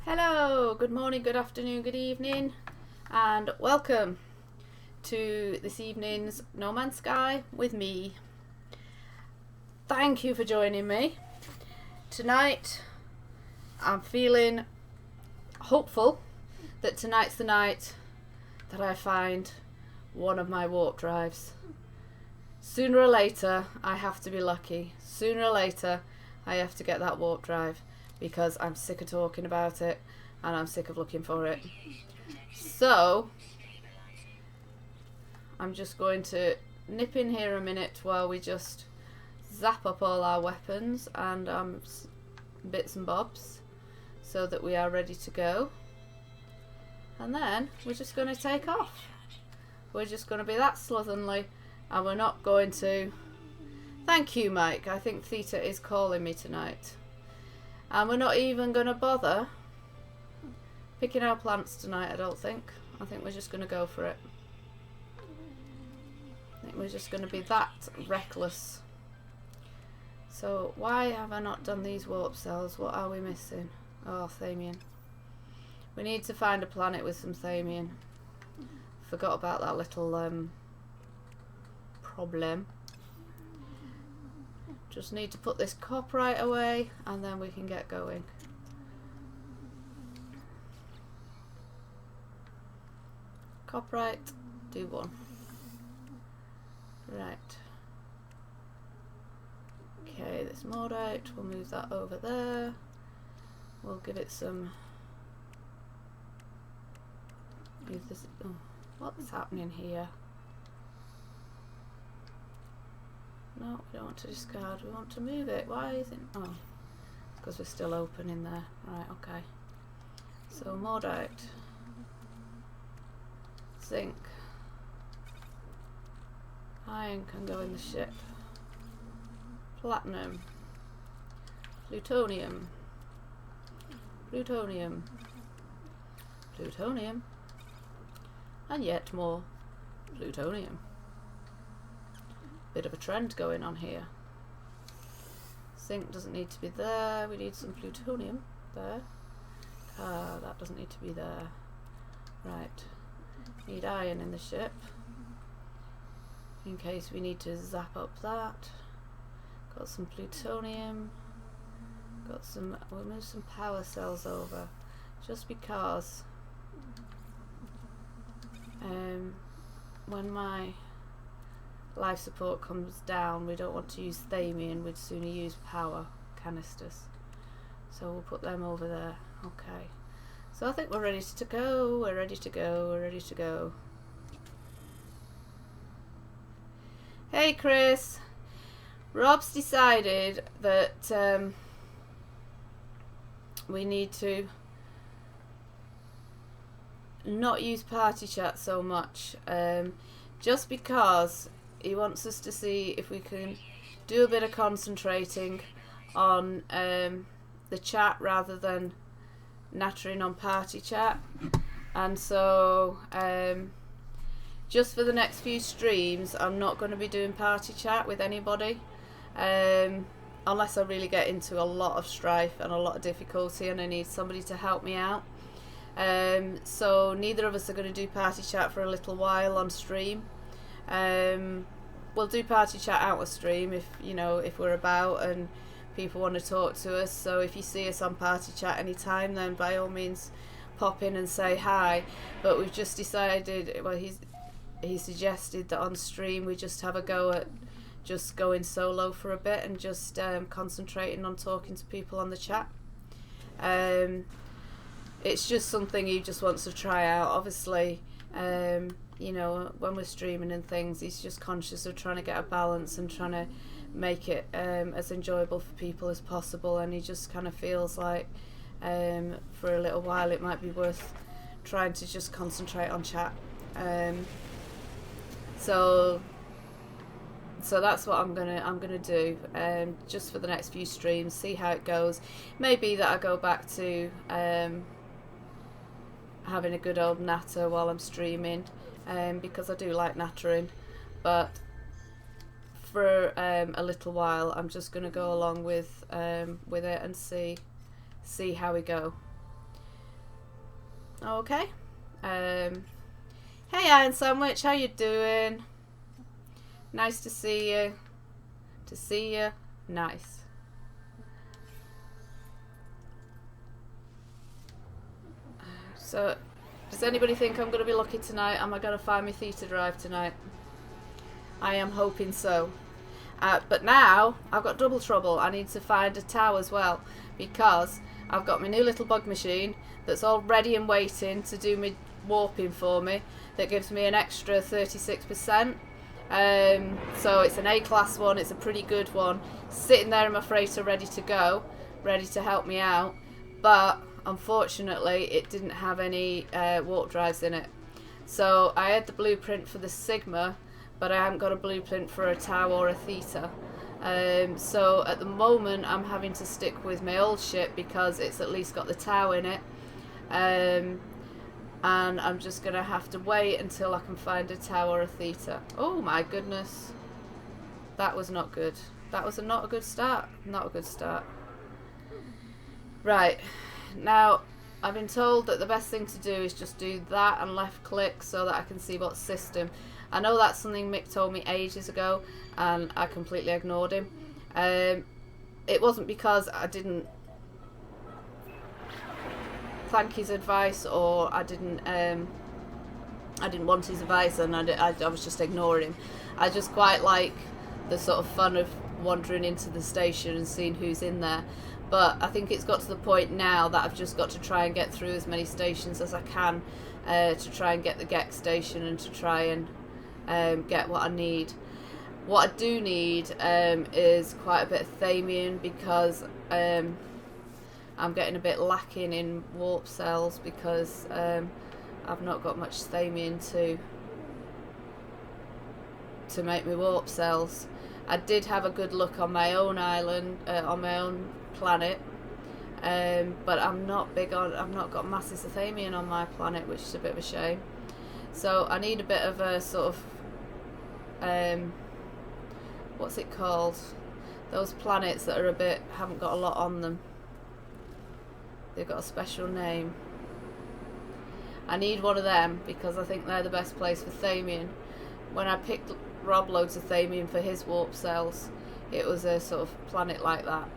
Hello, good morning, good afternoon, good evening, and welcome to this evening's No Man's Sky with me. Thank you for joining me. Tonight, I'm feeling hopeful that tonight's the night that I find one of my warp drives. Sooner or later, I have to be lucky. Sooner or later, I have to get that warp drive, because I'm sick of talking about it and I'm sick of looking for it. So I'm just going to nip in here a minute while we just zap up all our weapons and bits and bobs so that we are ready to go, and then we're just going to take off. We're just going to be that slovenly, and we're not going to... Thank you, Mike. I think Theta is calling me tonight. And we're not even going to bother picking our plants tonight, I don't think. I think we're just going to go for it. I think we're just going to be that reckless. So why have I not done these warp cells? What are we missing? Oh, Thamian. We need to find a planet with some Thamian. Forgot about that little problem. Just need to put this copyright away and then we can get going. Copyright, do one. Right. Okay, this Mordite, we'll move that over there. We'll give it some... Move this... Oh, what's happening here? No, we don't want to discard, we want to move it. Why is it... Oh, because we're still open in there. Right, okay. So, Mordite. Zinc. Iron can go in the ship. Platinum. Plutonium. Plutonium. Plutonium. And yet more plutonium. Bit of a trend going on here. Zinc doesn't need to be there. We need some plutonium there. Ah, that doesn't need to be there. Right. Need iron in the ship in case we need to zap up that. Got some plutonium. Got some... We'll move some power cells over just because when my life support comes down, we don't want to use Thamian, we'd sooner use power canisters. So we'll put them over there. Okay. So I think we're ready to go, we're ready to go, we're ready to go. Hey Chris! Rob's decided that we need to not use party chat so much, just because he wants us to see if we can do a bit of concentrating on the chat rather than nattering on party chat. And so just for the next few streams I'm not going to be doing party chat with anybody, unless I really get into a lot of strife and a lot of difficulty and I need somebody to help me out. So neither of us are going to do party chat for a little while on stream. We'll do party chat out of stream if, you know, if we're about and people want to talk to us. So if you see us on party chat anytime, then by all means pop in and say hi. But we've just decided, well, he suggested that on stream we just have a go at just going solo for a bit and just concentrating on talking to people on the chat. It's just something he just wants to try out. Obviously, you know, when we're streaming and things, he's just conscious of trying to get a balance and trying to make it as enjoyable for people as possible, and he just kind of feels like for a little while it might be worth trying to just concentrate on chat. So that's what I'm gonna do, just for the next few streams, see how it goes. Maybe that I go back to having a good old natter while I'm streaming, because I do like nattering, but for a little while I'm just going to go along with it and see how we go. Okay. Hey Iron Sandwich, how you doing? Nice to see you. To see you. Nice. So, does anybody think I'm going to be lucky tonight? Am I going to find my theta drive tonight? I am hoping so. But now, I've got double trouble. I need to find a tower as well, because I've got my new little bug machine that's all ready and waiting to do my warping for me. That gives me an extra 36%. So it's an A-class one. It's a pretty good one. Sitting there in my freighter ready to go, ready to help me out. But unfortunately, it didn't have any warp drives in it. So I had the blueprint for the Sigma, but I haven't got a blueprint for a Tau or a Theta. So at the moment I'm having to stick with my old ship because it's at least got the Tau in it. And I'm just going to have to wait until I can find a Tau or a Theta. Oh my goodness. That was not good. That was not a good start. Not a good start. Right. Now, I've been told that the best thing to do is just do that and left click so that I can see what system. I know that's something Mick told me ages ago and I completely ignored him. It wasn't because I didn't thank his advice or I didn't want his advice and I was just ignoring him. I just quite like the sort of fun of wandering into the station and seeing who's in there. But I think it's got to the point now that I've just got to try and get through as many stations as I can to try and get the Gex station and to try and get what I need. What I do need is quite a bit of Thamian because I'm getting a bit lacking in warp cells because I've not got much Thamian to make me warp cells. I did have a good look on my own island, on my own planet, but I've not got masses of Thamian on my planet, which is a bit of a shame. So I need a bit of a sort of what's it called? Those planets that are haven't got a lot on them. They've got a special name. I need one of them because I think they're the best place for Thamian. When I picked Rob loads of Thamian for his warp cells, it was a sort of planet like that.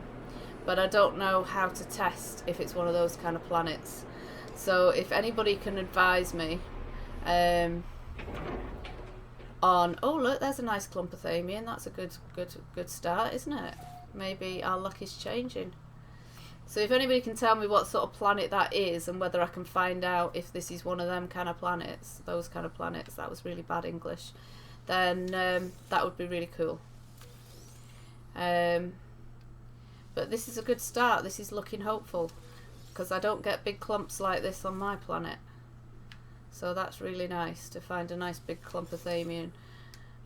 But I don't know how to test if it's one of those kind of planets. So if anybody can advise me on, oh look, there's a nice clump of Thamian. That's a good start, isn't it? Maybe our luck is changing. So if anybody can tell me what sort of planet that is and whether I can find out if this is one of them kind of planets, those kind of planets, that was really bad English, then that would be really cool. But this is a good start. This is looking hopeful because I don't get big clumps like this on my planet. So that's really nice to find a nice big clump of Thamian.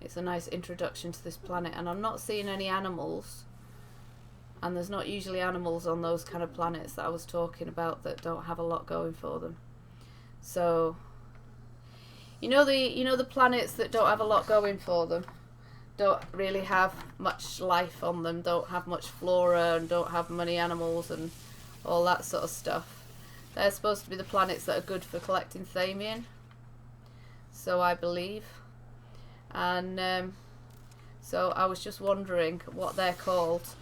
It's a nice introduction to this planet, and I'm not seeing any animals. And there's not usually animals on those kind of planets that I was talking about that don't have a lot going for them. So, you know the planets that don't have a lot going for them, don't really have much life on them, don't have much flora and don't have many animals and all that sort of stuff. They're supposed to be the planets that are good for collecting Thamian. So I believe. And so I was just wondering what they're called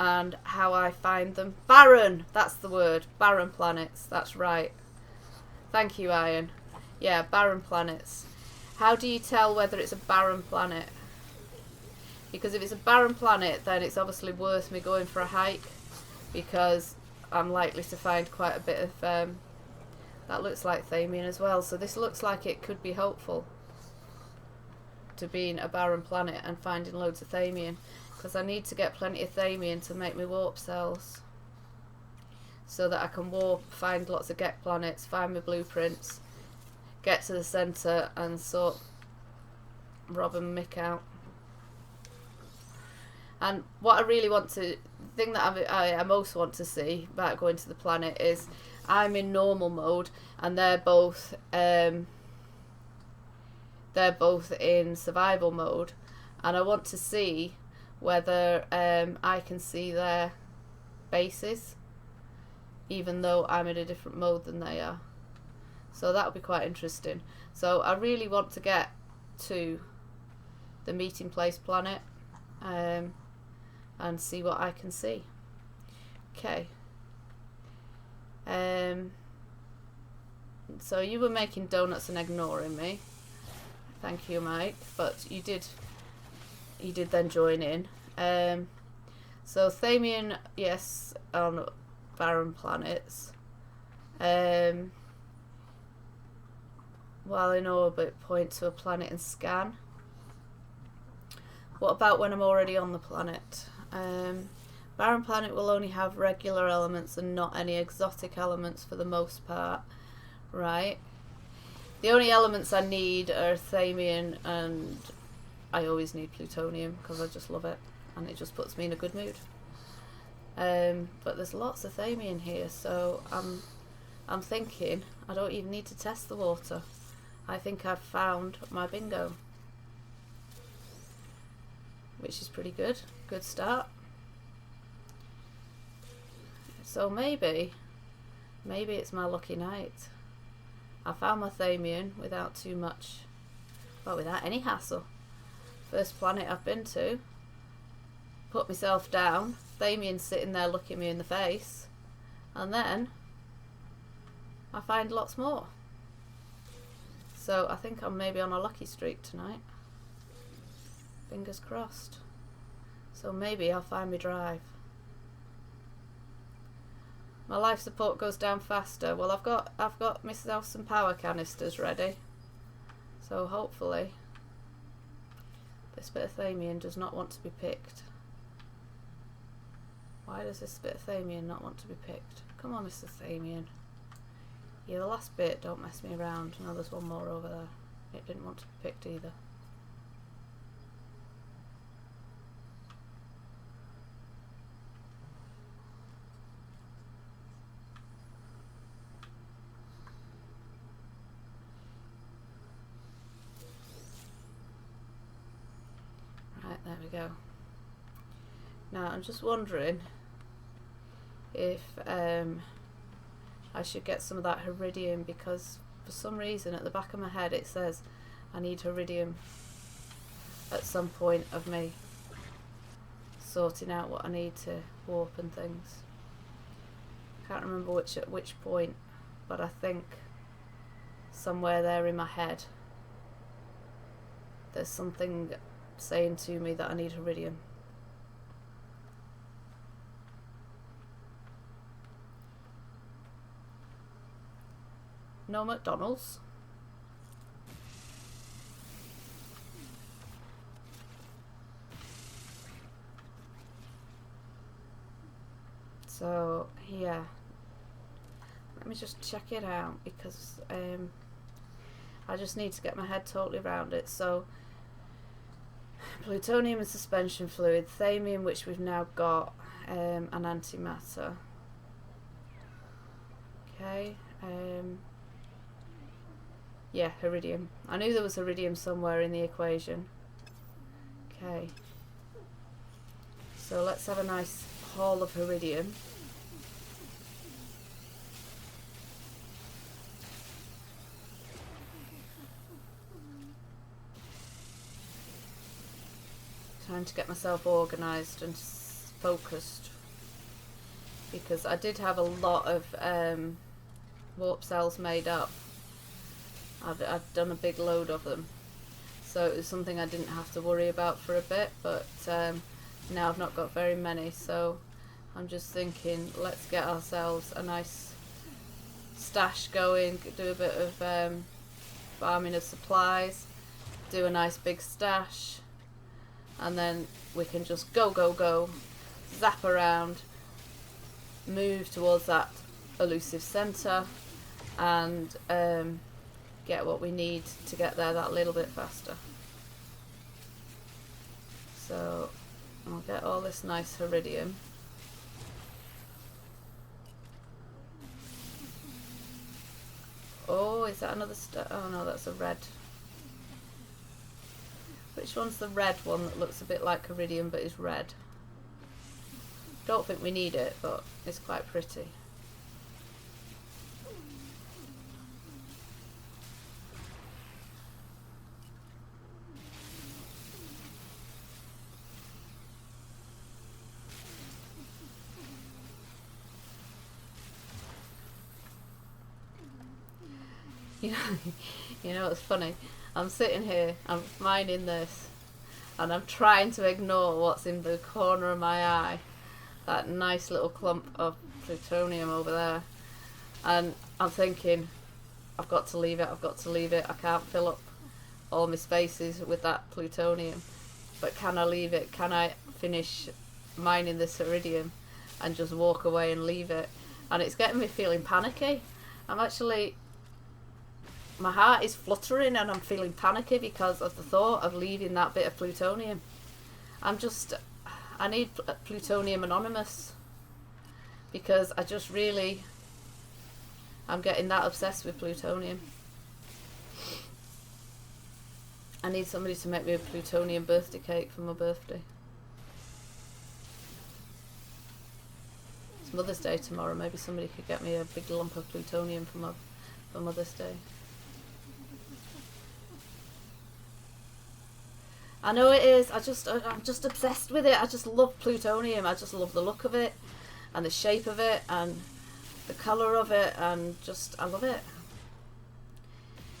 and how I find them. Barren! That's the word. Barren planets. That's right. Thank you, Iron. Yeah, barren planets. How do you tell whether it's a barren planet? Because if it's a barren planet, then it's obviously worth me going for a hike because I'm likely to find quite a bit of... that looks like Thamian as well. So this looks like it could be hopeful to being a barren planet and finding loads of Thamian. Because I need to get plenty of Thamian to make me warp cells. So that I can warp, find lots of Gek planets, find my blueprints, get to the centre and sort Rob and Mick out. And what I really want to, the thing that I most want to see about going to the planet is I'm in normal mode and they're both in survival mode, and I want to see whether I can see their bases even though I'm in a different mode than they are. So that'll be quite interesting. So I really want to get to the meeting place planet and see what I can see. Okay. So you were making donuts and ignoring me. Thank you, Mike. But you did then join in. So Thamian, yes, on barren planets. While in orbit, point to a planet and scan. What about when I'm already on the planet? Barren planet will only have regular elements and not any exotic elements for the most part. Right. The only elements I need are Thamian, and I always need plutonium because I just love it and it just puts me in a good mood. But there's lots of Thamian here, so I'm thinking I don't even need to test the water. I think I've found my bingo, which is pretty good. Good start. So maybe it's my lucky night. I found my Thamian without too much, well, without any hassle. First planet I've been to. Put myself down. Thamian's sitting there looking me in the face. And then I find lots more. So I think I'm maybe on a lucky streak tonight. Fingers crossed. So maybe I'll find my drive. My life support goes down faster. Well, I've got myself some power canisters ready. So hopefully this bit of Thamian does not want to be picked. Why does this bit of Thamian not want to be picked? Come on, Mr. Thamian. Yeah, the last bit, don't mess me around. No, there's one more over there. It didn't want to be picked either. Right, there we go. Now, I'm just wondering if I should get some of that Heridium, because for some reason at the back of my head it says I need Heridium at some point of me sorting out what I need to warp and things. Can't remember at which point, but I think somewhere there in my head there's something saying to me that I need Heridium. No McDonald's. So yeah, let me just check it out, because I just need to get my head totally around it. So plutonium and suspension fluid, Thamium, which we've now got, and antimatter. Okay. Yeah, Heridium. I knew there was Heridium somewhere in the equation. Okay. So let's have a nice haul of Heridium. Time to get myself organised and focused, because I did have a lot of warp cells made up. I'd done a big load of them, so it was something I didn't have to worry about for a bit, but now I've not got very many, so I'm just thinking, let's get ourselves a nice stash going, do a bit of farming of supplies, do a nice big stash, and then we can just go, zap around, move towards that elusive centre, and get what we need to get there that little bit faster. So I'll get all this nice Heridium. Oh, is that another oh no, that's a red. Which one's the red one that looks a bit like Heridium but is red? Don't think we need it, but it's quite pretty. You know, you know it's funny. I'm sitting here, I'm mining this, and I'm trying to ignore what's in the corner of my eye. That nice little clump of plutonium over there. And I'm thinking, I've got to leave it, I've got to leave it. I can't fill up all my spaces with that plutonium. But can I leave it? Can I finish mining this iridium and just walk away and leave it? And it's getting me feeling panicky. I'm actually, my heart is fluttering and I'm feeling panicky because of the thought of leaving that bit of plutonium. I need Plutonium Anonymous, because I just really, I'm getting that obsessed with plutonium. I need somebody to make me a plutonium birthday cake for my birthday. It's Mother's Day tomorrow. Maybe somebody could get me a big lump of plutonium for Mother's Day. I know it is. I'm just obsessed with it. I just love plutonium. I just love the look of it, and the shape of it, and the colour of it, and I love it.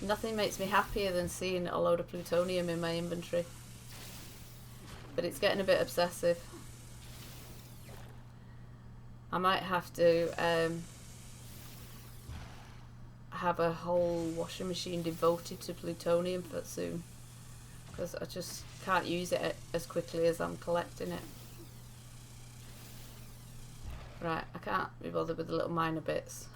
Nothing makes me happier than seeing a load of plutonium in my inventory. But it's getting a bit obsessive. I might have to have a whole washing machine devoted to plutonium soon, because I just can't use it as quickly as I'm collecting it. Right, I can't be bothered with the little minor bits,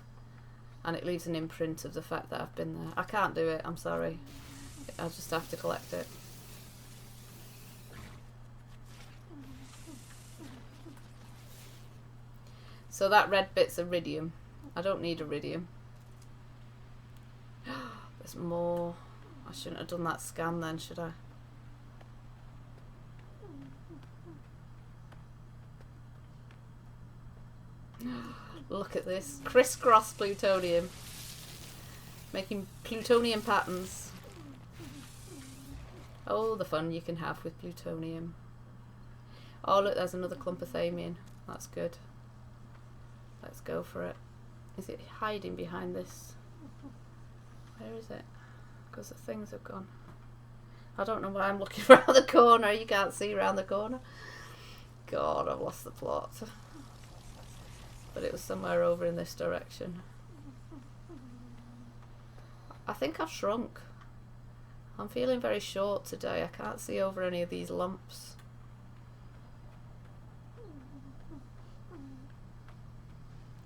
and it leaves an imprint of the fact that I've been there. I can't do it, I'm sorry. I'll just have to collect it. So that red bit's iridium. I don't need iridium. There's more. I shouldn't have done that scan then, should I? Look at this. Crisscross plutonium. Making plutonium patterns. Oh, the fun you can have with plutonium. Oh, look, there's another clump of thamium. That's good. Let's go for it. Is it hiding behind this? Where is it? Because the things have gone. I don't know why I'm looking around the corner. You can't see around the corner. God, I've lost the plot. But it was somewhere over in this direction. I think I've shrunk. I'm feeling very short today. I can't see over any of these lumps.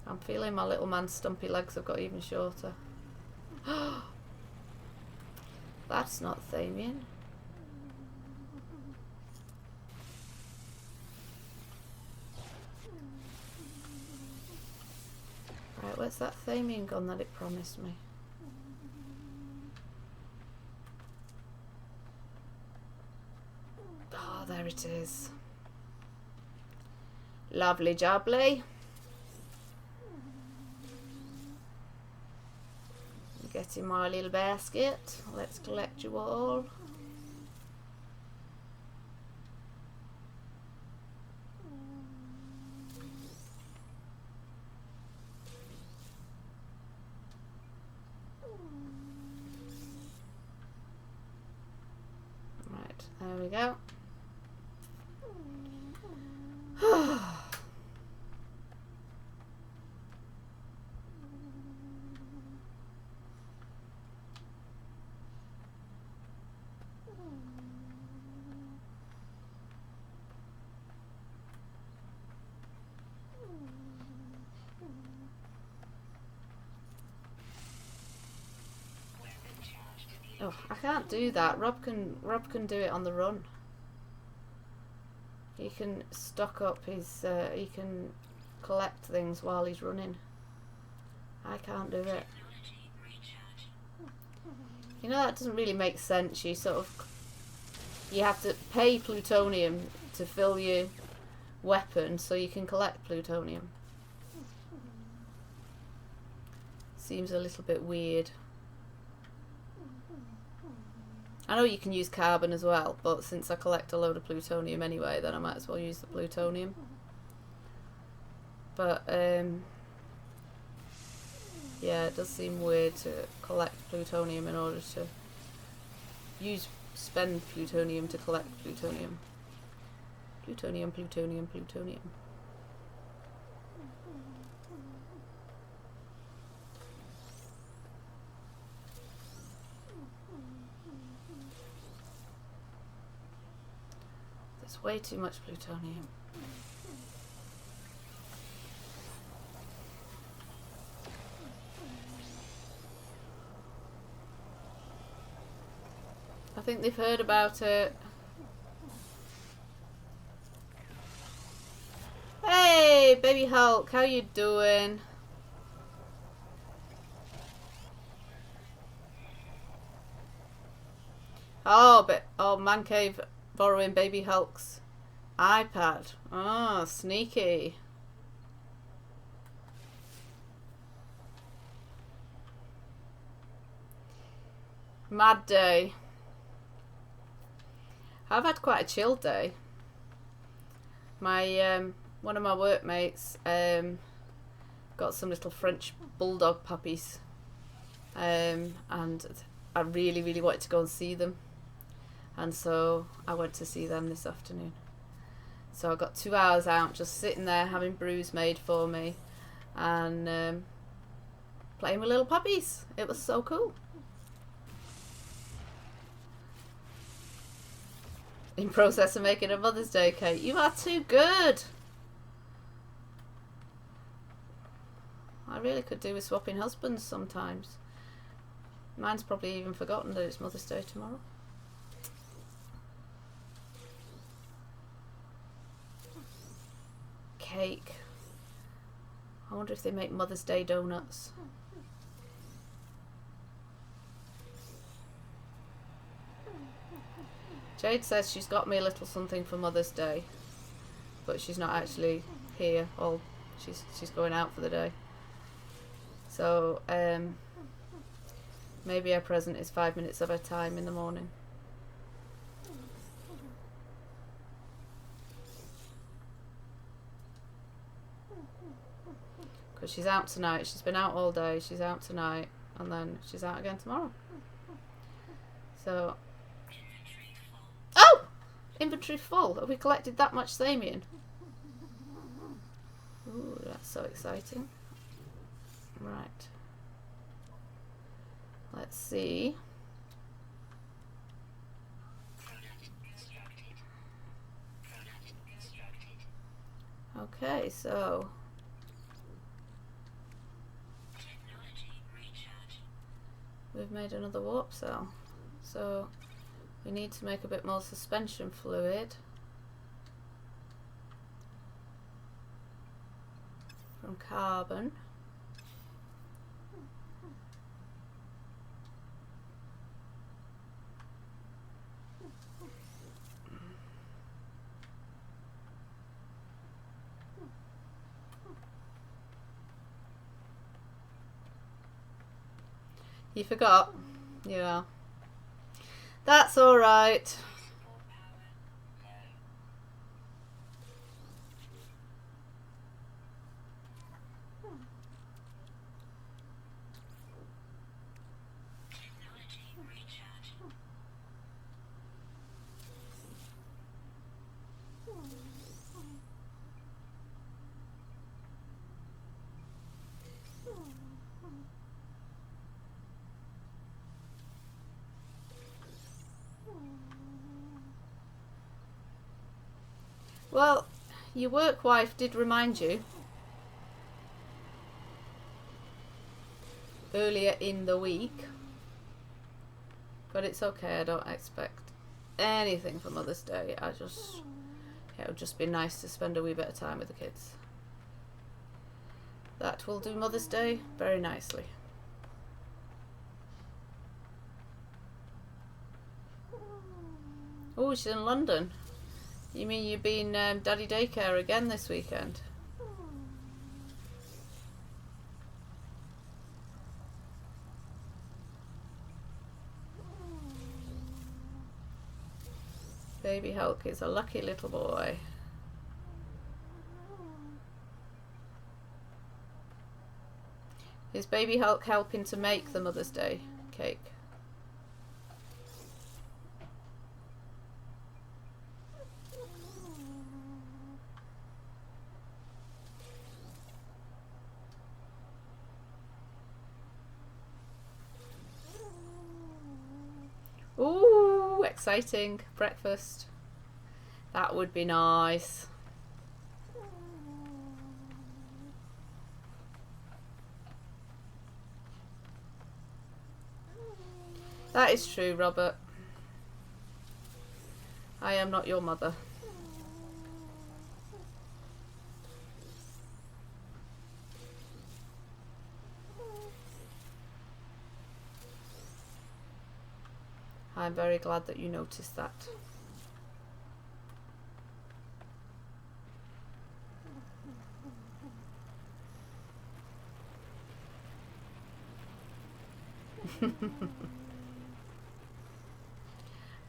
I'm feeling my little man's stumpy legs have got even shorter. That's not thamium. Right, where's that thamium gone that it promised me? Oh, there it is. Lovely jubbly. Get in my little basket. Let's collect you all. Right, there we go. Oh, I can't do that. Rob can do it on the run. He can stock up his. He can collect things while he's running. I can't do it. You know, that doesn't really make sense. You have to pay plutonium to fill your weapon so you can collect plutonium. Seems a little bit weird. I know you can use carbon as well, but since I collect a load of plutonium anyway, then I might as well use the plutonium. But Yeah, it does seem weird to collect plutonium in order to spend plutonium to collect plutonium. Plutonium, plutonium, plutonium. There's way too much plutonium. I think they've heard about it. Hey, baby Hulk, how you doing? Oh, Man Cave borrowing baby Hulk's iPad. Oh, sneaky. Mad day. I've had quite a chill day. My one of my workmates got some little French bulldog puppies, and I really wanted to go and see them, and so I went to see them this afternoon. So I got 2 hours out just sitting there having brews made for me and playing with little puppies. It was so cool. In process of making a Mother's Day cake. You are too good. I really could do with swapping husbands sometimes. Mine's probably even forgotten that it's Mother's Day tomorrow. Cake. I wonder if they make Mother's Day donuts. Jade says she's got me a little something for Mother's Day, but she's not actually here. Or she's going out for the day. So maybe her present is 5 minutes of her time in the morning. Because she's out tonight. She's been out all day. She's out tonight, and then she's out again tomorrow. So. Oh! Inventory full. Have we collected that much Samian? Ooh, that's so exciting. Right. Let's see. Okay, so we've made another warp cell. So we need to make a bit more suspension fluid from carbon. You forgot? Yeah. That's alright. Well, your work wife did remind you earlier in the week, but it's okay. I don't expect anything for Mother's Day. It would just be nice to spend a wee bit of time with the kids. That will do Mother's Day very nicely. Oh, she's in London. You mean you've been daddy daycare again this weekend? Baby Hulk is a lucky little boy. Is Baby Hulk helping to make the Mother's Day cake? Ooh, exciting. Breakfast. That would be nice. That is true, Robert. I am not your mother. I'm very glad that you noticed that.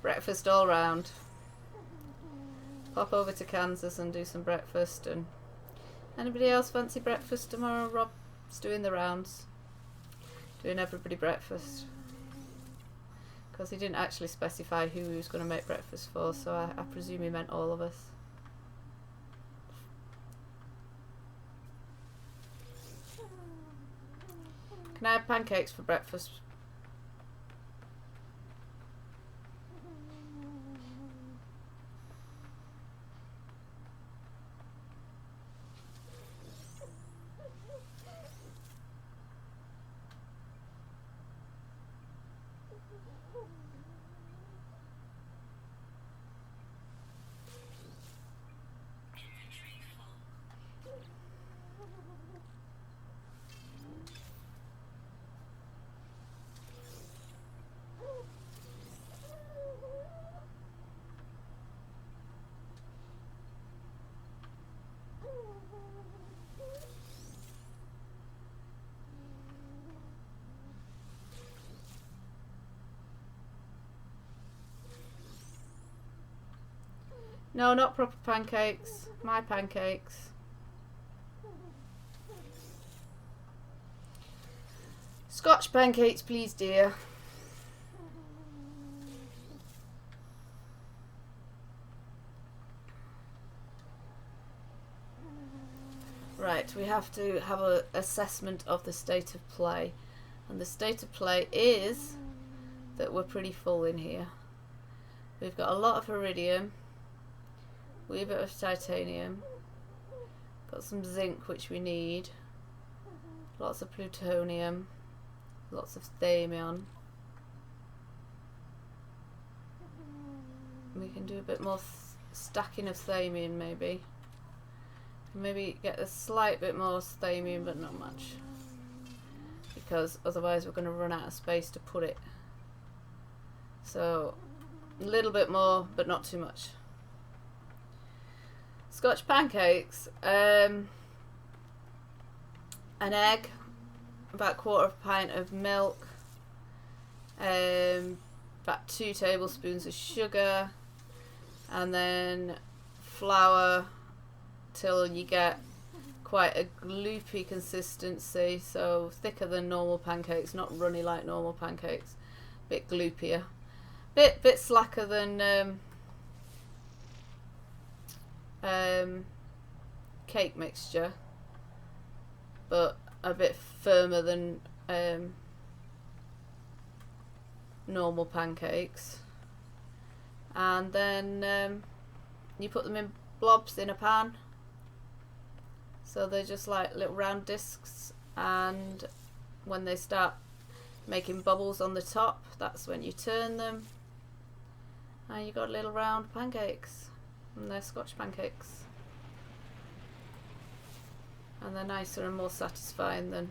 Breakfast all round. Pop over to Kansas and do some breakfast. And anybody else fancy breakfast tomorrow? Rob's doing the rounds, doing everybody breakfast, because he didn't actually specify who he was going to make breakfast for, so I presume he meant all of us. Can I have pancakes for breakfast? No, not proper pancakes. My pancakes. Scotch pancakes, please, dear. Right, we have to have an assessment of the state of play. And the state of play is that we're pretty full in here. We've got a lot of iridium, a wee bit of titanium, got some zinc which we need, lots of plutonium, lots of thamium. We can do a bit more stacking of thamium maybe. Maybe get a slight bit more thamium, but not much, because otherwise we're going to run out of space to put it. So a little bit more, but not too much. Scotch pancakes, an egg, about a quarter of a pint of milk, about 2 tablespoons of sugar, and then flour till you get quite a gloopy consistency, so thicker than normal pancakes, not runny like normal pancakes, bit gloopier, bit slacker than cake mixture, but a bit firmer than normal pancakes. And then you put them in blobs in a pan, so they're just like little round discs, and when they start making bubbles on the top, that's when you turn them, and you got little round pancakes, and they're Scotch pancakes, and they're nicer and more satisfying than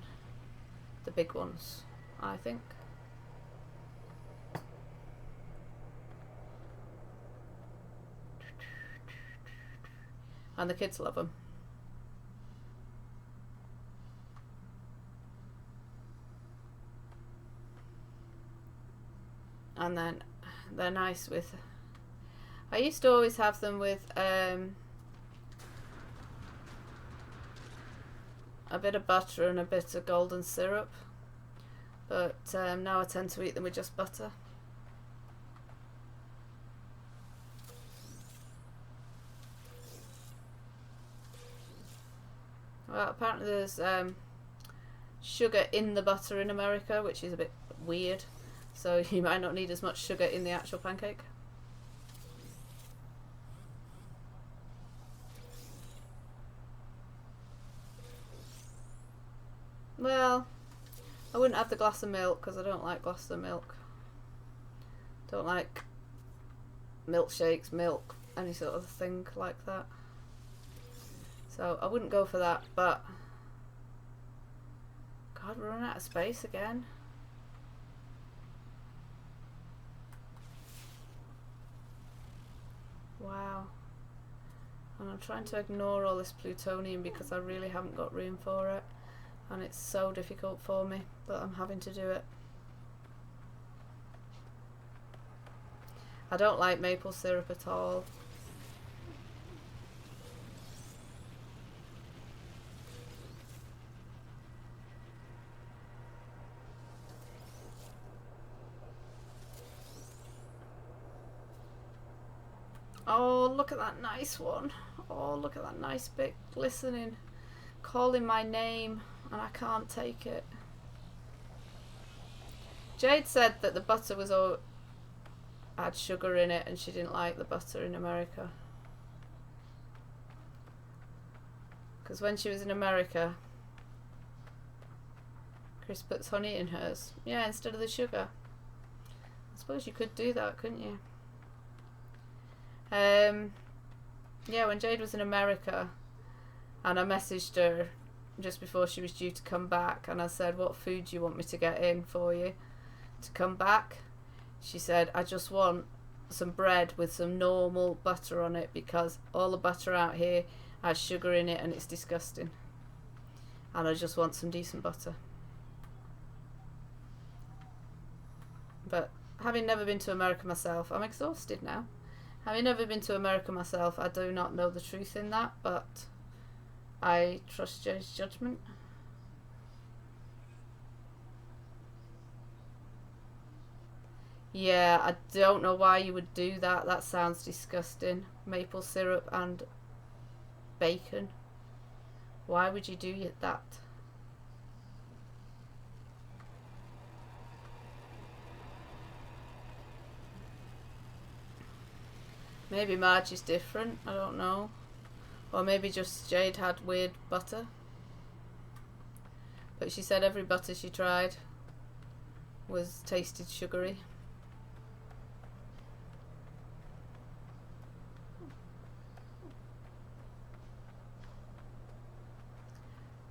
the big ones, I think. And the kids love them. And then they're nice with, I used to always have them with a bit of butter and a bit of golden syrup, but now I tend to eat them with just butter. Well, apparently there's sugar in the butter in America, which is a bit weird, so you might not need as much sugar in the actual pancake. Well, I wouldn't have the glass of milk because I don't like glass of milk. Don't like milkshakes, milk, any sort of thing like that. So I wouldn't go for that, but God, we're running out of space again. Wow. And I'm trying to ignore all this plutonium because I really haven't got room for it. And it's so difficult for me, but I'm having to do it. I don't like maple syrup at all. Oh, look at that nice one. Oh, look at that nice bit glistening, calling my name, and I can't take it. Jade said that the butter was all had sugar in it and she didn't like the butter in America. Because when she was in America, Chris puts honey in hers. Yeah, instead of the sugar. I suppose you could do that, couldn't you? Yeah, when Jade was in America and I messaged her just before she was due to come back and I said, what food do you want me to get in for you to come back? She said, I just want some bread with some normal butter on it because all the butter out here has sugar in it and it's disgusting. And I just want some decent butter. But having never been to America myself, I'm exhausted now. Having never been to America myself, I do not know the truth in that, but I trust Jade's judgment. Yeah, I don't know why you would do that. That sounds disgusting. Maple syrup and bacon. Why would you do that? Maybe Marge is different, I don't know. Or maybe just Jade had weird butter. But she said every butter she tried was tasted sugary.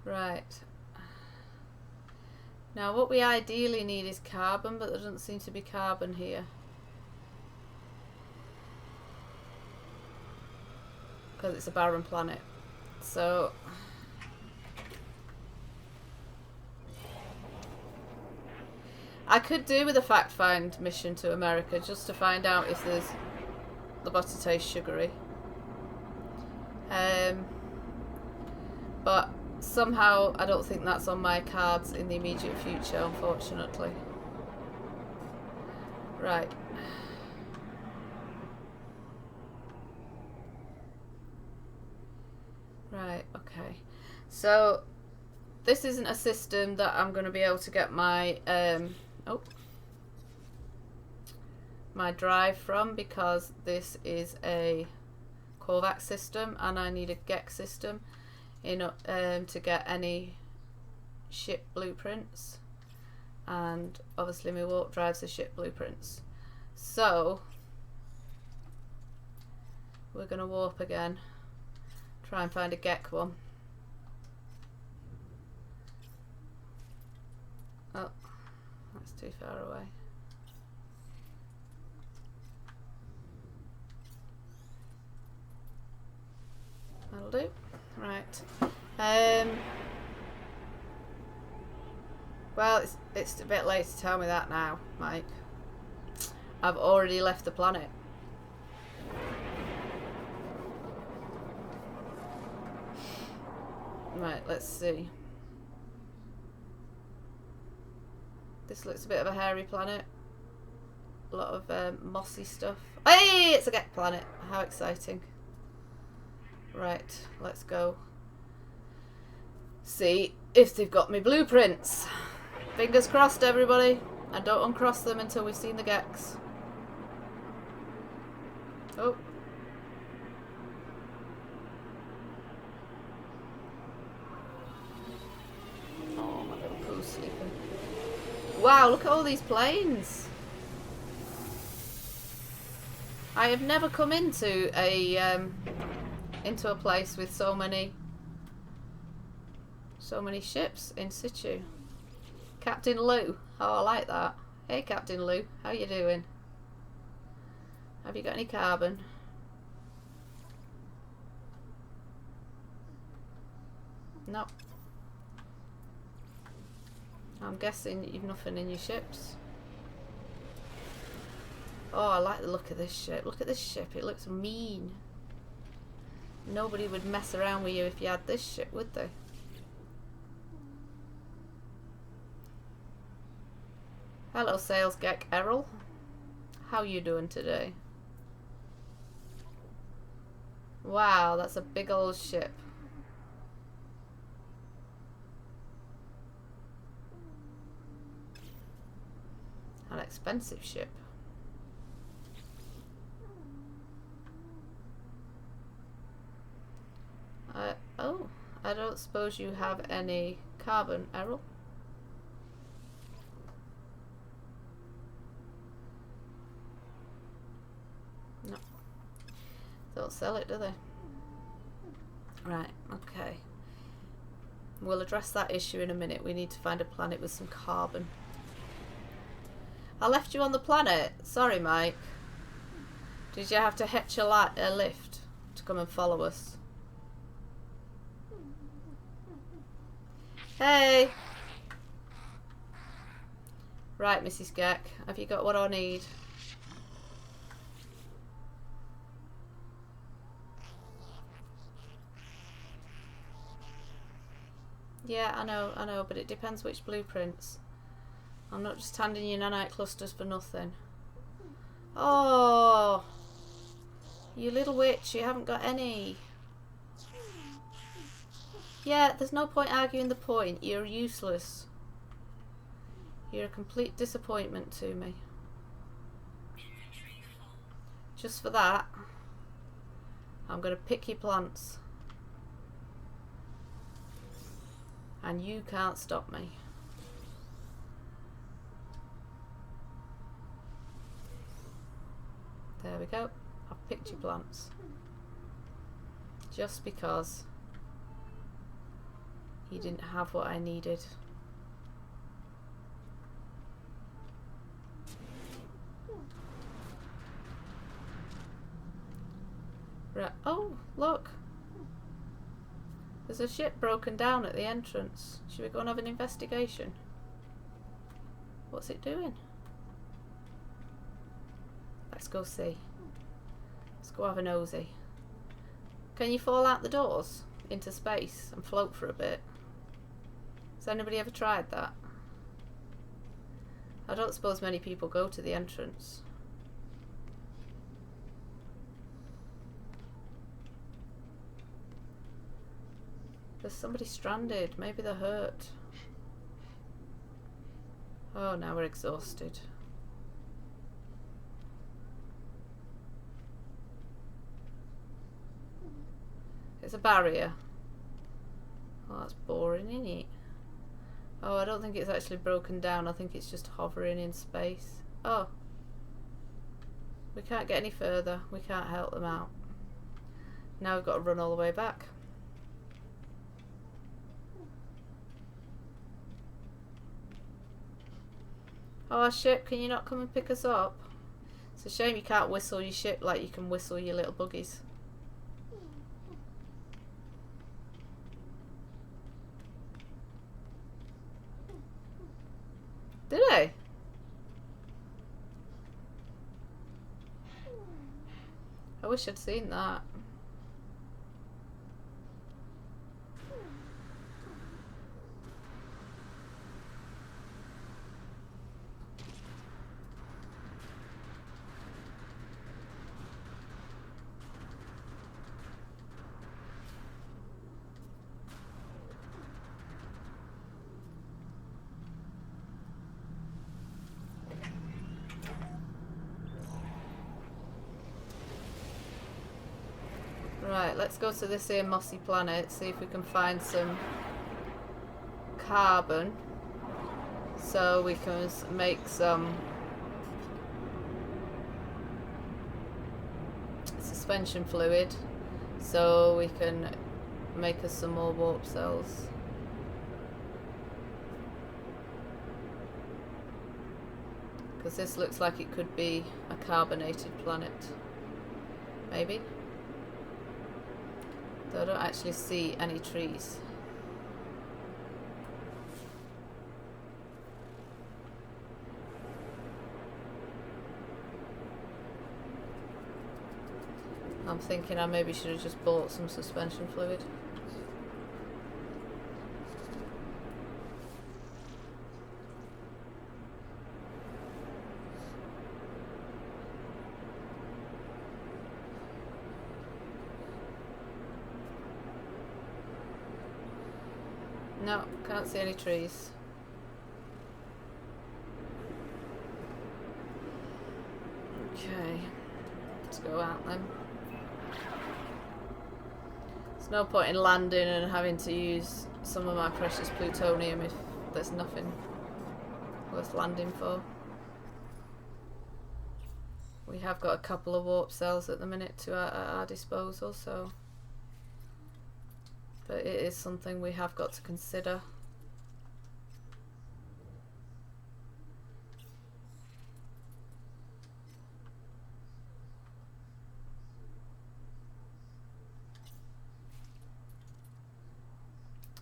Right. Now what we ideally need is carbon, but there doesn't seem to be carbon here. Because it's a barren planet. So I could do with a fact find mission to America just to find out if there's the butter tastes sugary. But somehow I don't think that's on my cards in the immediate future, unfortunately. Right. Right, okay. So this isn't a system that I'm going to be able to get my my drive from, because this is a Korvax system and I need a GEX system in to get any ship blueprints, and obviously my warp drives are ship blueprints. So we're going to warp again. Try and find a GEC one. Oh, that's too far away. That'll do. Right. Well, it's a bit late to tell me that now, Mike. I've already left the planet. Right, let's see. This looks a bit of a hairy planet. A lot of mossy stuff. Hey, it's a Gek planet. How exciting. Right, let's go see if they've got me blueprints. Fingers crossed, everybody. And don't uncross them until we've seen the Geks. Oh. Oh, my little poo's sleeping. Wow, look at all these planes. I have never come into a place with so many ships in situ. Captain Lou. Oh, I like that. Hey, Captain Lou. How you doing? Have you got any carbon? No. I'm guessing you've nothing in your ships. Oh, I like the look of this ship. Look at this ship. It looks mean. Nobody would mess around with you if you had this ship, would they? Hello, Sales Gek Errol. How you doing today? Wow, that's a big old ship. An expensive ship. Oh, I don't suppose you have any carbon, Errol? No. Don't sell it, do they? Right, okay. We'll address that issue in a minute. We need to find a planet with some carbon. I left you on the planet. Sorry, Mike. Did you have to hitch a lift to come and follow us? Hey! Right, Mrs. Gek. Have you got what I need? Yeah, I know, but it depends which blueprints. I'm not just handing you nanite clusters for nothing. Oh! You little witch, you haven't got any. Yeah, there's no point arguing the point. You're useless. You're a complete disappointment to me. Just for that, I'm going to pick your plants. And you can't stop me. There we go. I've picked your plants. Just because you didn't have what I needed. Right. Oh, look. There's a ship broken down at the entrance. Should we go and have an investigation? What's it doing? Let's go see. Let's go have a nosy. Can you fall out the doors into space and float for a bit? Has anybody ever tried that? I don't suppose many people go to the entrance. There's somebody stranded. Maybe they're hurt. Oh, now we're exhausted. It's a barrier. Oh, that's boring, isn't it? Oh, I don't think it's actually broken down. I think it's just hovering in space. Oh. We can't get any further. We can't help them out. Now we've got to run all the way back. Oh, ship, can you not come and pick us up? It's a shame you can't whistle your ship like you can whistle your little buggies. Did I? I wish I'd seen that. Right, let's go to this here mossy planet, see if we can find some carbon so we can make some suspension fluid so we can make us some more warp cells. Because this looks like it could be a carbonated planet. Maybe. Though I don't actually see any trees. I'm thinking I maybe should have just bought some suspension fluid. No, can't see any trees. Okay, let's go out then. There's no point in landing and having to use some of my precious plutonium if there's nothing worth landing for. We have got a couple of warp cells at the minute at our disposal, so... But it is something we have got to consider.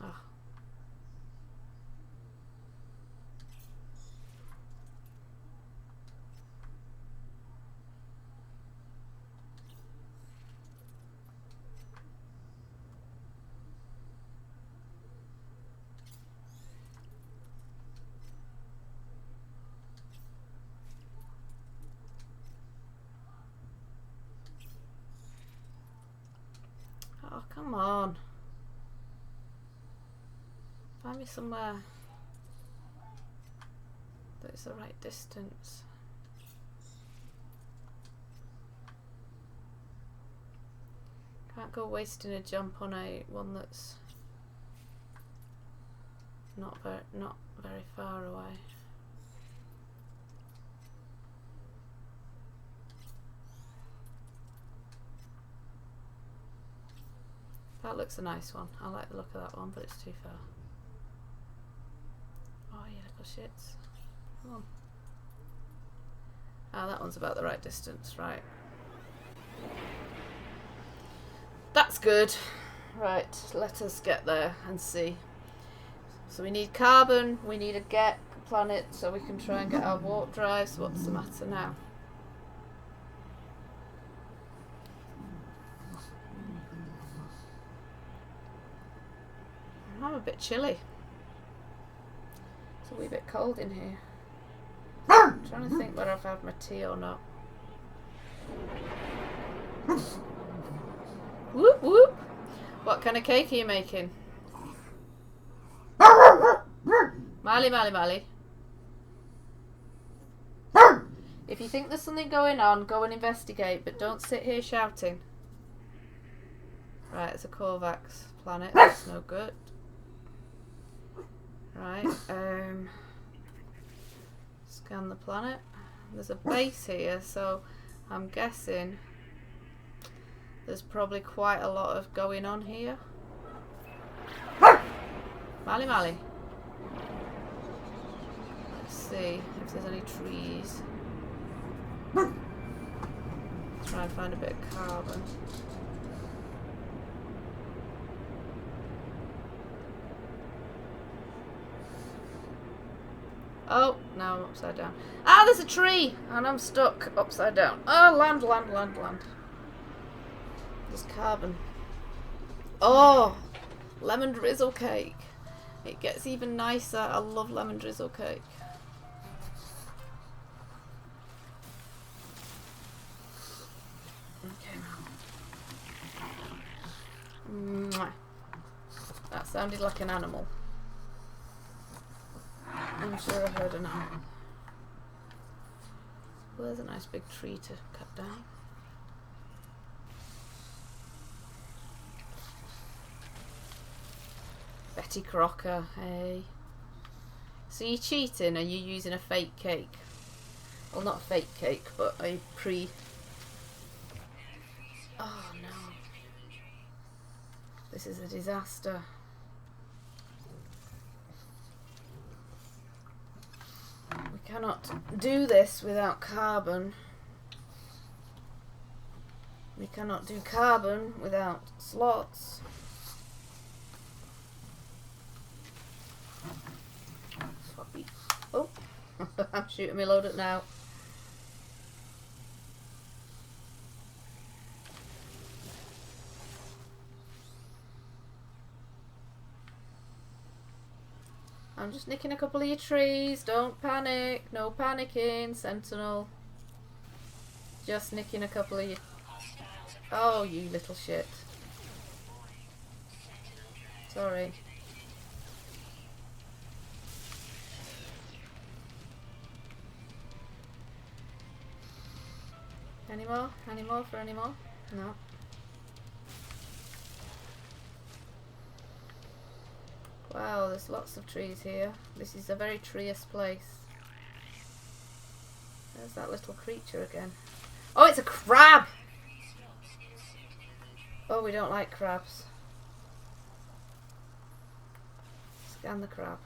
Oh. Oh, come on. Find me somewhere that's the right distance. Can't go wasting a jump on one that's not very far away. That looks a nice one. I like the look of that one, but it's too far. Oh, you little shits. Come on. Ah, that one's about the right distance, right. That's good. Right, let us get there and see. So we need carbon, we need a get planet so we can try and get our warp drives. What's the matter now? I'm a bit chilly. It's a wee bit cold in here. I'm trying to think whether I've had my tea or not. Whoop whoop! What kind of cake are you making? Mally, Mally, Mally. If you think there's something going on, go and investigate, but don't sit here shouting. Right, it's a Korvax planet. That's no good. Right, scan the planet. There's a base here, so I'm guessing there's probably quite a lot of going on here. Mally, Mally. Let's see if there's any trees. Try and find a bit of carbon. Oh, now I'm upside down. Ah, there's a tree! And I'm stuck upside down. Oh, land, land, land, land. There's carbon. Oh, lemon drizzle cake. It gets even nicer. I love lemon drizzle cake. Okay. Mwah. That sounded like an animal. I'm sure I heard an animal. Well, there's a nice big tree to cut down. Betty Crocker, hey. So you're cheating? Are you using a fake cake? Well, not a fake cake, but a pre... Oh no. This is a disaster. We cannot do this without carbon. We cannot do carbon without slots. Oh, I'm shooting me load it now. I'm just nicking a couple of your trees. Don't panic. No panicking, Sentinel. Just nicking a couple of your... Oh, you little shit. Sorry. Any more? Any more for any more? No. Wow, there's lots of trees here. This is a very treeless place. There's that little creature again. Oh, it's a crab! Oh, we don't like crabs. Scan the crab.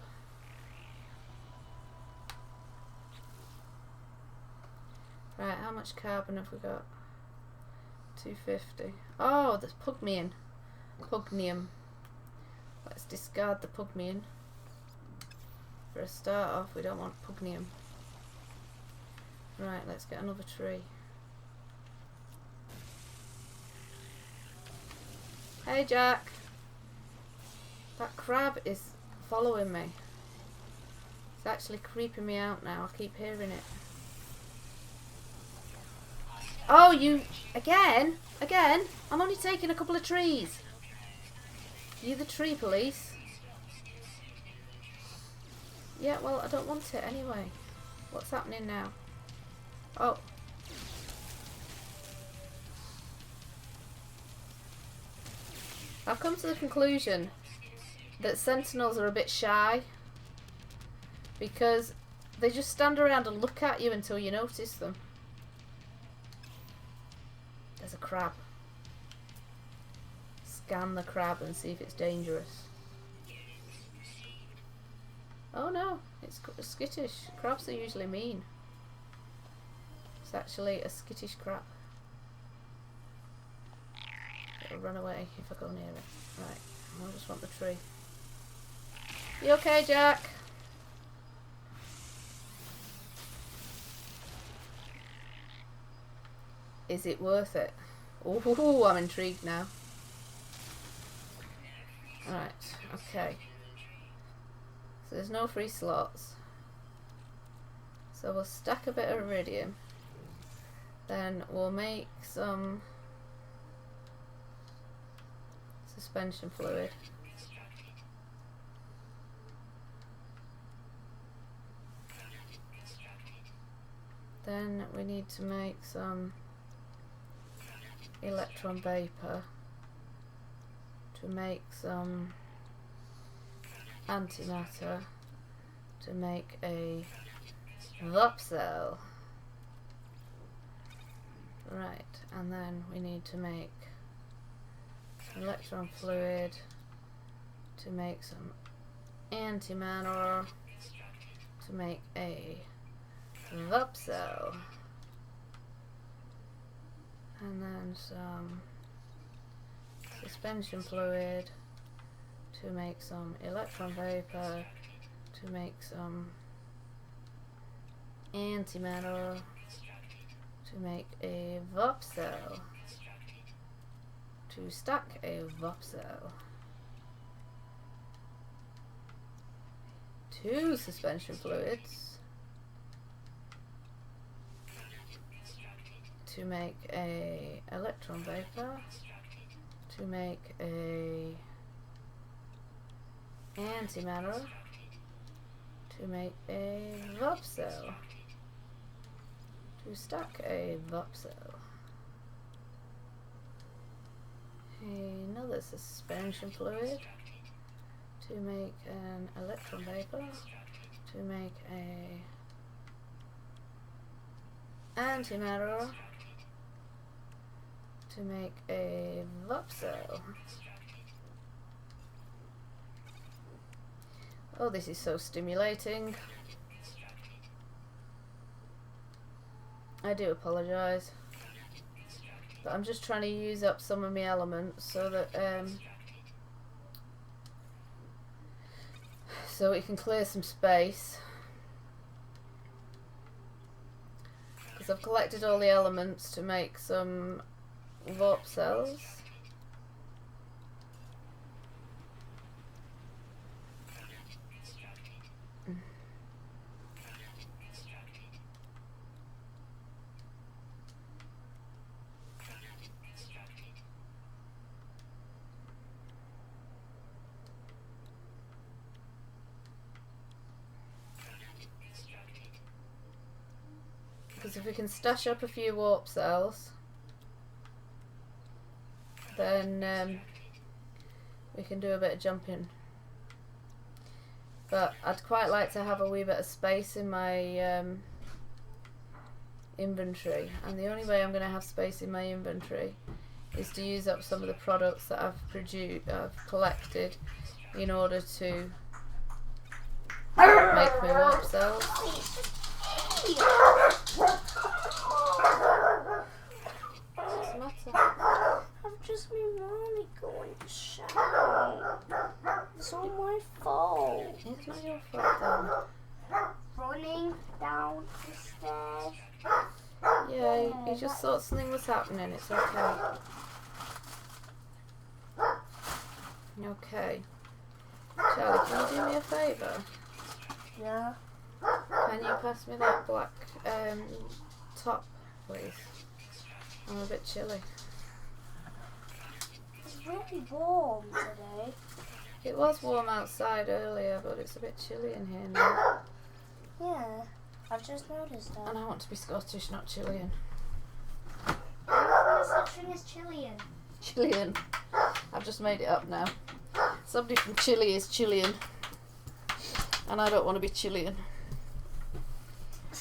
Right, how much carbon have we got? 250. Oh, there's pugmian. Pugnium. Let's discard the pugmian. For a start off, we don't want pugnium. Right, let's get another tree. Hey Jack! That crab is following me. It's actually creeping me out now. I keep hearing it. Oh, you... Again? Again? I'm only taking a couple of trees. You the tree police? Yeah, well, I don't want it anyway. What's happening now? Oh. I've come to the conclusion that sentinels are a bit shy because they just stand around and look at you until you notice them. There's a crab. Scan the crab and see if it's dangerous. Oh no, it's skittish. Crabs are usually mean. It's actually a skittish crab. It'll run away if I go near it. Right, I just want the tree. You okay, Jack? Is it worth it? Ooh, I'm intrigued now. Alright, okay. So there's no free slots. So we'll stack a bit of iridium. Then we'll make some suspension fluid. Then we need to make some electron vapor to make some antimatter to make a VUP cell. Right, and then we need to make some electron fluid to make some antimatter to make a VUP cell. And then some suspension fluid to make some electron vapor to make some antimatter to make a VUP cell to stack a VUP cell. 2 suspension fluids to make a electron vapor to make a antimatter to make a VUP cell to stack a VUP cell. Another suspension fluid to make an electron vapor, to make a antimatter, to make a voxel. Oh, this is so stimulating. I do apologise, but I'm just trying to use up some of my elements so that so we can clear some space, because I've collected all the elements to make some warp cells. Because if we can stash up a few warp cells, then we can do a bit of jumping. But I'd quite like to have a wee bit of space in my inventory, and the only way I'm going to have space in my inventory is to use up some of the products that I've collected in order to make my warp cells. What's the matter? I've just been mommy going to shower. It's all my fault. It's not your fault then. Running down the stairs. Yeah, you just thought something was happening. It's okay. Okay. Charlie, can you do me a favour? Yeah. Can you pass me that black top, please? I'm a bit chilly. It's really warm today. It was warm outside earlier, but it's a bit chilly in here now. Yeah, I've just noticed that. And I want to be Scottish, not Chilean. The section is Chilean. Chilean. I've just made it up now. Somebody from Chile is Chilean. And I don't want to be Chilean.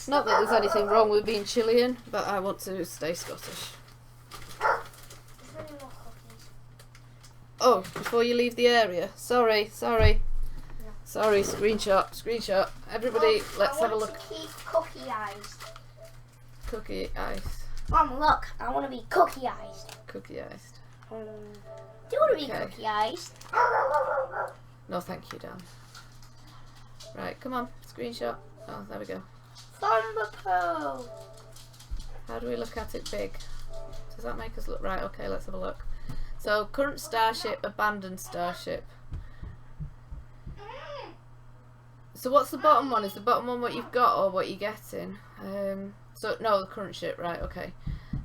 Not that there's anything wrong with being Chilean, but I want to stay Scottish. Oh, before you leave the area. Sorry. Sorry, screenshot. Everybody, let's have a look. I want to keep cookie iced. Cookie iced. Mom, look, I want to be cookie iced. Cookie iced. Do you want to be Okay. cookie iced? No, thank you, Dan. Right, come on, screenshot. Oh, there we go. Thunderpole. How do we look at it big? Does that make us look right? Okay, let's have a look. So, current starship, abandoned starship. So what's the bottom one? Is the bottom one what you've got or what you're getting? So, no, the current ship, right, okay.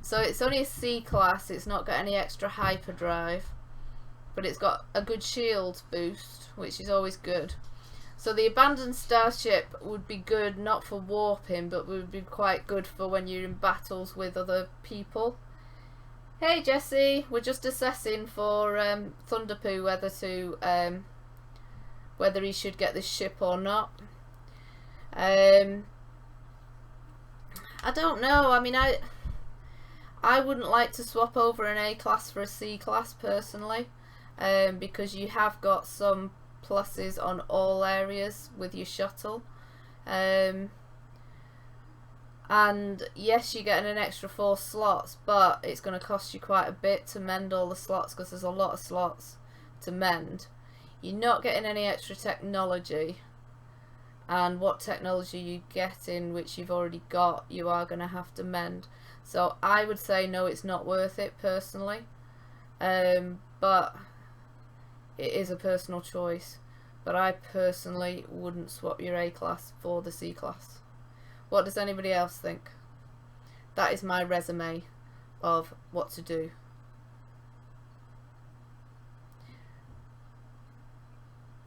So it's only a C class, it's not got any extra hyperdrive, but it's got a good shield boost, which is always good. So the abandoned starship would be good not for warping, but would be quite good for when you're in battles with other people. Hey Jesse, we're just assessing for Thunderpoo whether he should get this ship or not. I don't know. I mean, I wouldn't like to swap over an A class for a C class personally, because you have got some pluses on all areas with your shuttle. And yes, you're getting an extra 4 slots, but it's going to cost you quite a bit to mend all the slots because there's a lot of slots to mend. You're not getting any extra technology, and what technology you get in which you've already got, you are going to have to mend. So I would say no, it's not worth it personally, but it is a personal choice. But I personally wouldn't swap your A class for the C class. What does anybody else think? That is my resume of what to do.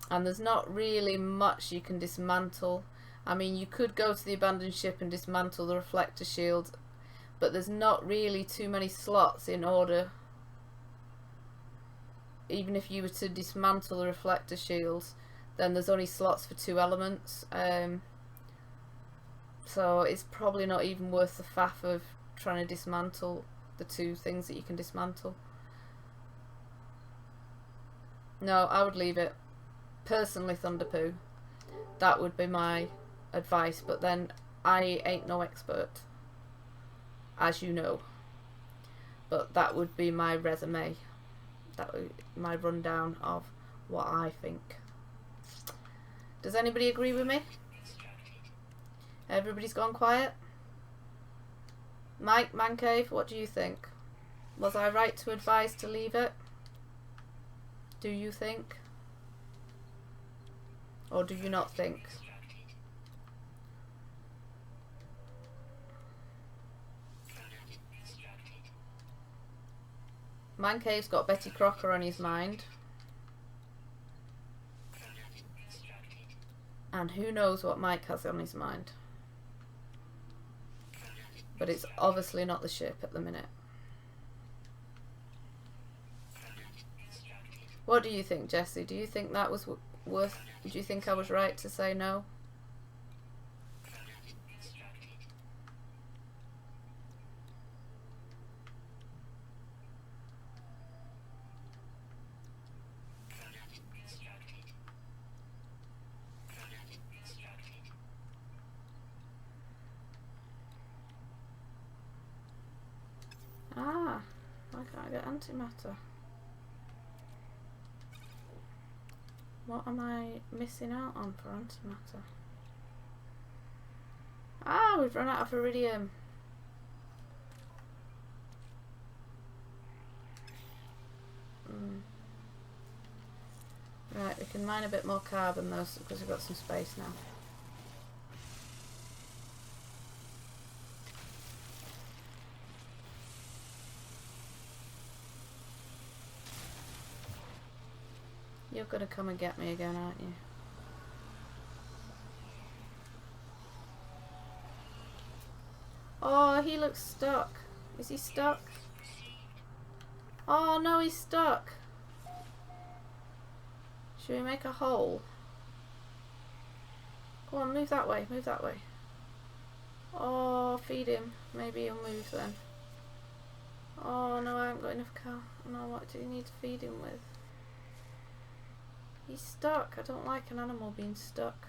And there's not really much you can dismantle. I mean, you could go to the abandoned ship and dismantle the reflector shield, but there's not really too many slots in order. Even if you were to dismantle the reflector shields, then there's only slots for 2 elements. So it's probably not even worth the faff of trying to dismantle the 2 things that you can dismantle. No, I would leave it. Personally, Thunderpoo. That would be my advice, but then I ain't no expert, as you know. But that would be my resume. That would be my rundown of what I think. Does anybody agree with me? Everybody's gone quiet? Mike, Mancave, what do you think? Was I right to advise to leave it? Do you think? Or do you not think? Mancave's got Betty Crocker on his mind. And who knows what Mike has on his mind. But it's obviously not the ship at the minute. What do you think, Jessie? Do you think that was worth... Do you think I was right to say no? Ah, why can't I get antimatter? What am I missing out on for antimatter? Ah, we've run out of iridium. Right, we can mine a bit more carbon though, because we've got some space now. You're gonna come and get me again, aren't you? Oh, he looks stuck. Is he stuck? Oh no, he's stuck. Should we make a hole? Go on, move that way, move that way. Oh, feed him. Maybe he'll move then. Oh no, I haven't got enough car. No, what do you need to feed him with? He's stuck. I don't like an animal being stuck.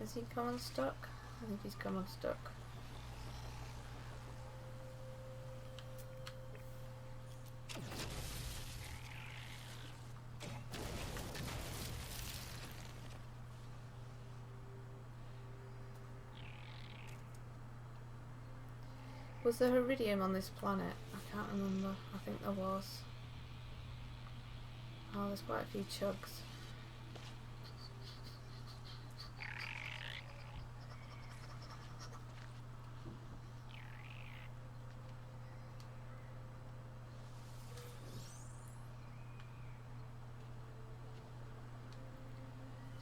Is he come unstuck? I think he's come unstuck. Was there iridium on this planet? I can't remember. I think there was. Oh, there's quite a few chugs.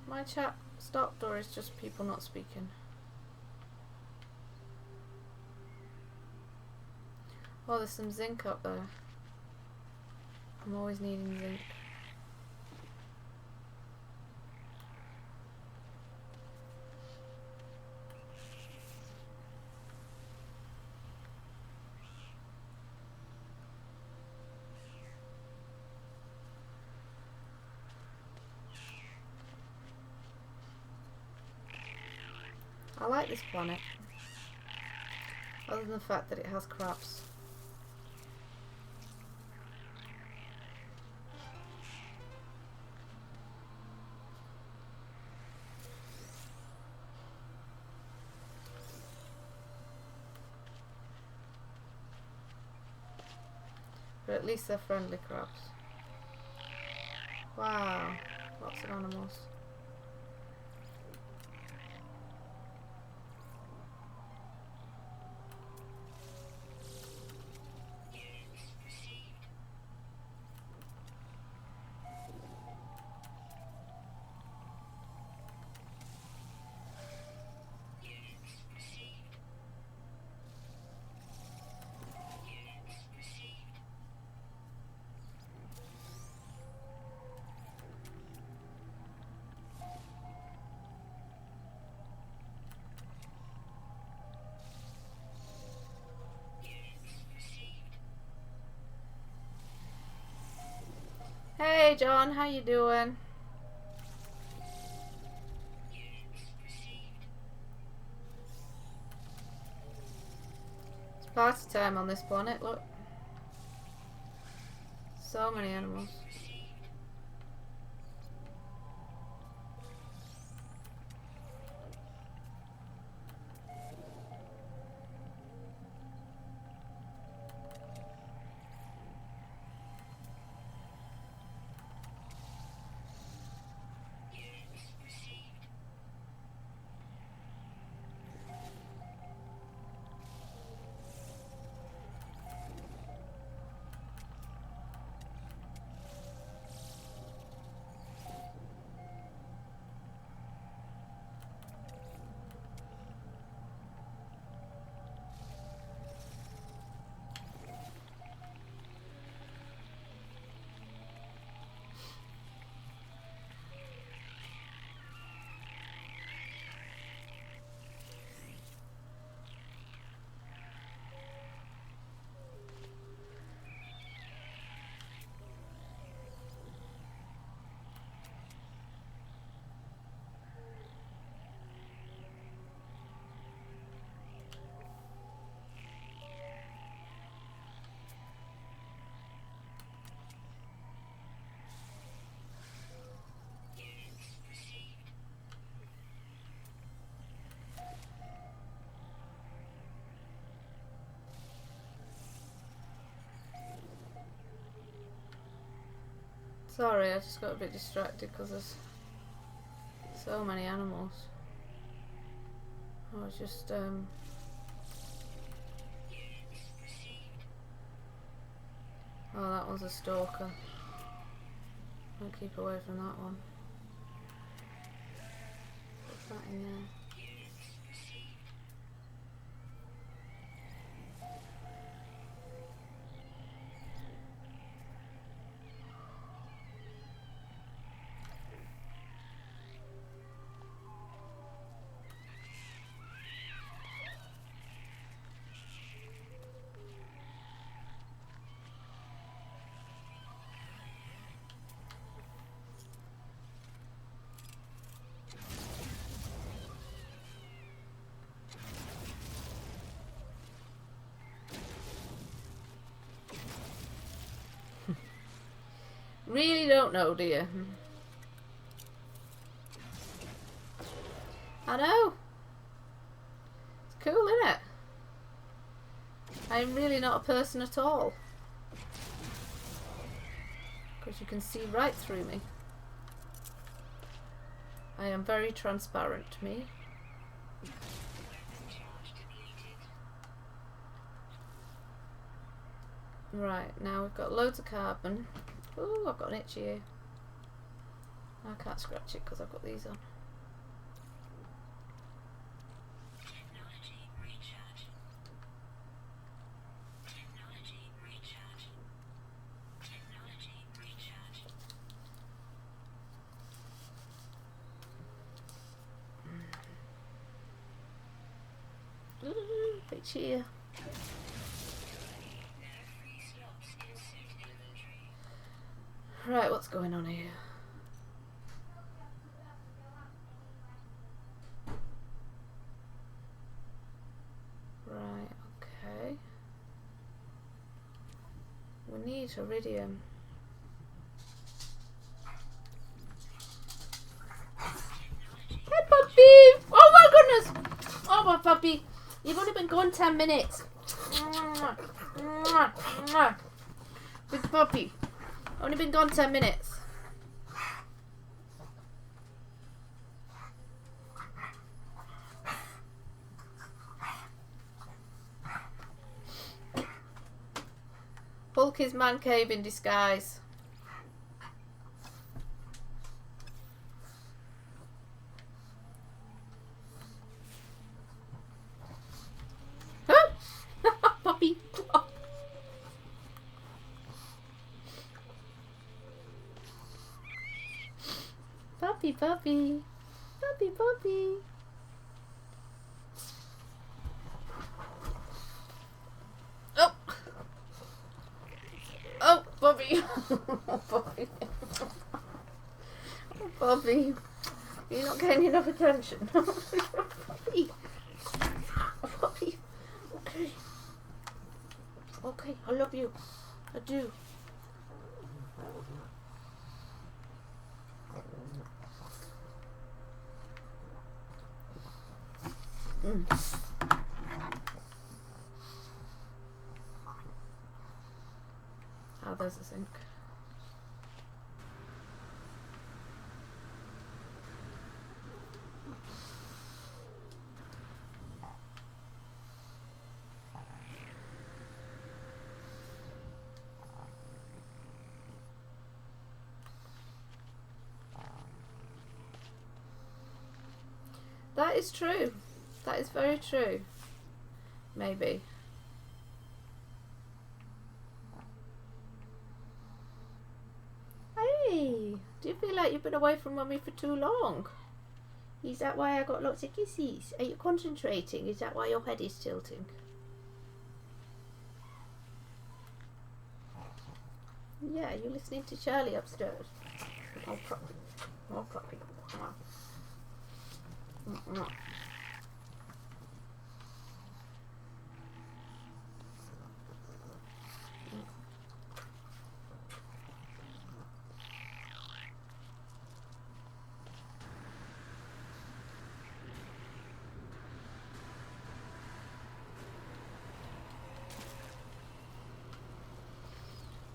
My chat stopped, or is just people not speaking? Oh, there's some zinc up there. I'm always needing zinc. I like this planet, other than the fact that it has crabs. But at least they're friendly crabs. Wow, lots of animals. Hey John, how you doing? It's party time on this planet, look. So many animals. Sorry, I just got a bit distracted because there's so many animals. I was just oh, that one's a stalker. I'll keep away from that one. What's that in there? Really don't know, do you? I know. It's cool, isn't it? I'm really not a person at all. Because you can see right through me. I am very transparent, me. Right, now we've got loads of carbon. Ooh, I've got an itchy ear. I can't scratch it because I've got these on. Ooh, itchy ear. Right, what's going on here? Right, okay. We need iridium. Hey puppy! Oh my goodness! Oh my puppy! You've only been gone 10 minutes. Good puppy. Only been gone 10 minutes. Hulk is man cave in disguise. Huh? Puppy. Oh. Puppy, puppy. Puppy, puppy. Oh. Oh, puppy. Puppy. Bobby, you're not getting enough attention. Bobby. Bobby. Okay. Okay, I love you. I do. Oh, there's a sink. That is true. That is very true. Maybe. Hey, do you feel like you've been away from Mummy for too long? Is that why I got lots of kisses? Are you concentrating? Is that why your head is tilting? Yeah, you're listening to Charlie upstairs. Oh, puppy. Oh, puppy.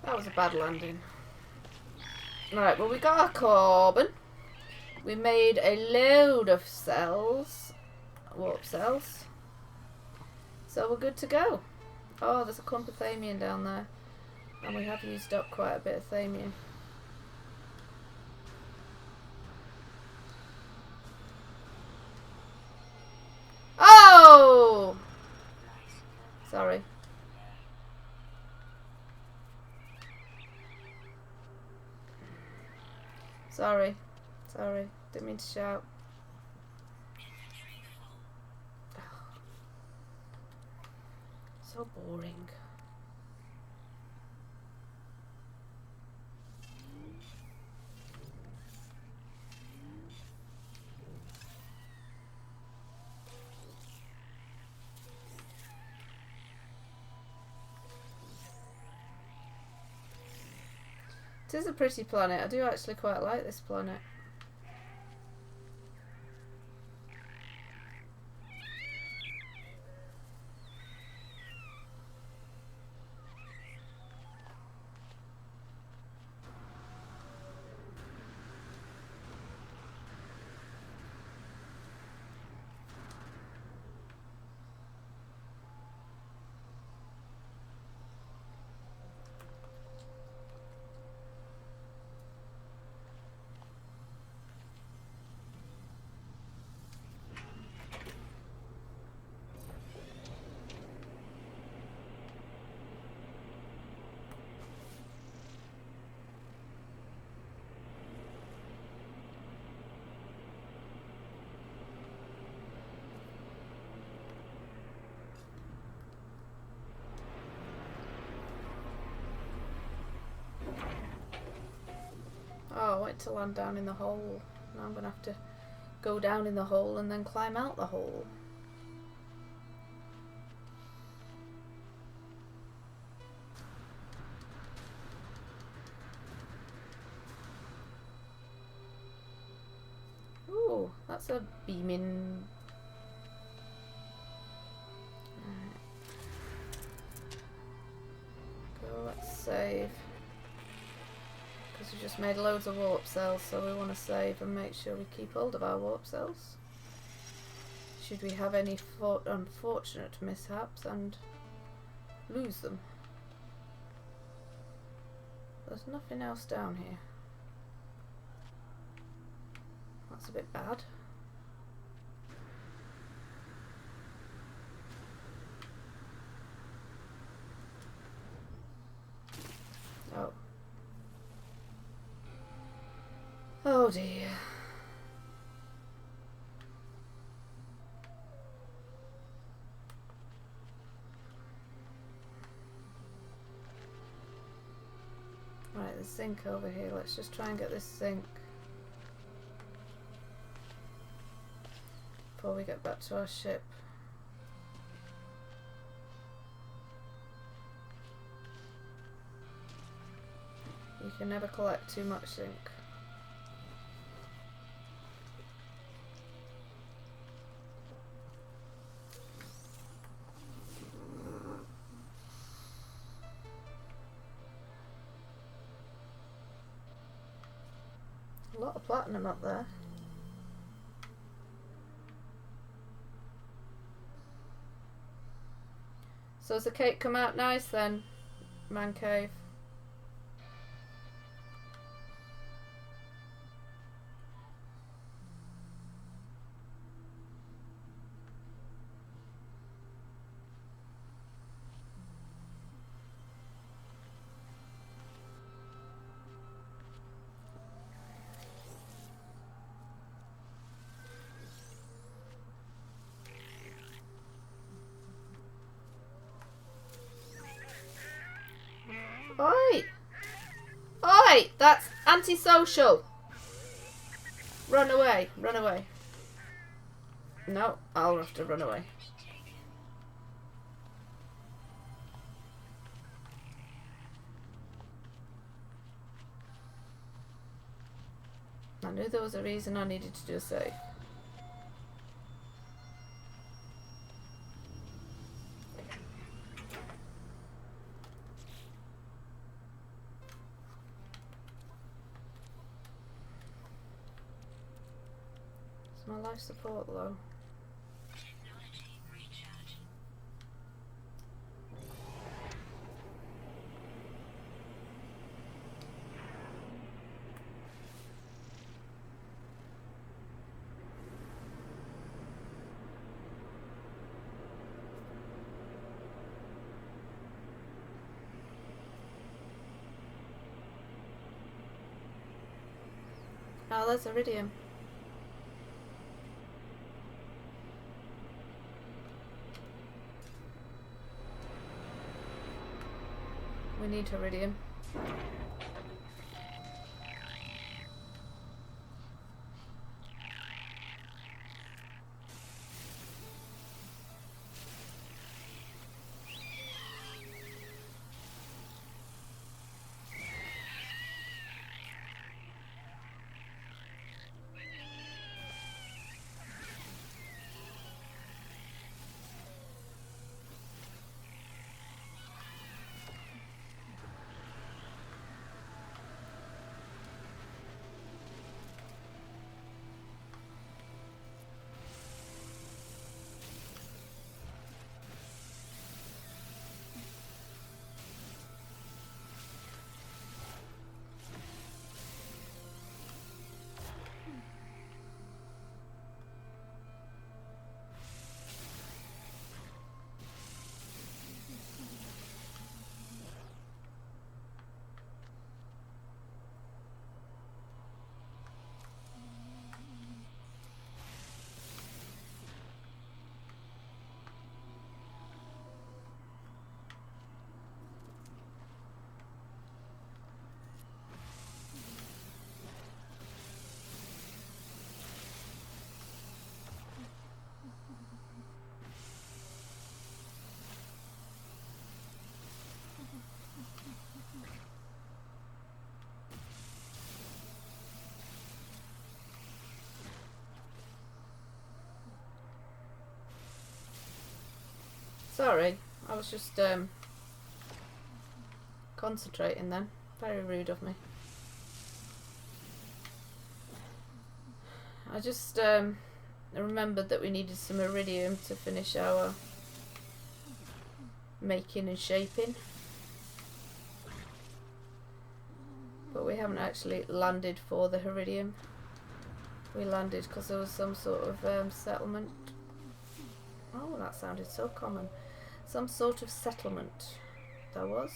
That was a bad landing. Right, well, we got our carbon. We made a load of cells. Warp cells. So we're good to go. Oh, there's a clump of thamium down there. And we have used up quite a bit of thamium. Oh! Sorry. Sorry. Sorry. Didn't mean to shout. So boring. It is a pretty planet. I do actually quite like this planet. Oh, I wanted to land down in the hole. Now I'm going to have to go down in the hole and then climb out the hole. Ooh, that's a beaming... Go, let's save. Because we just made loads of warp cells, so we want to save and make sure we keep hold of our warp cells. Should we have any unfortunate mishaps and lose them. There's nothing else down here. That's a bit bad. Oh. Oh dear. Right, the sink over here. Let's just try and get this sink. before we get back to our ship. You can never collect too much zinc. A lot of platinum up there. So has the cake come out nice then, Man Cave? Oi! Oi! That's antisocial! Run away, run away. No, I'll have to run away. I knew there was a reason I needed to do a save. Is my life support low? Oh, that's iridium. We need iridium. Sorry, I was just concentrating then. Very rude of me. I just remembered that we needed some iridium to finish our making and shaping. But we haven't actually landed for the iridium. We landed because there was some sort of settlement. Oh, that sounded so common. Some sort of settlement there was.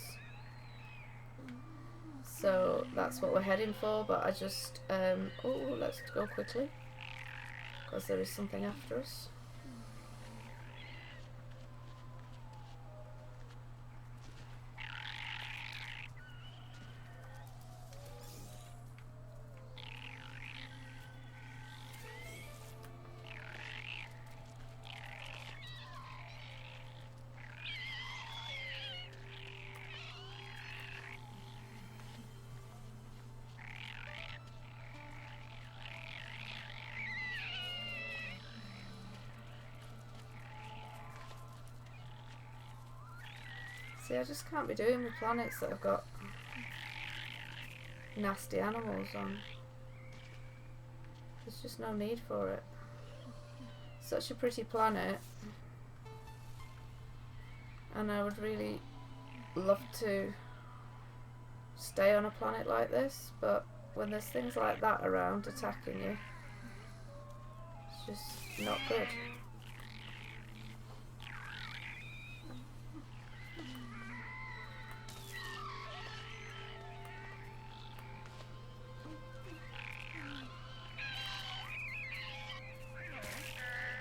So that's what we're heading for, but I just oh, let's go quickly because there is something after us. See, I just can't be doing with planets that have got nasty animals on. There's just no need for it. Such a pretty planet. And I would really love to stay on a planet like this, but when there's things like that around attacking you, it's just not good.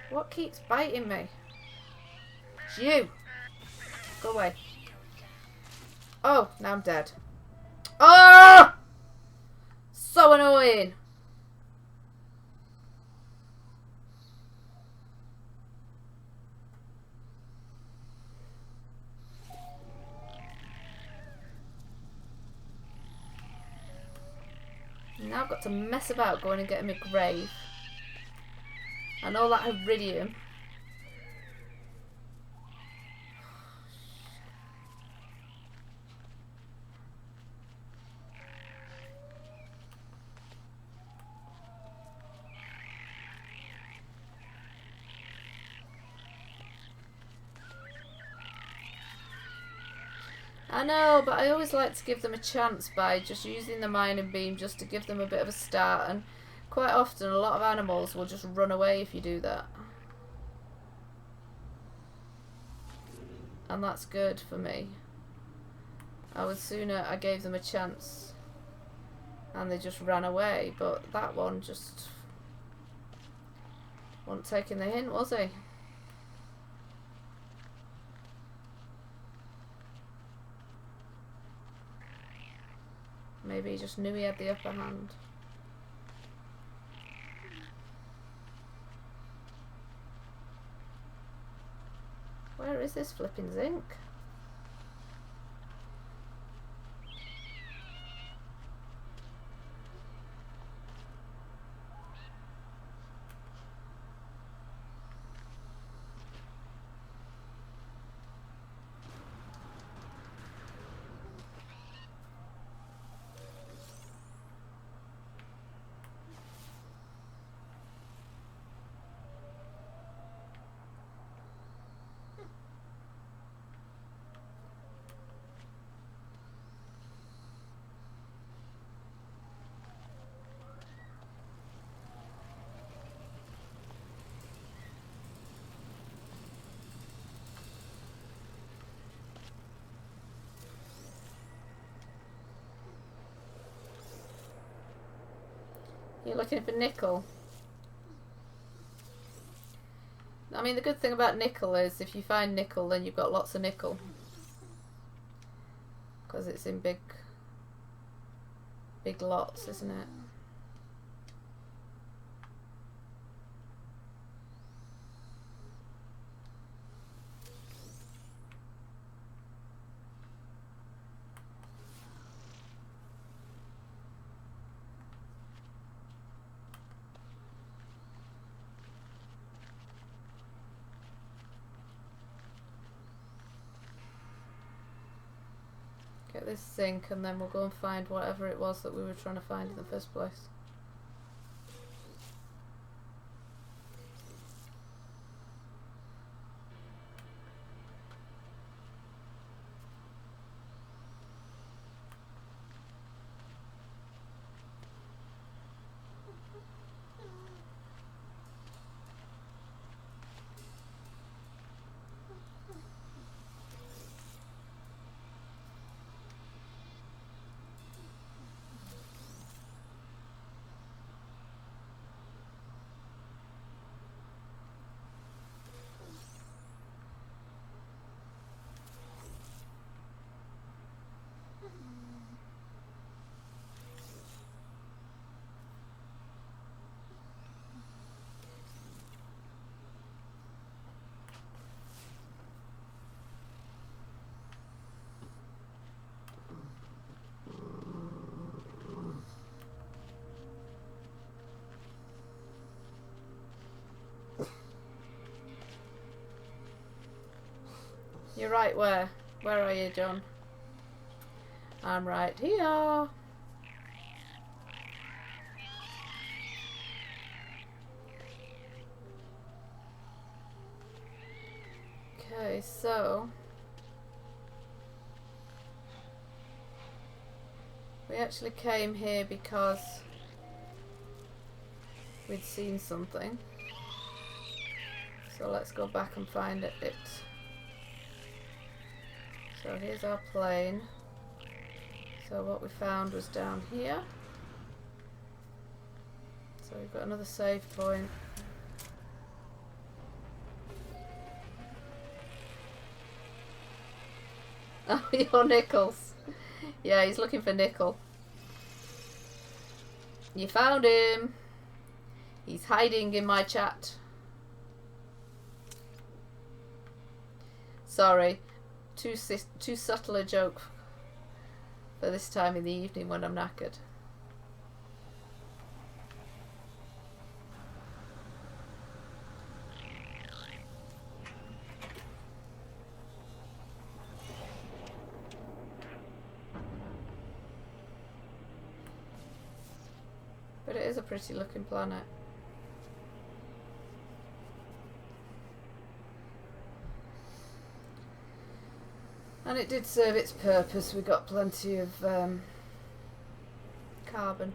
What keeps biting me? It's you! Go away. Oh, now I'm dead. Oh! So annoying! Now I've got to mess about going and getting my grave. And all that iridium. I know, but I always like to give them a chance by just using the mining beam just to give them a bit of a start, and quite often a lot of animals will just run away if you do that. And that's good for me. I would sooner I gave them a chance and they just ran away, but that one just wasn't taking the hint, was he? Maybe he just knew he had the upper hand. Where is this flipping zinc? You're looking for nickel. I mean, the good thing about nickel is if you find nickel, then you've got lots of nickel. Because it's in big lots, isn't it? Get this zinc and then we'll go and find whatever it was that we were trying to find in the first place. You're right where? Where are you, John? I'm right here. Okay, so we actually came here because we'd seen something. So let's go back and find it. So here's our plane. So what we found was down here. So we've got another save point. Oh, you're Nichols. Yeah, he's looking for Nickel. You found him. He's hiding in my chat. Sorry, too subtle a joke for this time in the evening when I'm knackered. But it is a pretty looking planet. And it did serve its purpose. We got plenty of carbon.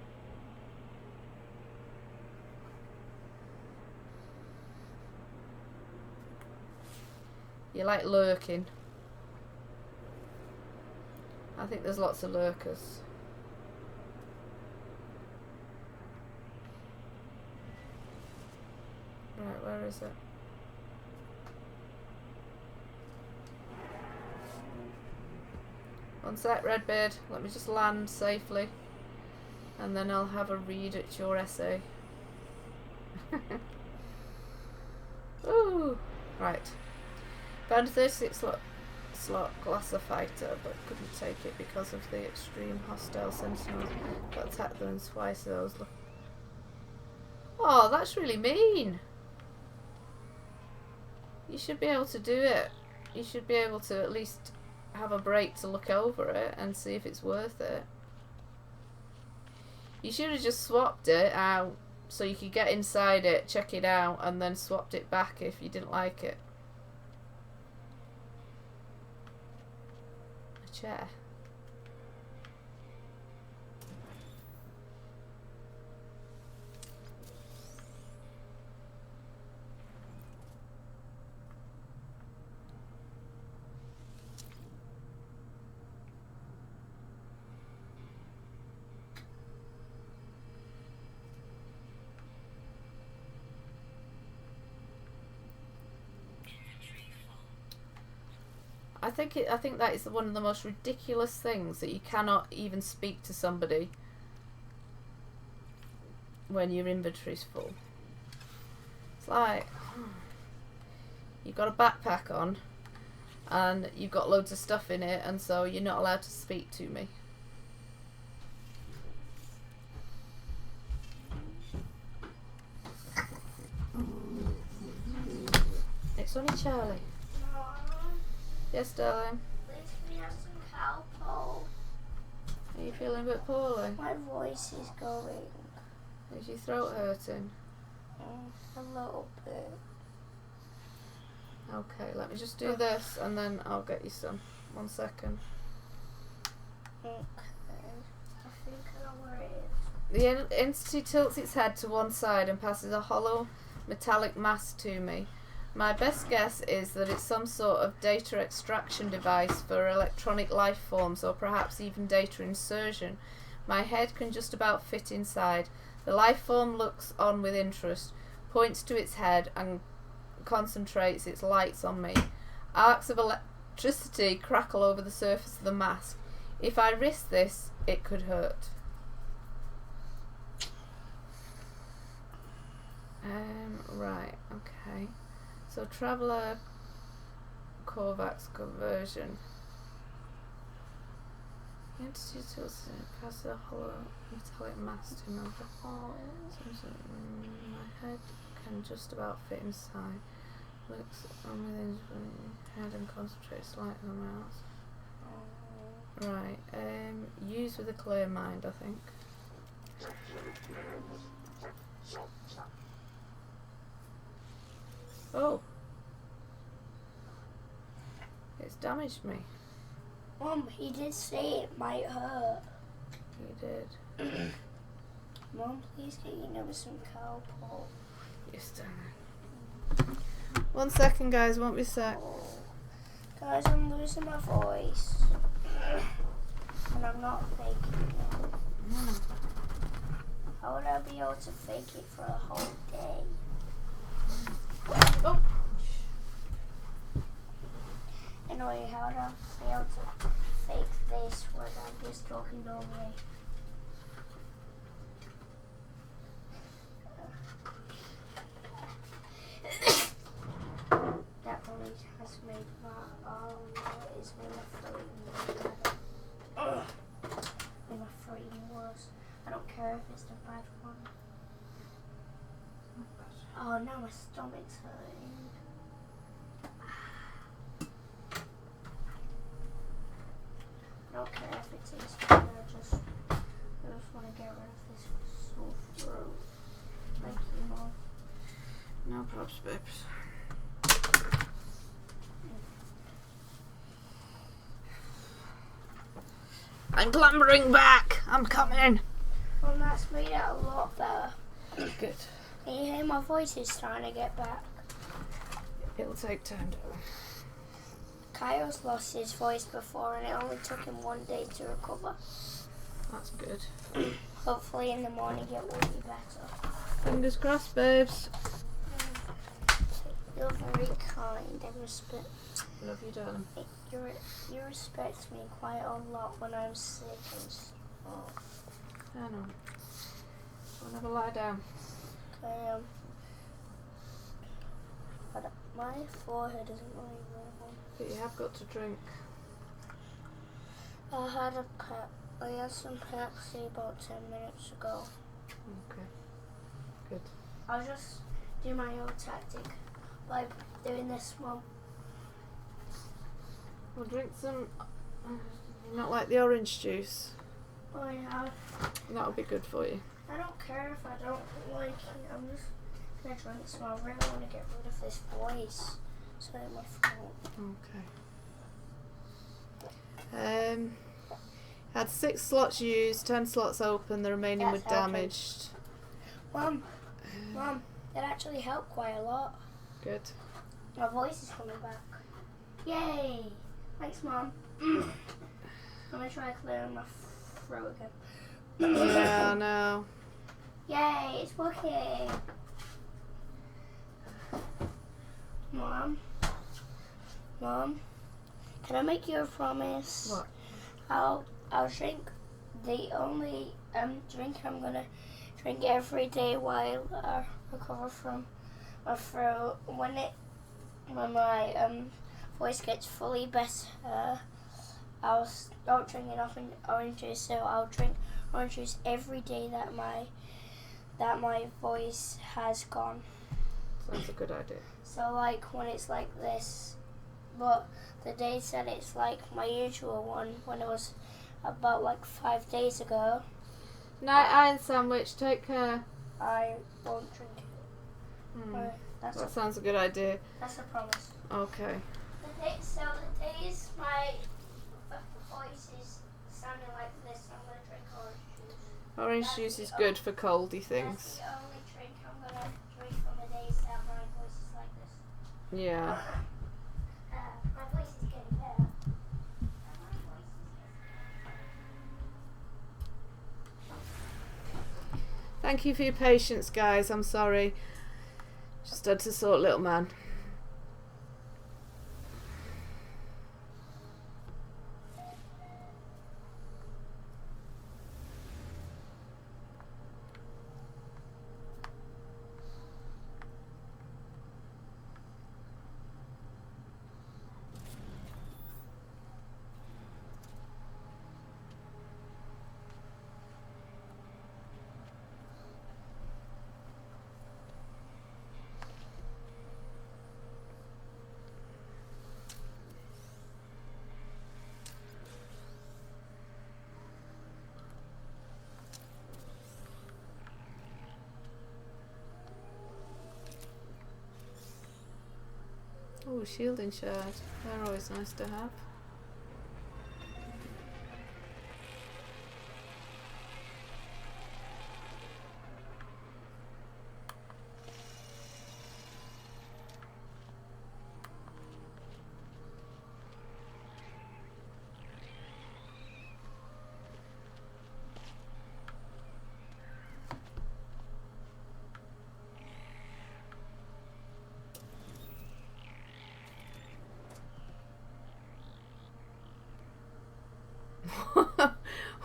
You like lurking? I think there's lots of lurkers. Right, where is it? One sec, Redbeard. Let me just land safely. And then I'll have a read at your essay. Ooh! Right. Found a 36 slot Glasser fighter, but couldn't take it because of the extreme hostile sentinels that attacked them, and twice those. Oh, that's really mean! You should be able to do it. You should be able to at least have a break to look over it and see if it's worth it. You should have just swapped it out so you could get inside it, check it out, and then swapped it back if you didn't like it. A chair. I think that is one of the most ridiculous things, that you cannot even speak to somebody when your inventory's full. It's like you've got a backpack on and you've got loads of stuff in it, and so you're not allowed to speak to me. It's only Charlie. Yes, darling. Please give me some cowpole. Are you feeling a bit poorly? My voice is going. Is your throat hurting? A little bit. Okay, let me just do this and then I'll get you some. 1 second. Okay. I think I know where it is. The entity tilts its head to one side and passes a hollow metallic mass to me. My best guess is that it's some sort of data extraction device for electronic life forms, or perhaps even data insertion. My head can just about fit inside. The life form looks on with interest, points to its head and concentrates its lights on me. Arcs of electricity crackle over the surface of the mask. If I risk this, it could hurt. Right, okay. So Traveller Kovacs conversion. The entity tilts passes a hollow metallic mass to my head can just about fit inside. Looks on within head and concentrates slightly on my mouth. use with a clear mind, I think. Oh. It's damaged me. Mom, he did say it might hurt. He did. Mom, please get your nose some cowpole. Yes, damn it. 1 second, guys. Won't be a sec. Guys, I'm losing my voice. And I'm not faking it. How would I be able to fake it for a whole day? Oh. Anyway, how would I be able to fake this when I'm just talking normally? That probably has made my arm noise when my throat was. I don't care if it's the bad one. Oh, now my stomach's hurting. I don't care if it tastes good. I just want to get rid of this sore throat. Thank you, Mom. No props, babes. I'm clambering back. I'm coming. Well, that's made it a lot better. Good. Can you hear my voice is starting to get back? It'll take time, darling. Kyle's lost his voice before and it only took him 1 day to recover. That's good. Hopefully in the morning it will be better. Fingers crossed, babes. You're very kind and respect. Love you, darling. You respect me quite a lot when I'm sick and stuff. I know. Don't ever lie down. Okay, but my forehead isn't really moving. But you have got to drink. I had some Pepsi about 10 minutes ago. Okay. Good. I'll just do my old tactic by doing this one. We'll drink some. Not like the orange juice. Oh yeah. That'll be good for you. I don't care if I don't like it. I'm just gonna drink some. I really want to get rid of this voice. So in my throat. Okay. Had 6 slots used, 10 slots open. The remaining were damaged. Mom, that actually helped quite a lot. Good. My voice is coming back. Yay! Thanks, Mom. I'm gonna try clearing my throat again. Yeah, I know. Yay! It's working. Mom, can I make you a promise? What? I'll drink the only drink I'm gonna drink every day while I recover from my throat. When my voice gets fully better, I'll start drinking orange juice. So I'll drink orange juice every day that my voice has gone. Sounds a good idea. So like when it's like this, but the day said it's like my usual one when it was about like 5 days ago. Night iron sandwich, take care. I won't drink it. That sounds a good idea. That's a promise. Okay. The days my voice is sounding like this, I'm going to drink orange juice. Orange juice is good for coldy things. That's the only drink I'm going to drink on the days that my voice is like this. Yeah. My voice is getting better. Thank you for your patience, guys. I'm sorry. Just had to sort little man. shielding shard. They're always nice to have.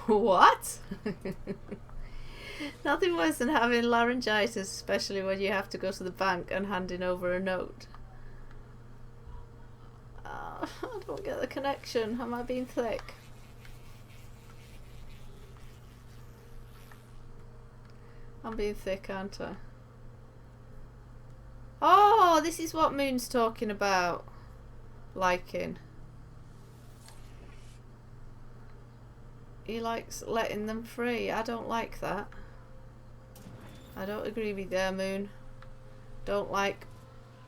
What? Nothing worse than having laryngitis, especially when you have to go to the bank and handing over a note. I don't get the connection. Am I being thick? I'm being thick, aren't I? Oh, this is what Moon's talking about. Liking. He likes letting them free. I don't like that. I don't agree with you there, Moon. Don't like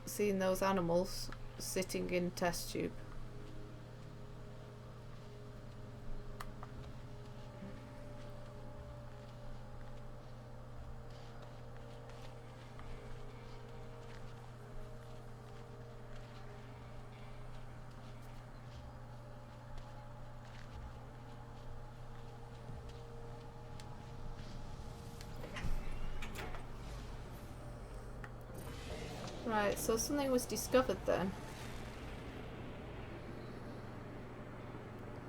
seeing those animals sitting in test tube. Right, so something was discovered then.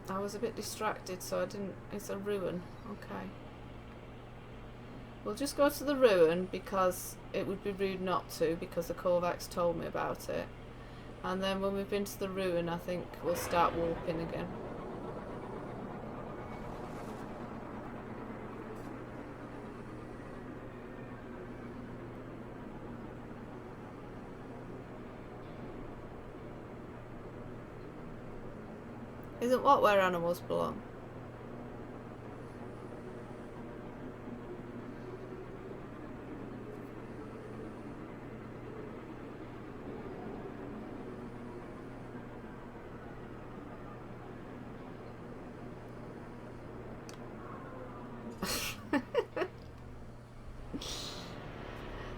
I was a bit distracted, so I didn't... It's a ruin. Okay. We'll just go to the ruin because it would be rude not to, because the Korvax told me about it. And then when we've been to the ruin, I think we'll start warping again. Isn't what where animals belong?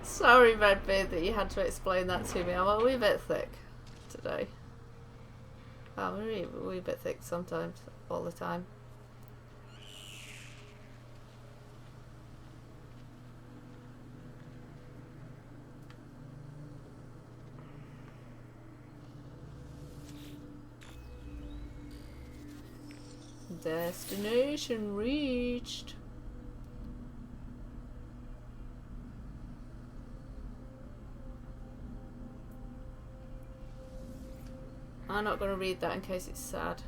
Sorry, Redbeard, that you had to explain that to me. I'm a wee bit thick today. I'm a wee bit thick sometimes, all the time. Destination reached. I'm not going to read that in case it's sad.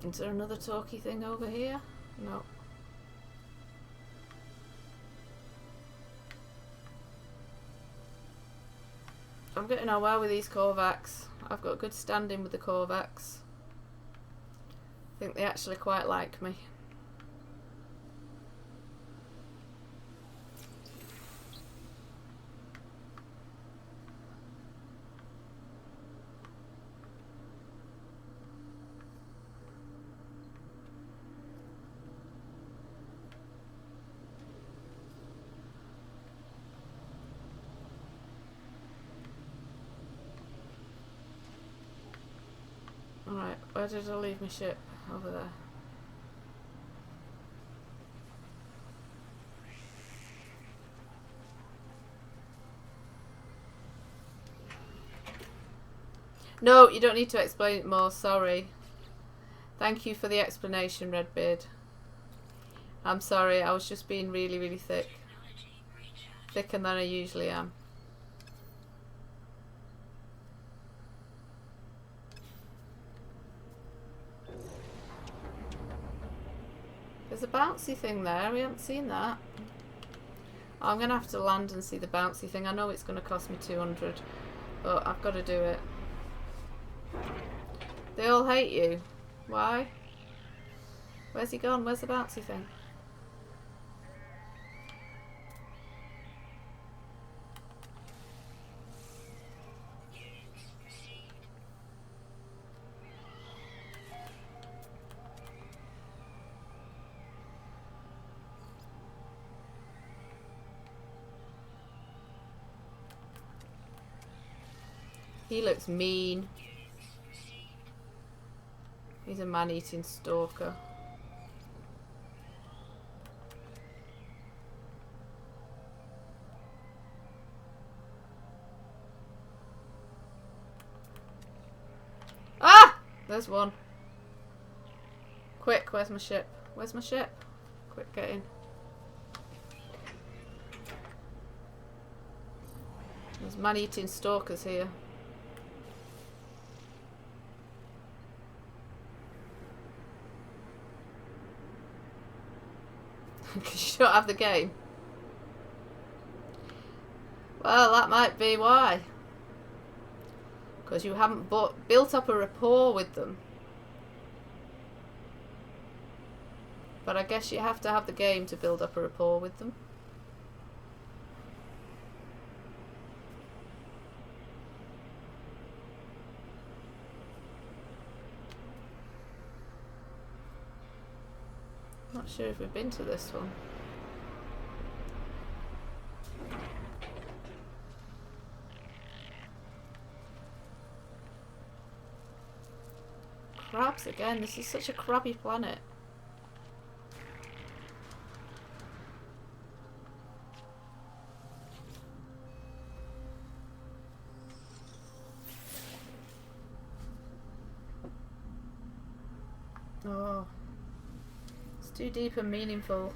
Is there another talky thing over here? No. I'm getting on well with these Korvax. I've got good standing with the Korvax. I think they actually quite like me. Alright, where did I leave my ship? Over there. No, you don't need to explain it more, sorry. Thank you for the explanation, Redbeard. I'm sorry, I was just being really, really thick. Thicker than I usually am. There's a bouncy thing there, we haven't seen that. I'm going to have to land and see the bouncy thing. I know it's going to cost me 200, but I've got to do it. They all hate you. Why? Where's he gone? Where's the bouncy thing? He looks mean. He's a man-eating stalker. Ah! There's one. Quick, where's my ship? Where's my ship? Quick, get in. There's man-eating stalkers here. Because you don't have the game. Well, that might be why. Because you haven't built up a rapport with them. But I guess you have to have the game to build up a rapport with them. Not sure if we've been to this one. Crabs again. This is such a crabby planet. Oh. It's too deep and meaningful.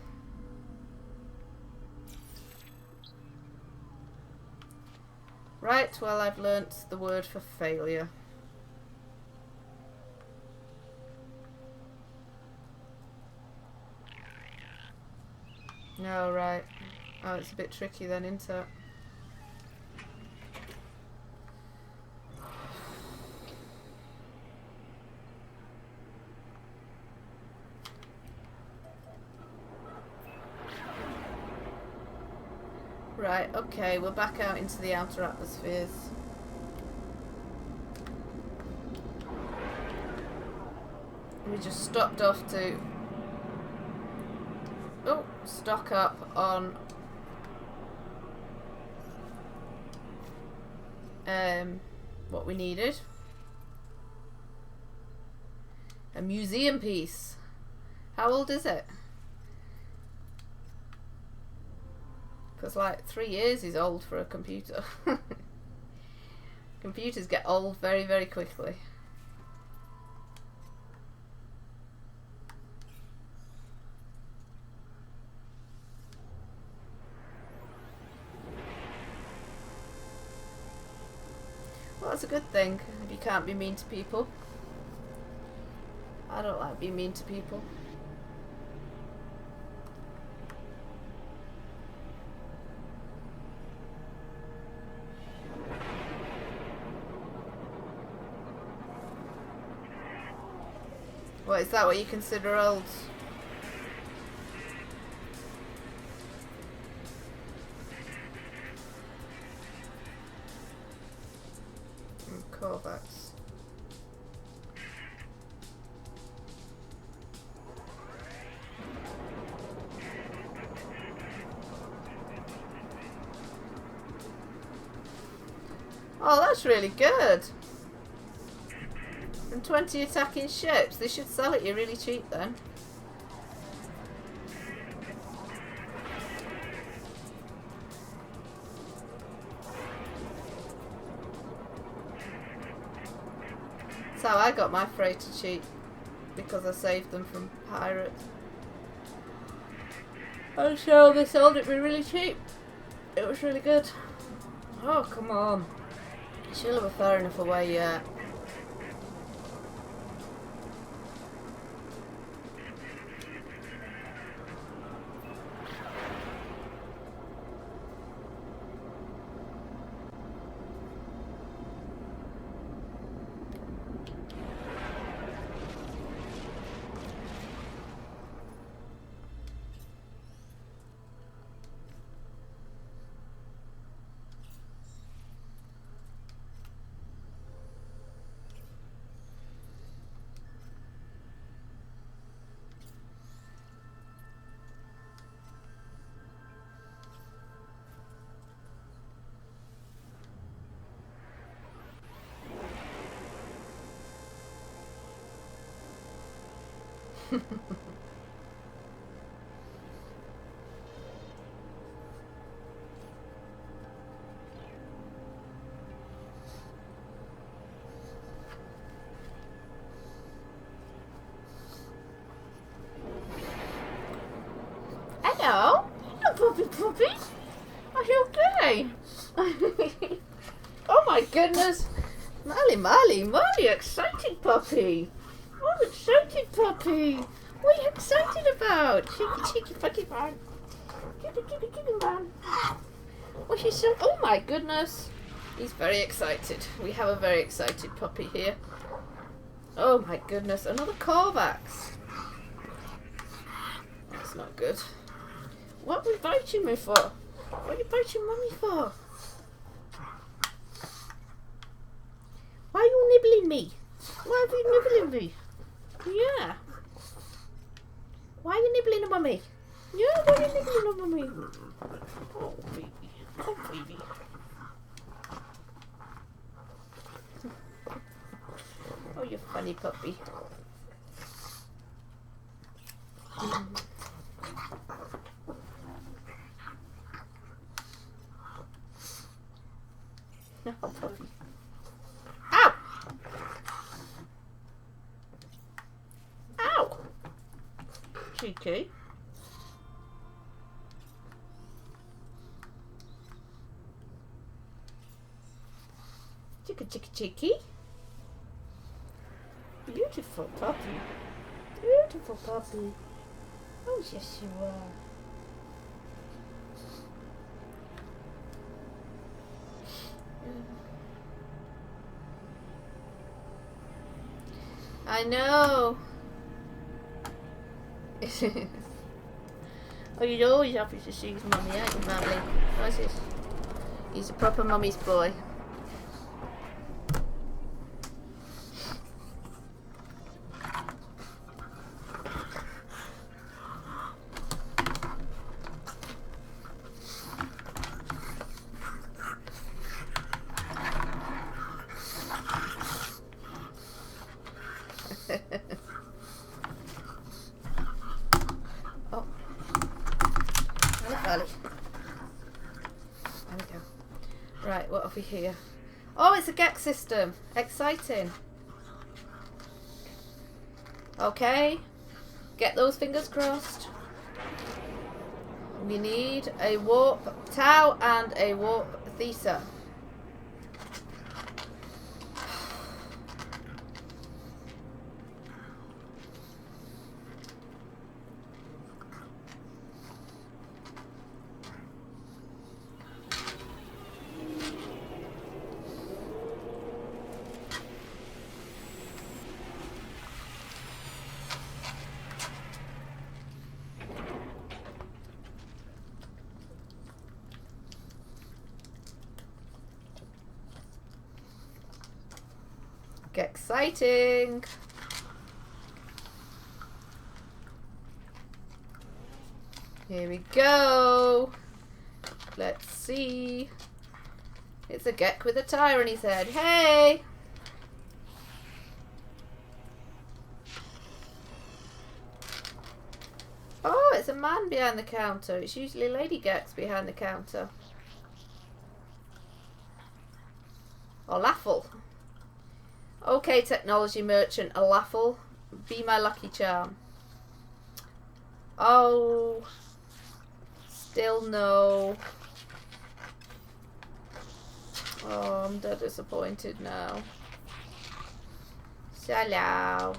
Right, well, I've learnt the word for failure. Oh, right. Oh, it's a bit tricky then, isn't it? Right, okay, we're back out into the outer atmospheres. We just stopped off to stock up on what we needed. A museum piece. How old is it? Because like 3 years is old for a computer. Computers get old very, very quickly. Well, that's a good thing if you can't be mean to people. I don't like being mean to people. What, is that what you consider old? Corvettes. Oh, that's really good. And 20 attacking ships. They should sell it you really cheap then. That's how I got my freighter cheap. Because I saved them from pirates. I'm sure they sold it me really cheap. It was really good. Oh, come on. She'll have a far enough away yet. Hello? Hello, puppy. Are you okay? Oh my goodness. Molly, excited puppy. Oh, excited puppy. What are you excited about? Cheeky puppy man. Cheeky man. Oh, she's so... Oh my goodness. He's very excited. We have a very excited puppy here. Oh my goodness. Another Corvax. That's not good. What are you biting me for? What are you biting mummy for? Why are you nibbling me? Why are you nibbling me? Yeah. Why are you nibbling on mummy? Yeah, why are you nibbling on mummy? Oh baby. Oh baby. Oh, you funny puppy. No, puppy. Ow! Ow! Cheeky. Cheeky. Beautiful puppy. Beautiful puppy. Oh, yes you are. I know. Oh, you're always happy to see his mummy, aren't you, Mammy? What's this? He's a proper mummy's boy. Oh. There we go. Right, what have we here? Oh, it's a Gex system. Exciting. Okay. Get those fingers crossed. We need a warp Tau and a warp Theta. Exciting. Here we go. Let's see. It's a Gek with a tire on his head. Hey! Oh, it's a man behind the counter. It's usually Lady Geks behind the counter. Olafel. Okay, technology merchant Olafel, be my lucky charm. Oh, still no. Oh, I'm dead disappointed now. Hello.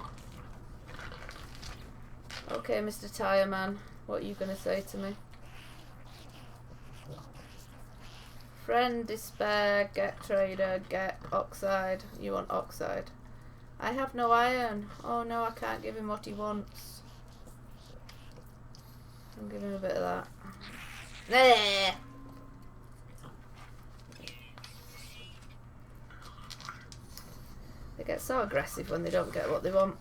Okay, Mr. Tire Man, what are you going to say to me? Friend, despair, get trader, get oxide. You want oxide. I have no iron. Oh no, I can't give him what he wants. I'll give him a bit of that. There. They get so aggressive when they don't get what they want.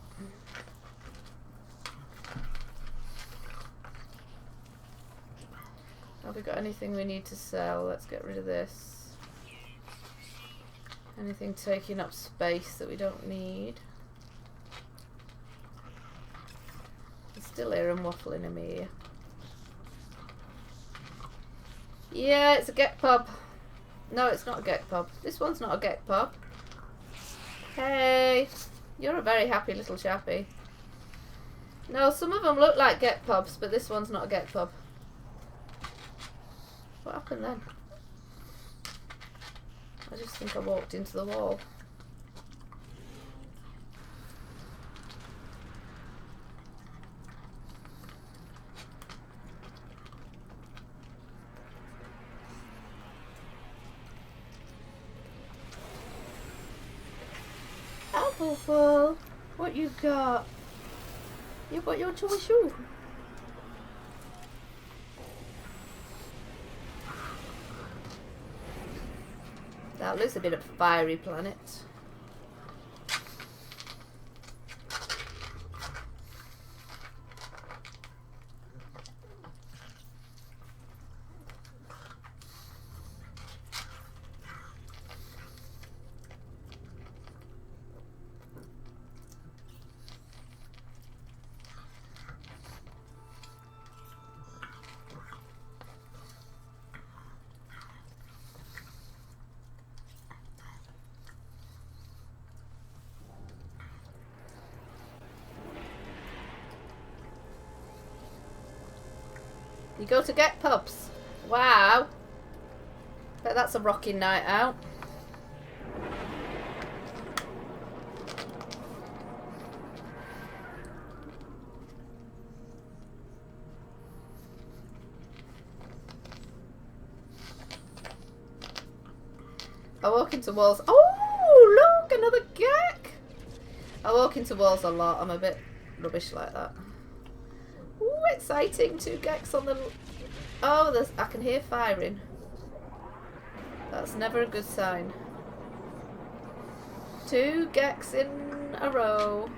Have we got anything we need to sell? Let's get rid of this. Anything taking up space that we don't need? still hear him waffling in my ear. Yeah, it's a get pub. No, it's not a get pub. This one's not a get pub. Hey, you're a very happy little chappy. No, some of them look like get pubs, but this one's not a get pub. What happened then? I just think I walked into the wall. Appleful, what you got? You got your chewy shoe. That looks a bit of a fiery planet. You go to get pubs. Wow. Bet that's a rocking night out. I walk into walls. Oh, look, another gek. I walk into walls a lot. I'm a bit rubbish like that. Ooh, exciting. 2 geks on the... Oh, there's... I can hear firing. That's never a good sign. 2 geks in a row.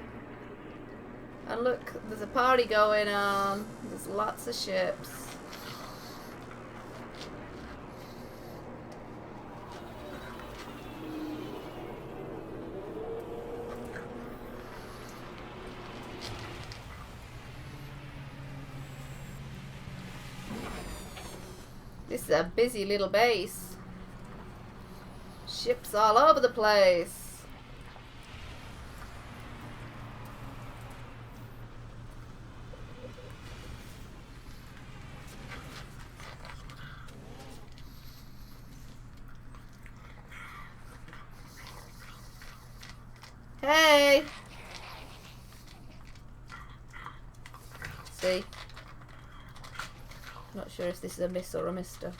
And look, there's a party going on. There's lots of ships. This is a busy little base. Ships all over the place. Hey! See? Not sure if this is a miss or a mister.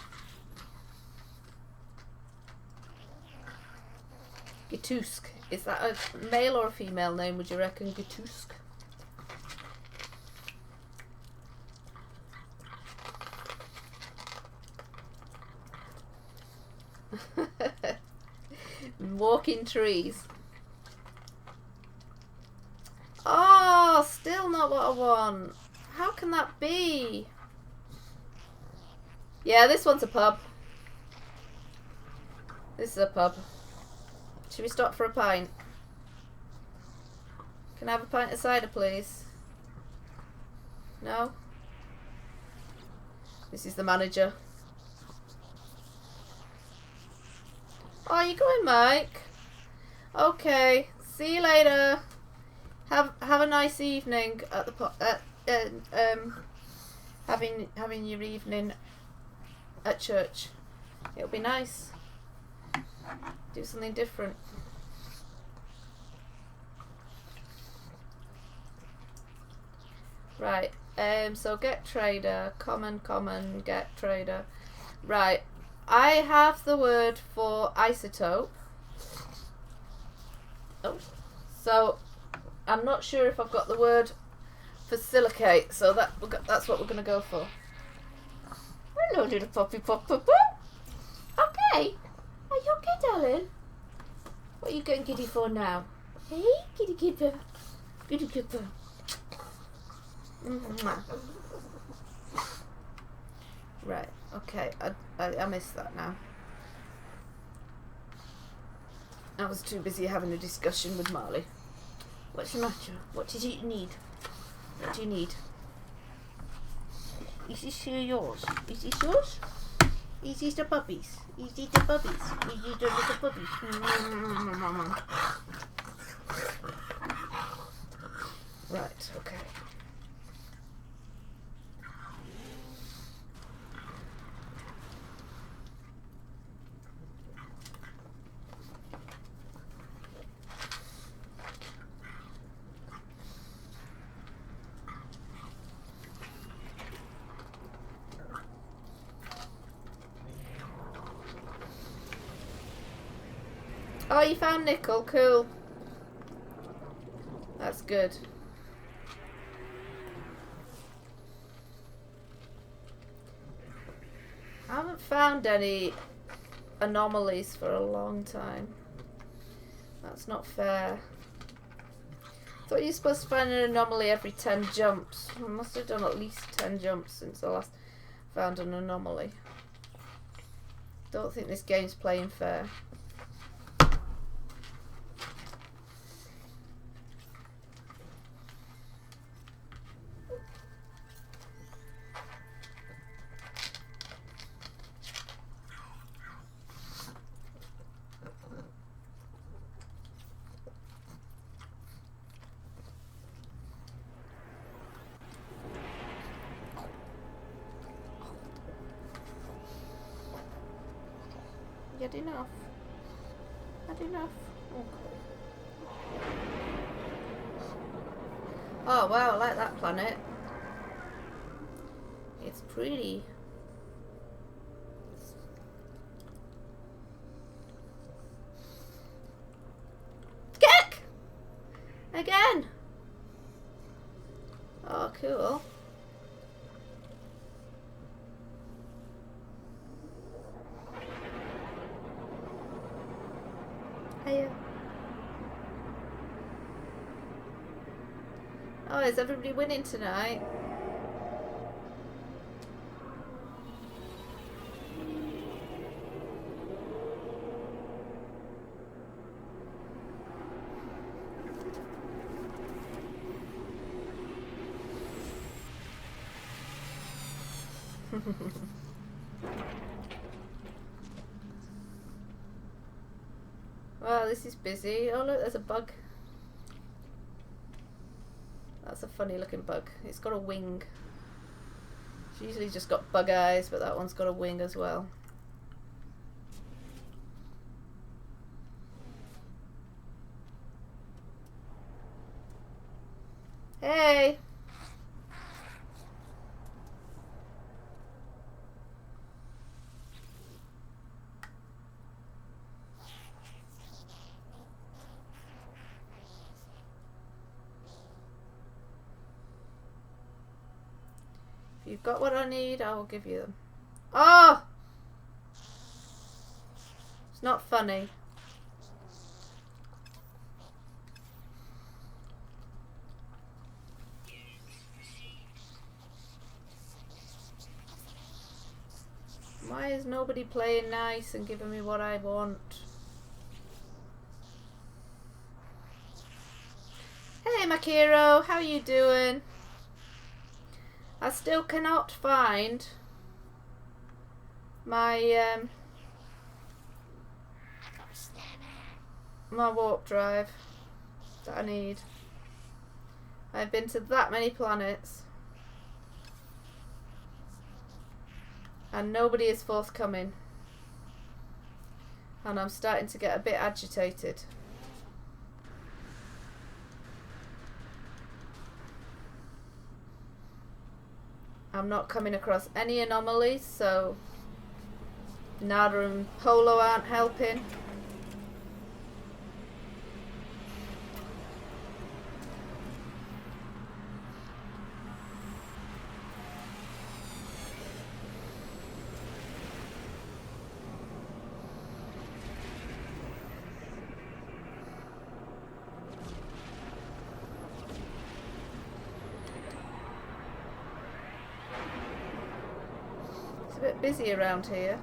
Gitusk. Is that a male or a female name, would you reckon? Gitusk. Walking trees. Oh, still not what I want. How can that be? Yeah, this one's a pub. This is a pub. Should we stop for a pint? Can I have a pint of cider, please? No? This is the manager. Oh, you going, Mike? Okay. See you later. Have a nice evening at the having your evening at church. It'll be nice. Do something different. Right. So get trader, common, get trader. Right. I have the word for isotope. Oh. So I'm not sure if I've got the word for silicate, so that's what we're going to go for. Hello, little puppy pop. Okay. Are you okay, darling? What are you going giddy for now? Hey, kitty kipper. Kitty kipper. Right, okay. I missed that now. I was too busy having a discussion with Marley. What's the matter? What did you need? What do you need? Is this yours? Is this yours? Is these the puppies? Is these the puppies? Is these the little puppies? Right, okay. Oh, you found nickel. Cool. That's good. I haven't found any anomalies for a long time. That's not fair. I thought you were supposed to find an anomaly every 10 jumps. I must have done at least 10 jumps since I last found an anomaly. Don't think this game's playing fair. Had enough. Had enough. Okay. Oh wow, I like that planet. It's pretty. Kick! Again! Oh, cool. Hiya. Oh, is everybody winning tonight? Well, this is busy. Oh look, there's a bug. That's a funny looking bug. It's got a wing. It's usually just got bug eyes, but that one's got a wing as well. Hey! If you've got what I need, I will give you them. Oh! It's not funny. Why is nobody playing nice and giving me what I want? Hey Makiro, how are you doing? I still cannot find my my warp drive that I need. I've been to that many planets and nobody is forthcoming, and I'm starting to get a bit agitated. I'm not coming across any anomalies, so Nada and Polo aren't helping. A bit busy around here.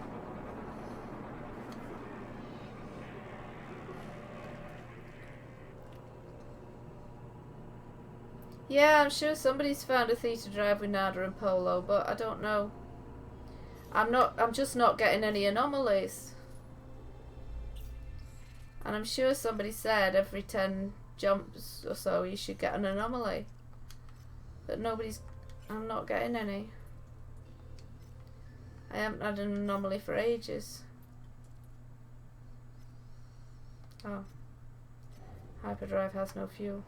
Yeah, I'm sure somebody's found a theta drive with Nada and Polo, but I don't know. I'm just not getting any anomalies. And I'm sure somebody said every 10 jumps or so you should get an anomaly. But I'm not getting any. I haven't had an anomaly for ages. Oh. Hyperdrive has no fuel.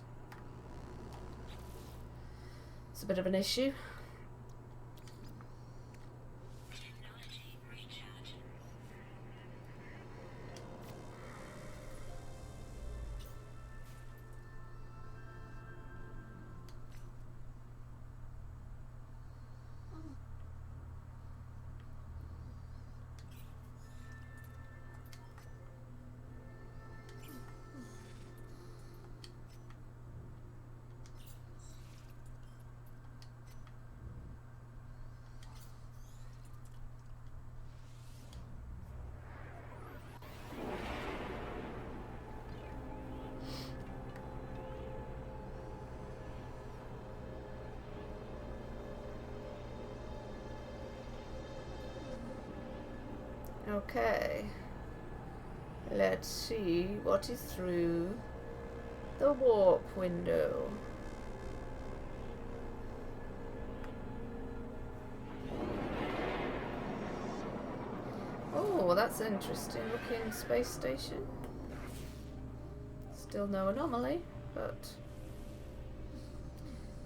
It's a bit of an issue. Okay. Let's see what is through the warp window. Oh, that's an interesting looking space station. Still no anomaly, but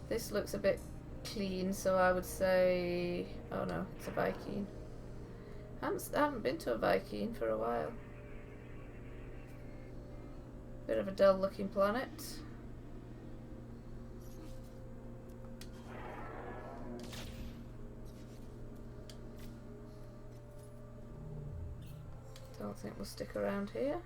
this looks a bit clean, so I would say... Oh no, it's a Viking. I haven't been to a Viking for a while. Bit of a dull looking planet. Don't think we'll stick around here.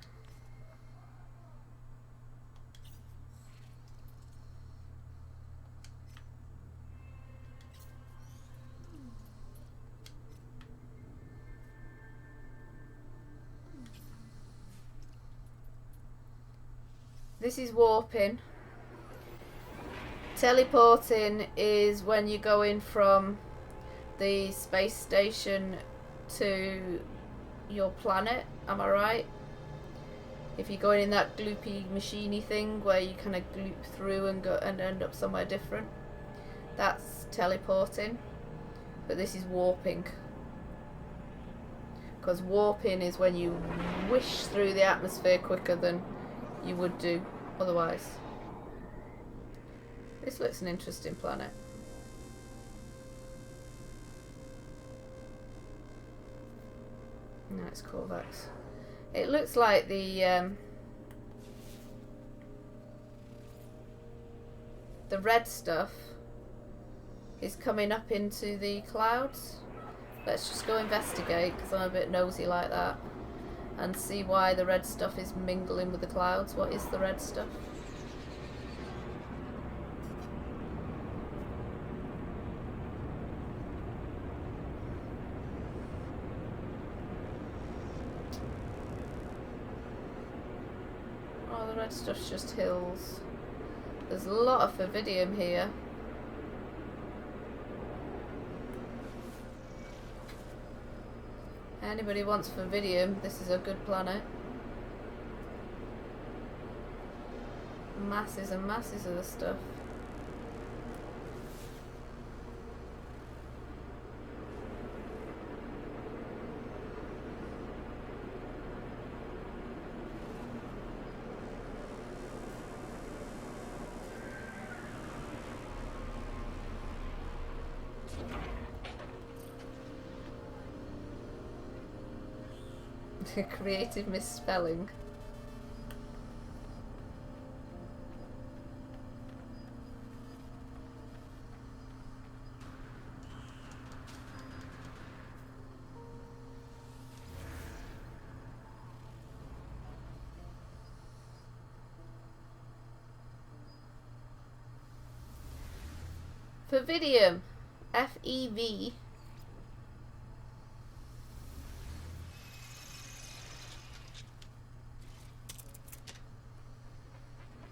This is warping. Teleporting is when you're going from the space station to your planet, am I right? If you're going in that gloopy machiney thing where you kind of gloop through and go and end up somewhere different, that's teleporting. But this is warping, because warping is when you whish through the atmosphere quicker than you would do otherwise. This looks an interesting planet. No, it's Corvax. It looks like the red stuff is coming up into the clouds. Let's just go investigate, because I'm a bit nosy like that, and see why the red stuff is mingling with the clouds. What is the red stuff? Oh, the red stuff's just hills. There's a lot of Vividium here. Anybody wants Vividium, this is a good planet. Masses and masses of the stuff. Creative misspelling. Fevidium. F-E-V.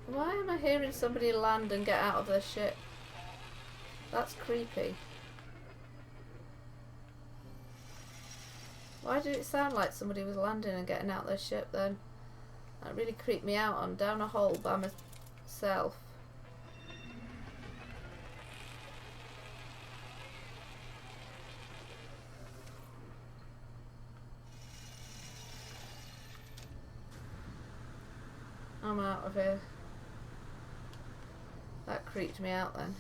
Why am I hearing somebody land and get out of their ship? That's creepy. Why did it sound like somebody was landing and getting out their ship then? That really creeped me out. I'm down a hole by myself. I'm out of here. That creeped me out then.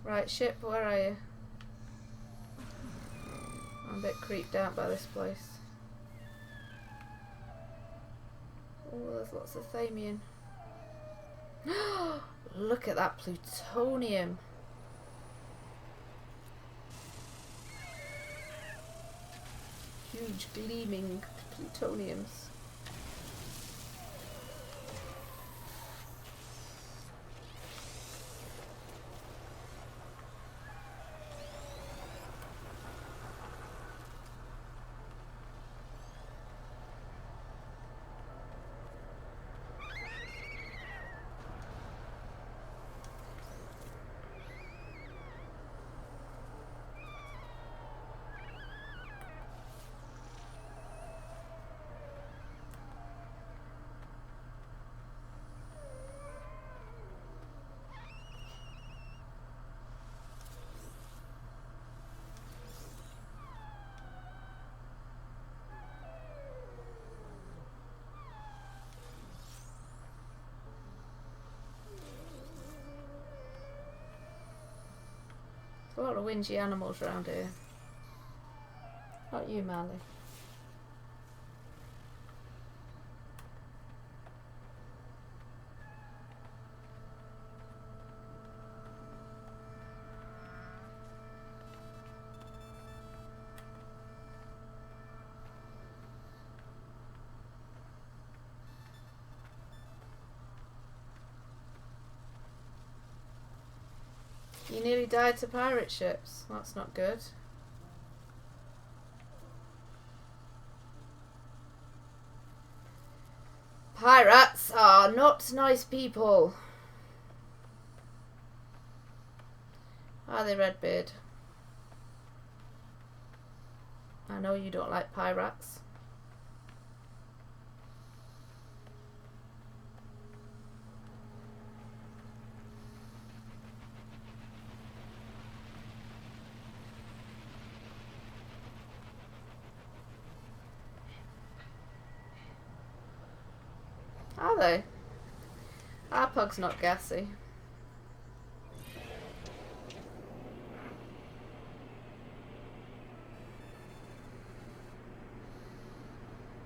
Right, ship, where are you? I'm a bit creeped out by this place. Oh, there's lots of Thamian. Look at that plutonium. Huge gleaming plutoniums. A lot of whingy animals around here. Not you, Marley. You nearly died to pirate ships. That's not good. Pirates are not nice people. Are they, Redbeard? I know you don't like pirates. Are they? Our pug's not gassy.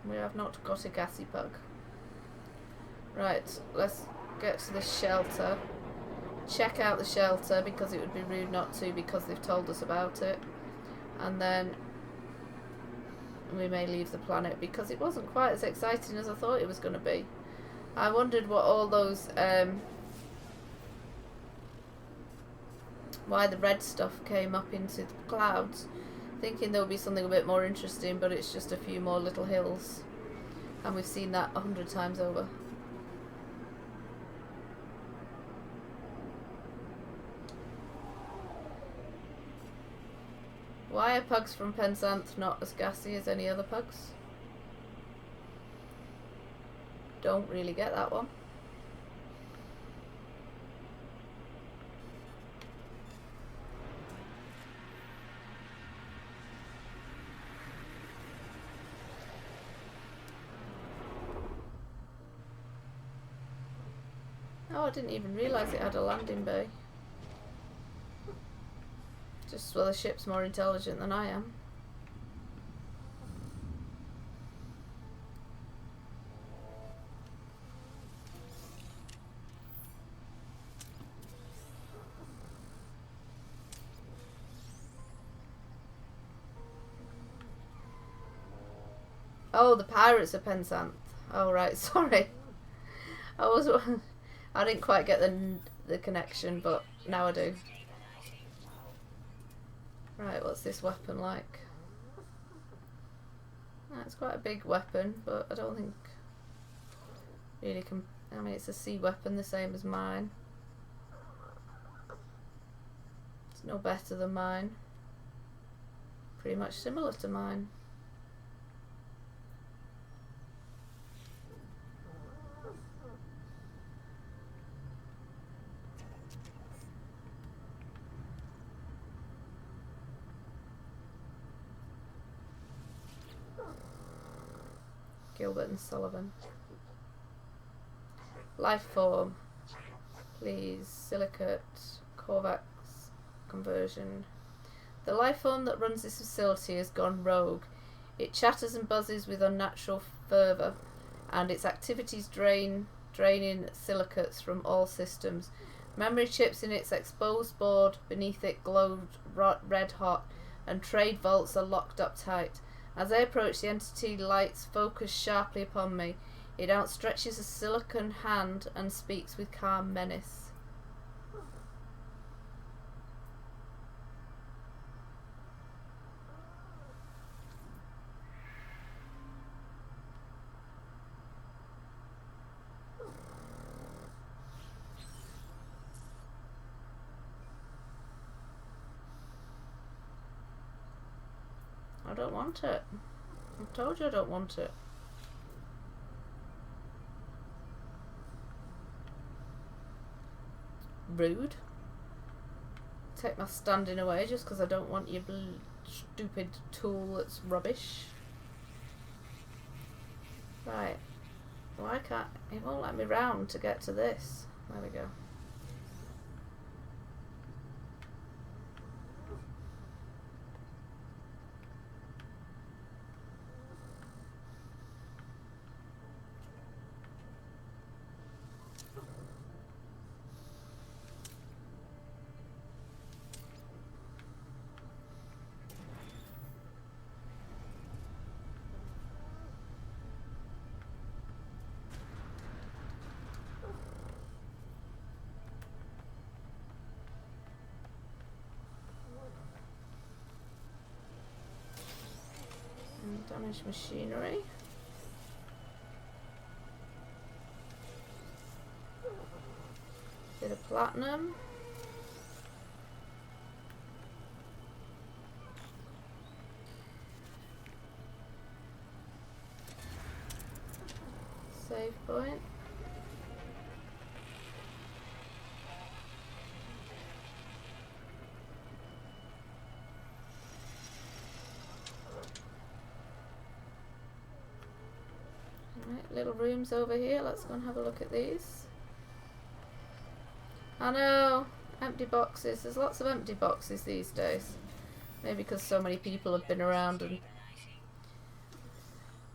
We have not got a gassy pug. Right, let's get to the shelter. Check out the shelter because it would be rude not to because they've told us about it. And then we may leave the planet because it wasn't quite as exciting as I thought it was going to be. I wondered what all those, why the red stuff came up into the clouds, thinking there would be something a bit more interesting, but it's just a few more little hills, and we've seen that 100 times over. Why are pugs from Penzance not as gassy as any other pugs? Don't really get that one. Oh, I didn't even realise it had a landing bay. Just well, the ship's more intelligent than I am. Oh, the pirates are Penzance. Oh, right, sorry. I didn't quite get the connection, but now I do. Right, what's this weapon like? It's quite a big weapon, but I don't think really I mean, it's a sea weapon, the same as mine. It's no better than mine. Pretty much similar to mine. Gilbert and Sullivan. Life form. Please. Silicate. Korvax conversion. The life form that runs this facility has gone rogue. It chatters and buzzes with unnatural fervour, and its activities draining silicates from all systems. Memory chips in its exposed board beneath it glowed red hot, and trade vaults are locked up tight. As I approach, the entity lights focus sharply upon me. It outstretches a silicon hand and speaks with calm menace. I don't want it. I told you I don't want it. Rude. Take my standing away just because I don't want your stupid tool that's rubbish. Right. Why can't... It won't let me round to get to this. There we go. Damaged machinery. Bit of platinum. Save point. Little rooms over here. Let's go and have a look at these. I know, empty boxes. There's lots of empty boxes these days. Maybe because so many people have been around and...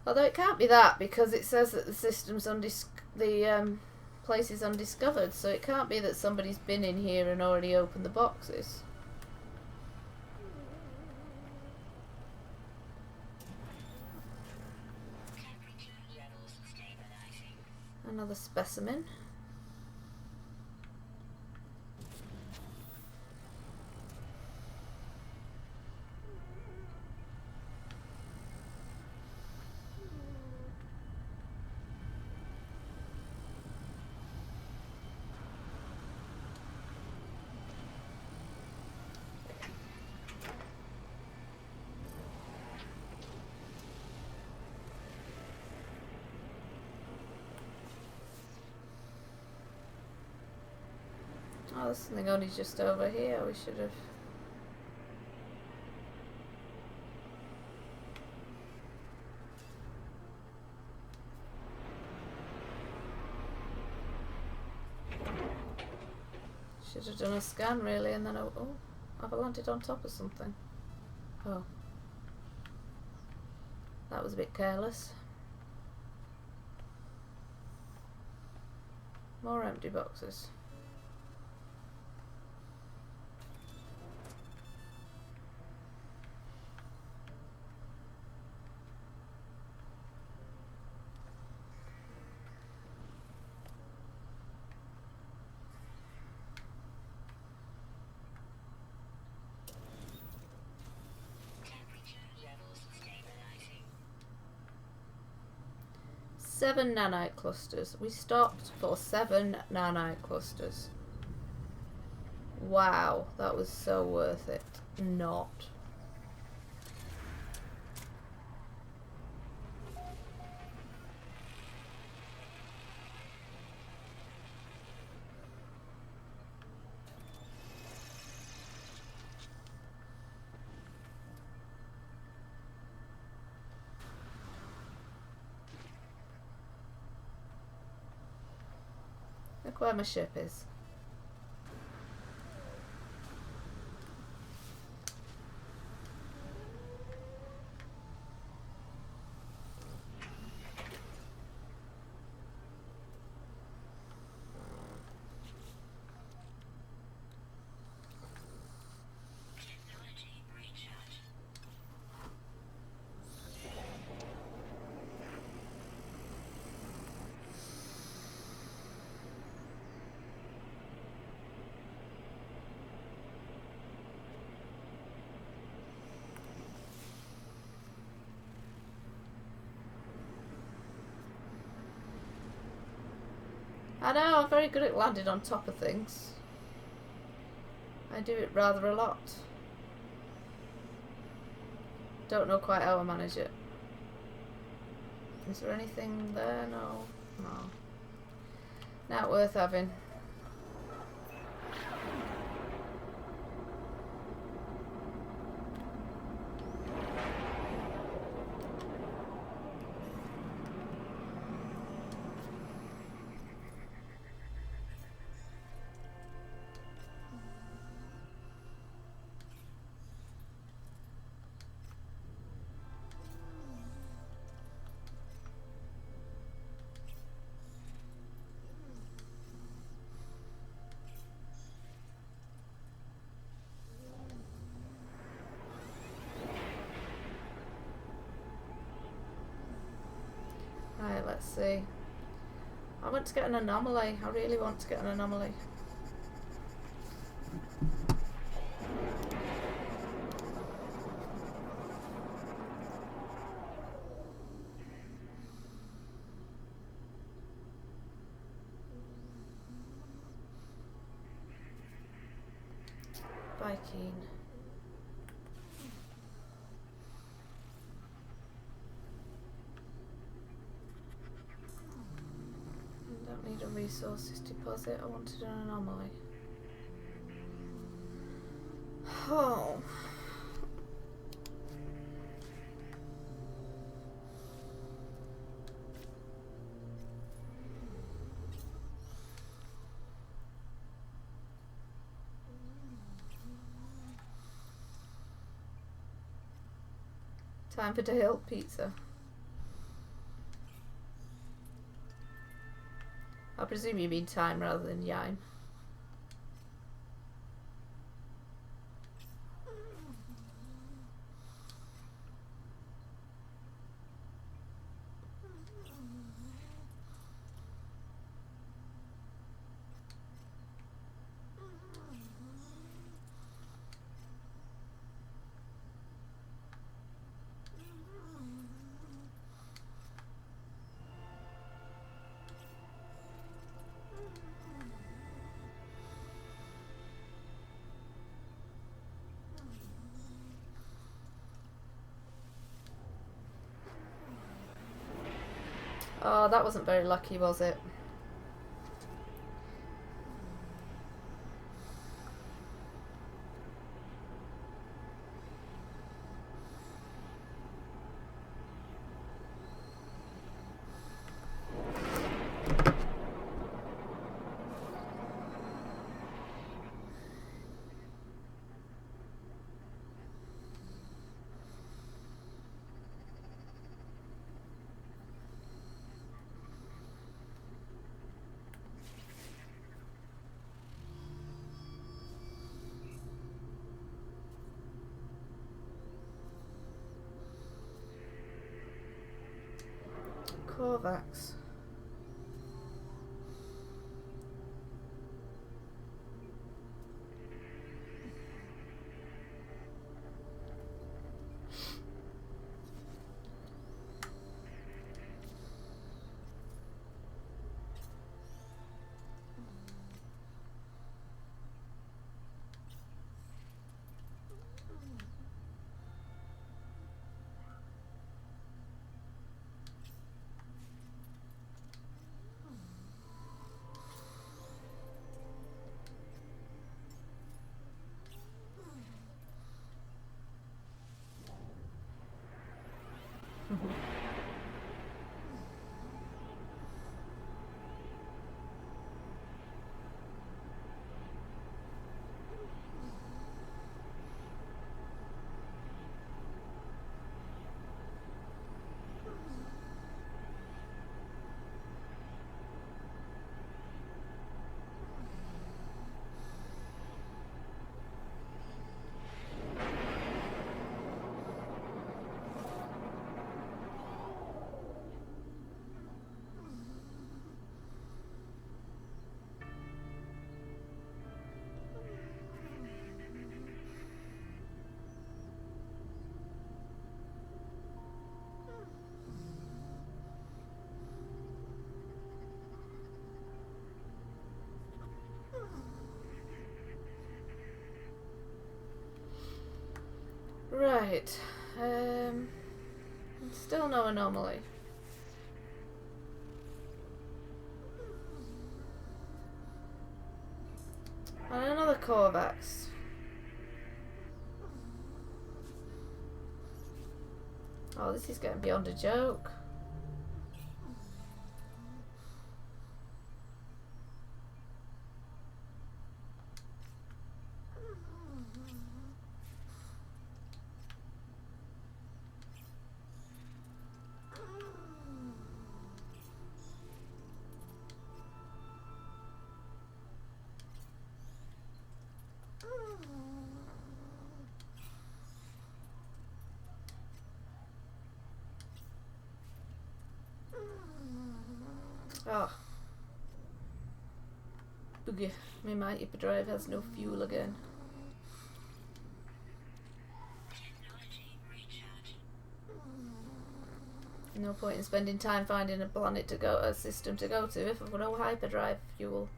Although it can't be that, because it says that the system's the place is undiscovered, so it can't be that somebody's been in here and already opened the boxes. Another specimen. Oh, there's something only just over here. We should have... Should have done a scan really, and then oh, I've landed on top of something. Oh. That was a bit careless. More empty boxes. 7 nanite clusters. We stopped for 7 nanite clusters. Wow, that was so worth it. Not. Look where my ship is. I know, I'm very good at landing on top of things. I do it rather a lot. Don't know quite how I manage it. Is there anything there? No. No. Not worth having. Right, let's see. I want to get an anomaly. I really want to get an anomaly. Viking. Don't need a resources deposit. I wanted an anomaly. Oh. Time for Dale pizza. I presume you mean time rather than yime. Oh, that wasn't very lucky, was it? Corvax. Right. Still no anomaly. And another Corvax. Oh, this is getting beyond a joke. Oh. Boogie. My mighty hyperdrive has no fuel again. No point in spending time finding a planet to go, a system to go to if I've no hyperdrive fuel.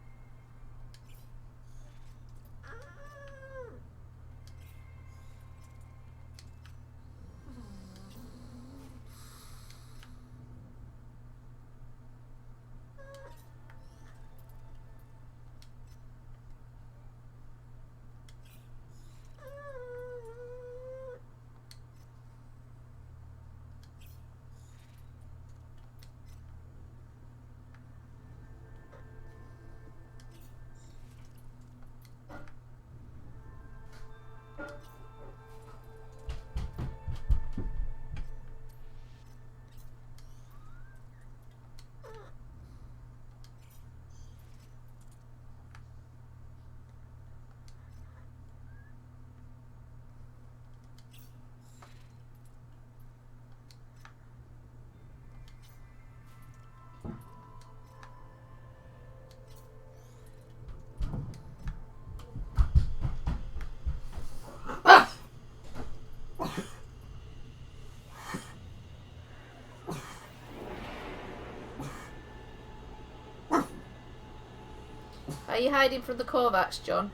Are you hiding from the Corvax, John?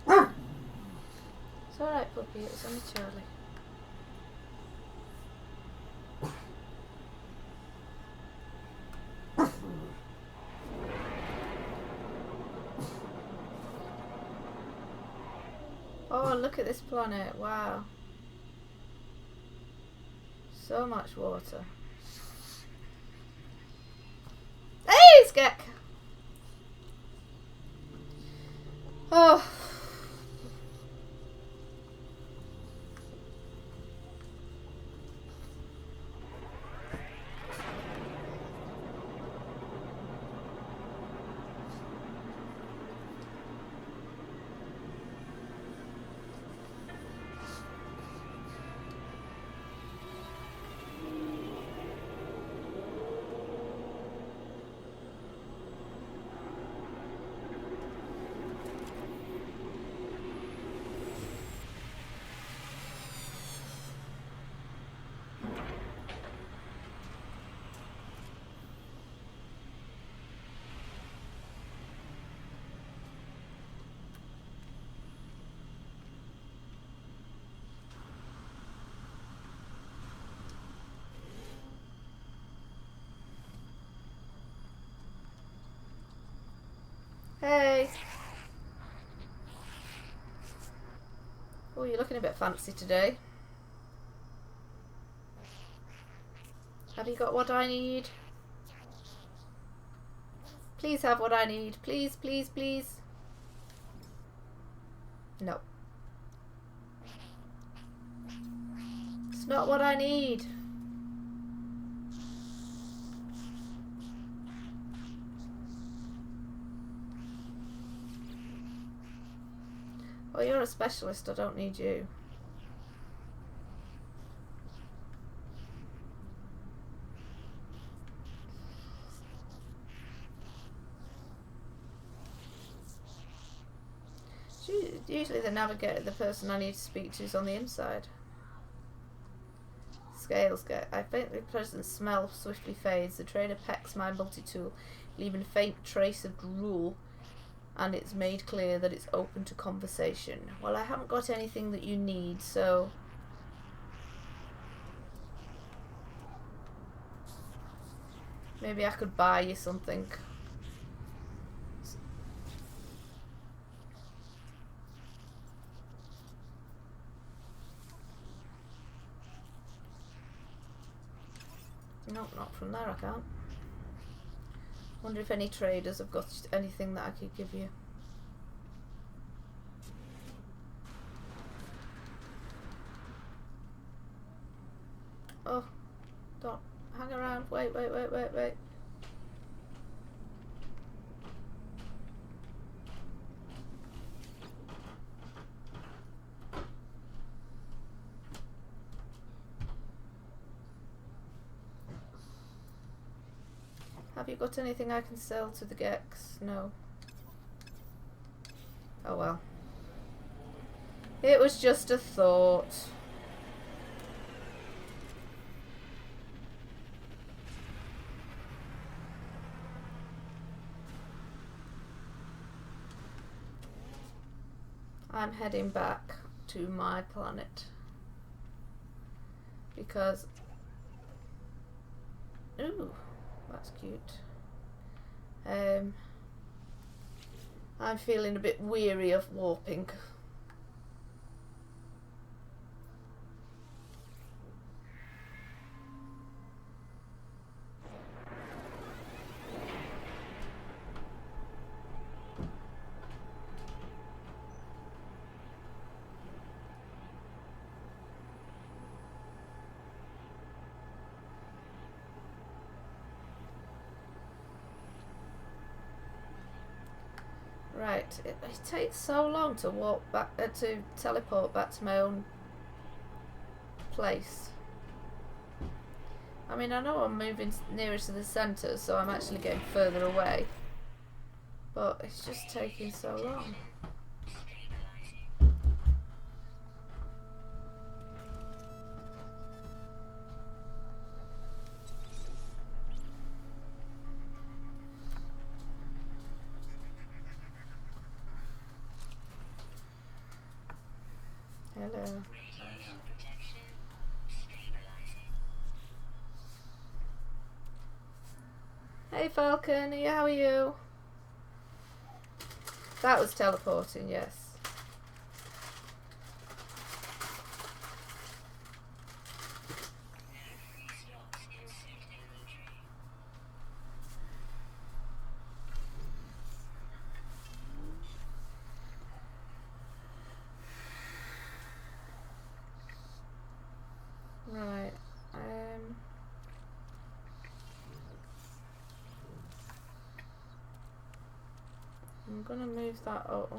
It's alright, puppy, it's only Charlie. Oh, look at this planet, wow. So much water. Hey, Skek! Oh. Hey. Oh, you're looking a bit fancy today. Have you got what I need? Please have what I need. Please, please, please. No. It's not what I need. Well, you're a specialist. I don't need you. Usually the navigator, the person I need to speak to, is on the inside. Scales get. I faint the present smell swiftly fades. The trader pecks my multi-tool, leaving a faint trace of drool and it's made clear that it's open to conversation. Well, I haven't got anything that you need, so maybe I could buy you something. Nope, not from there I can't. Wonder if any traders have got anything that I could give you. Oh, don't hang around. Wait. Have you got anything I can sell to the Gex? No. Oh well. It was just a thought. I'm heading back to my planet because ooh, that's cute. I'm feeling a bit weary of warping. Right, it takes so long to walk back, to teleport back to my own place. I mean, I know I'm moving nearer to the centre, so I'm actually getting further away. But it's just taking so long. Hello. Hey Falcon, how are you? That was teleporting, yes. Right. I'm gonna move that over.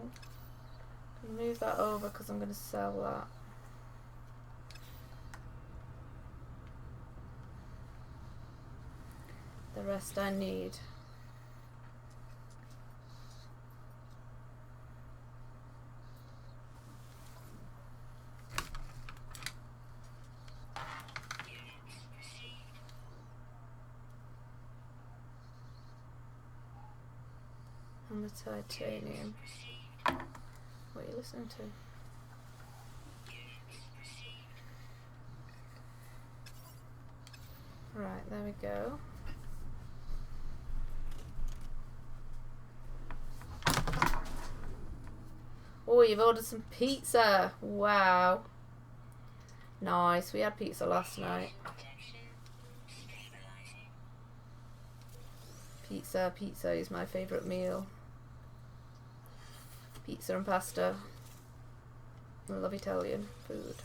Move that over because I'm gonna sell that. The rest I need. And the titanium. What are you listening to? Right, there we go. Oh, you've ordered some pizza. Wow. Nice. We had pizza last night. Pizza is my favourite meal. Pizza and pasta. I love Italian food.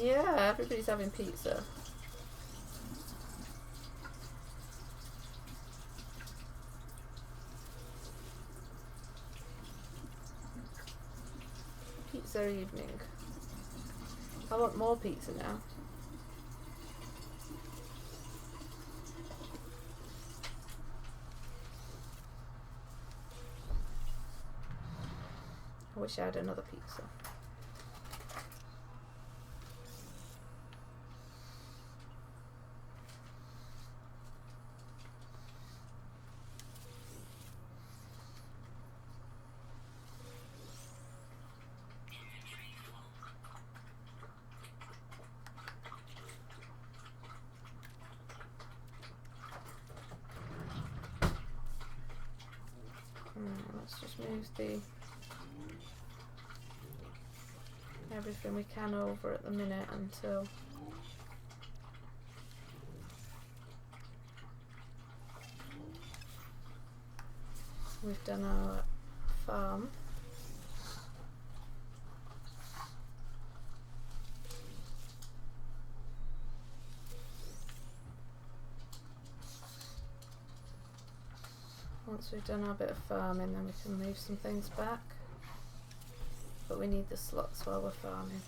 Yeah, everybody's having pizza. Pizza evening. I want more pizza now. I wish I had another pizza. Let's just move the everything we can over at the minute until we've done our farm. Once we've done our bit of farming, then we can move some things back. But we need the slots while we're farming.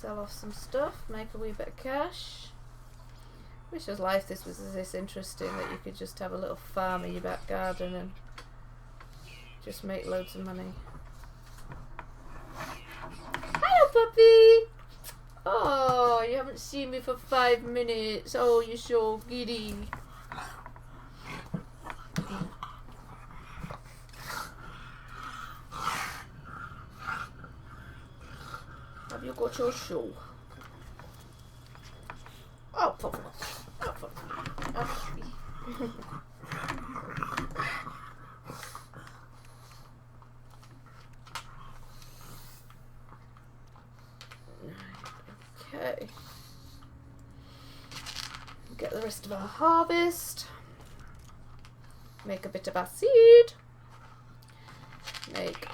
Sell off some stuff, make a wee bit of cash. Wish as life this was this interesting that you could just have a little farm in your back garden and just make loads of money. Hello, puppy! Oh, you haven't seen me for 5 minutes. Oh, you're so giddy. Have you got your shoe? Oh, puppy. Oh, puppy. Oh, puppy. Okay. Get the rest of our harvest. Make a bit of our seed. Make...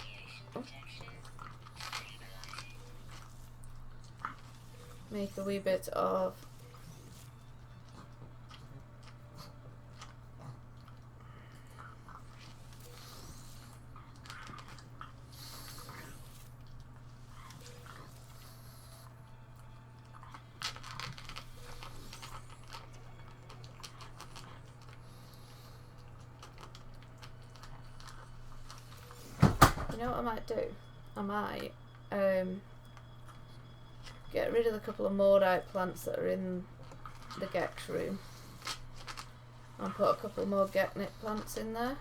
Make a wee bit of you know what I might do? I might get rid of the couple of Mordite plants that are in the Gex room and put a couple more Geknit plants in there,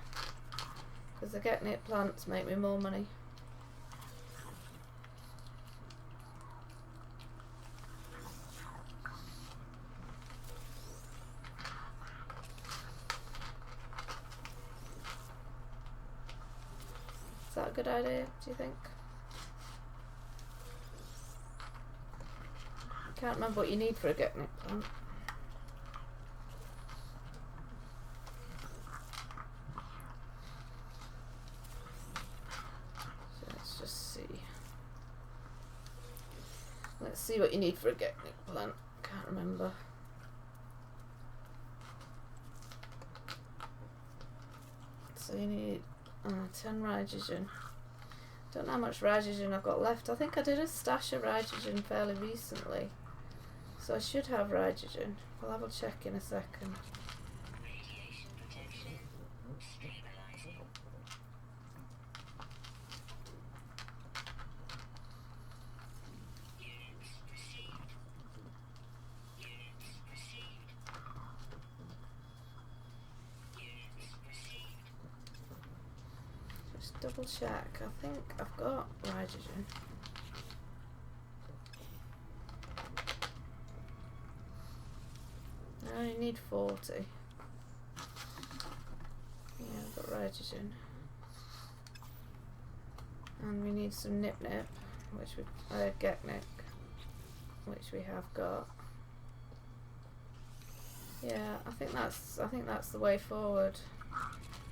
because the Geknit plants make me more money. Is that a good idea, do you think? Can't remember what you need for a Geknit plant. So let's just see. Let's see what you need for a Geknit plant. Can't remember. So you need 10 Rhygogen. Don't know how much Rhygogen I've got left. I think I did a stash of Rhygogen fairly recently. So I should have Rhygogen. I'll have a check in a second. Just double check. I think I've got Rhygogen. I only need 40. hydrogen. And we need some nip-nip, which we Geknik, which we have got. Yeah, I think that's the way forward,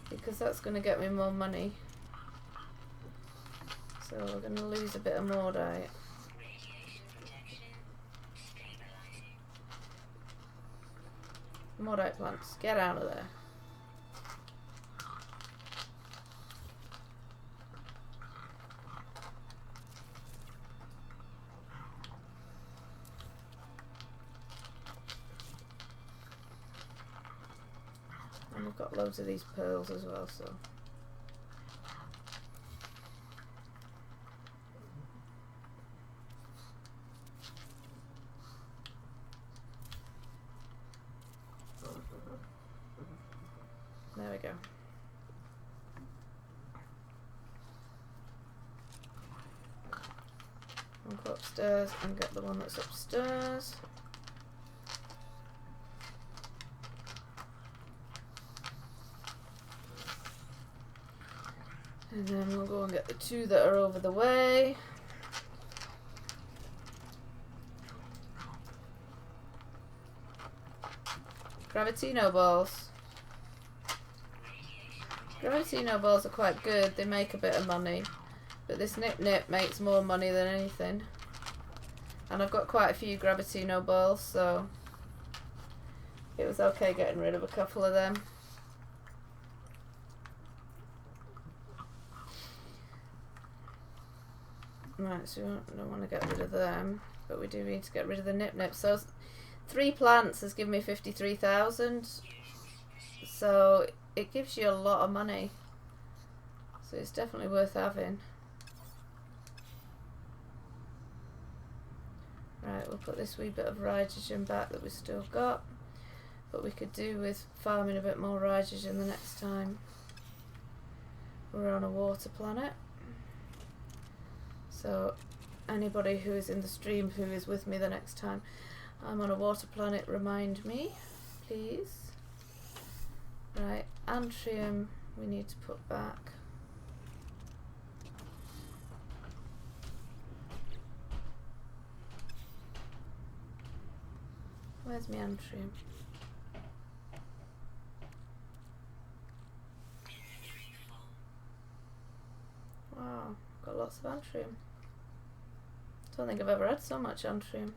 because that's going to get me more money. So we're going to lose a bit of Mordite. Mordite plants, get out of there. And we've got loads of these pearls as well, so. There we go. I'll go upstairs and get the one that's upstairs. And then we'll go and get the two that are over the way. Gravitino balls. Gravitino balls are quite good, they make a bit of money. But this nip-nip makes more money than anything. And I've got quite a few Gravitino balls, so it was okay getting rid of a couple of them. Right, so we don't want to get rid of them, but we do need to get rid of the nip-nip. So 3 plants has given me 53,000. So it gives you a lot of money. So it's definitely worth having. Right, we'll put this wee bit of hydrogen back that we've still got. But we could do with farming a bit more hydrogen the next time we're on a water planet. So anybody who is in the stream who is with me the next time I'm on a water planet, remind me, please. Right, antrium we need to put back. Where's my antrium? Wow, got lots of antrium. Don't think I've ever had so much antrium.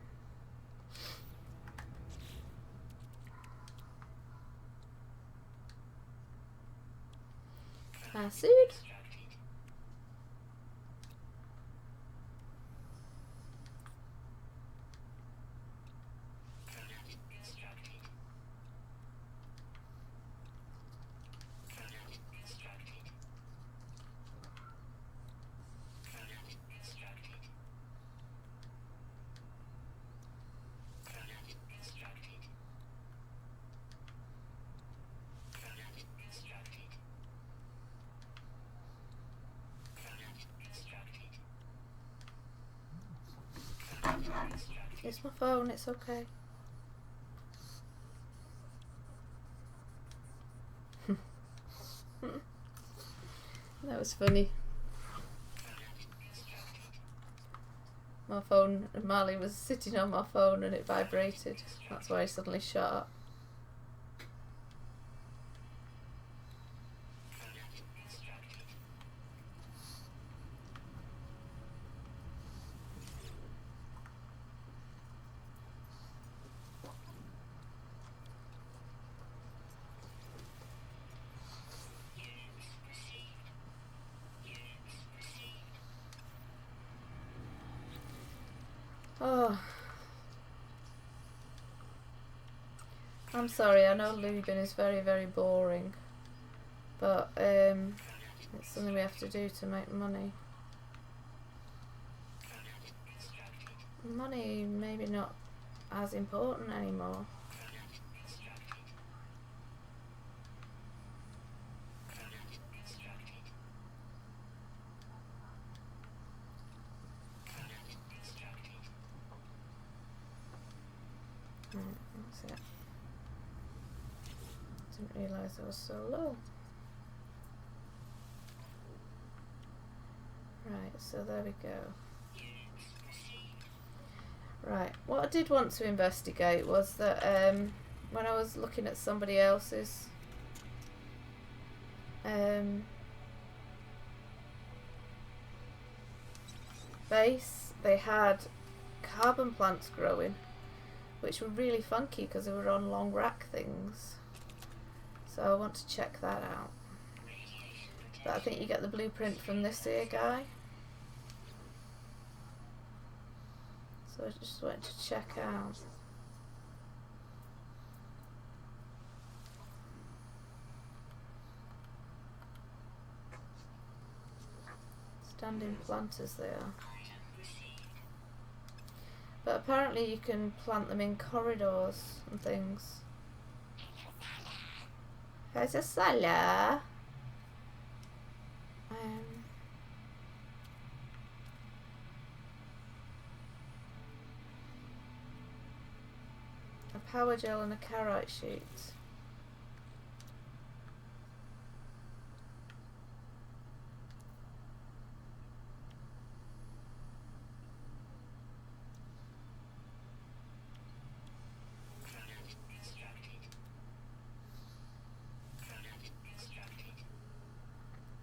Acid. It's my phone, it's okay. That was funny. My phone, Marley was sitting on my phone and it vibrated. That's why I suddenly shut up. Oh, I'm sorry, I know lubing is very, very boring, but it's something we have to do to make money. Money maybe not as important anymore. That's it. Didn't realise I was so low. Right, so there we go. Right, what I did want to investigate was that when I was looking at somebody else's base, they had carbon plants growing, which were really funky because they were on long rack things. So I want to check that out. But I think you get the blueprint from this here guy. So I just wanted to check out. Standing planters they are. But apparently you can plant them in corridors and things. There's a cellar. A power gel and a carrot sheet.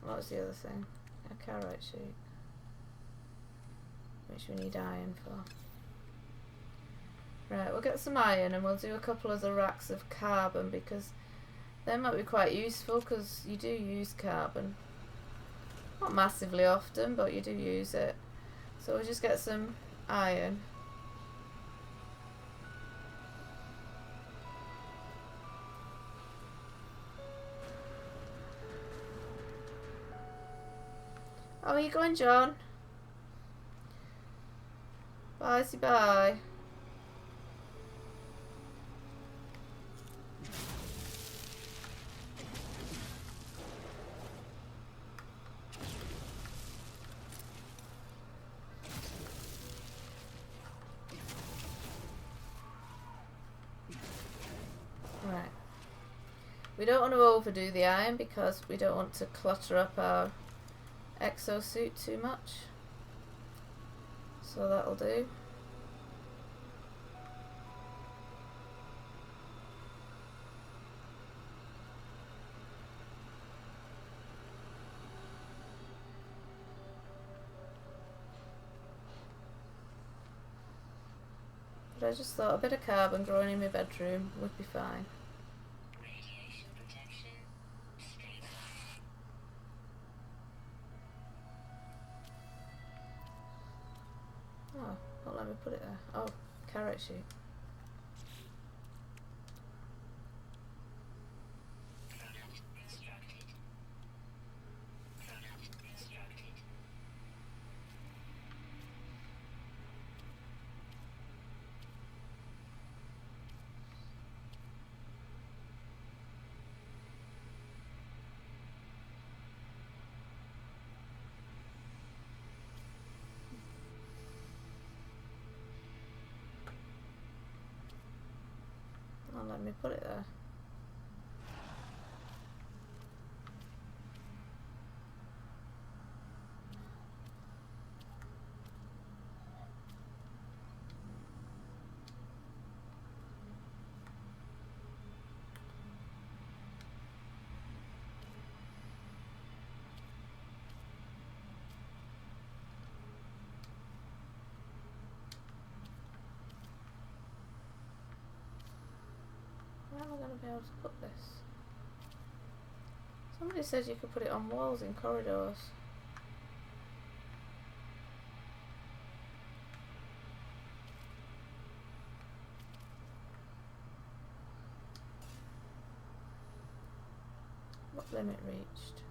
What was the other thing? A carrot sheet. Which we need iron for. Right, we'll get some iron and we'll do a couple of the racks of carbon because they might be quite useful because you do use carbon. Not massively often, but you do use it. So we'll just get some iron. Oh, are you going, John? Bye, see bye. Right. We don't want to overdo the iron because we don't want to clutter up our exosuit too much. So that'll do. But I just thought a bit of carbon growing in my bedroom would be fine. Oh, won't let me put it there. Oh, carrot sheet. Won't let me put it there. Where am I going to be able to put this? Somebody said you could put it on walls in corridors. What limit reached?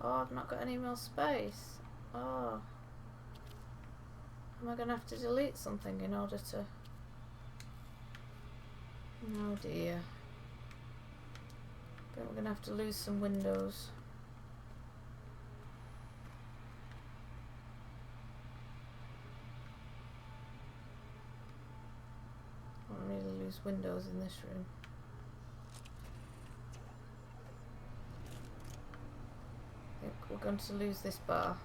Oh, I've not got any more space. Oh. Am I going to have to delete something in order to... Oh dear. I think we're going to have to lose some windows. I don't really lose windows in this room. I think we're going to lose this bar.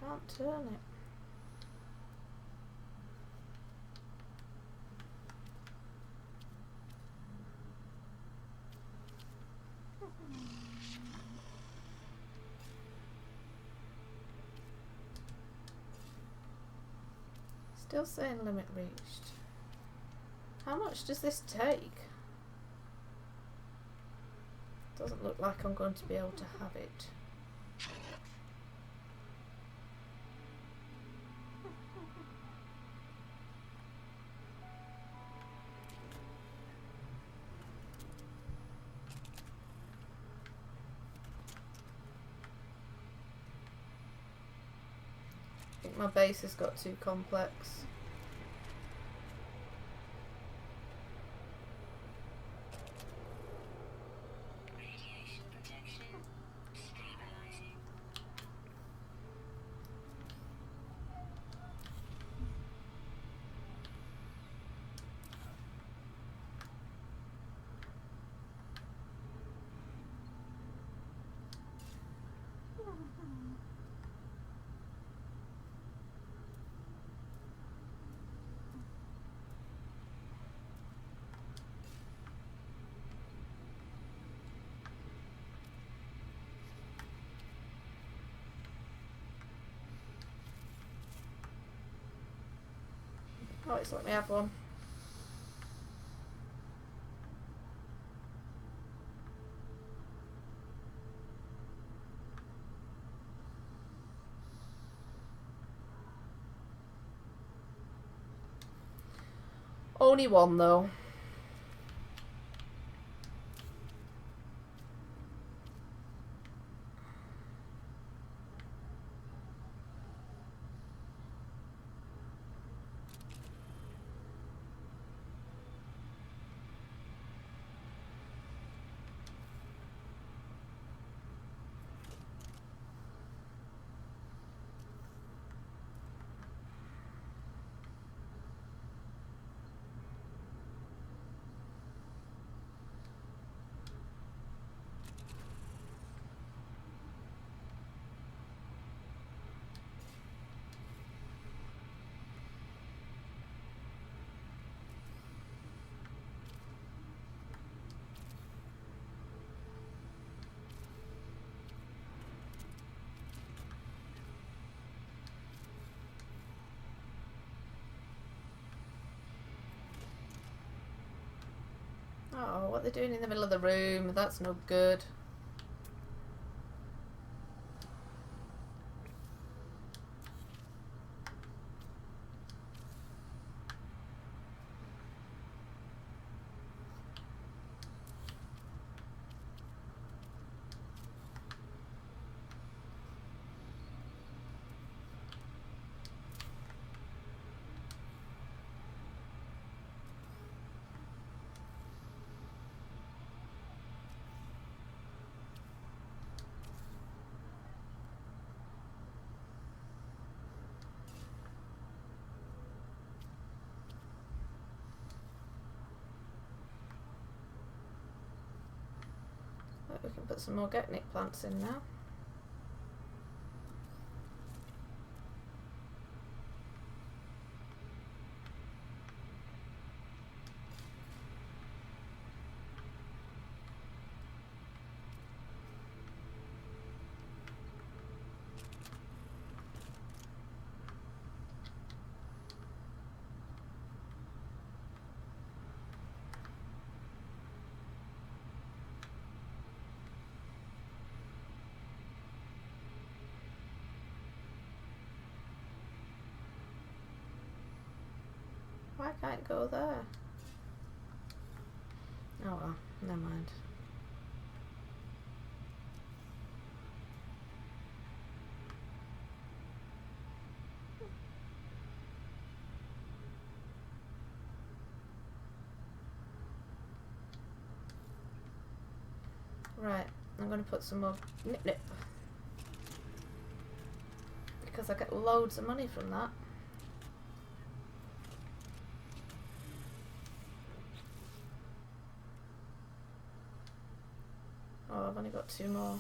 Can't turn it. Still saying limit reached. How much does this take? Doesn't look like I'm going to be able to have it. I think my base has got too complex. Oh, it's let me have one. Only one though. Oh, what they're doing in the middle of the room, that's no good. We can put some organic plants in now. Why can't it go there? Oh well, never mind. Right, I'm going to put some more nip because I get loads of money from that. Oh, I've only got 2 more.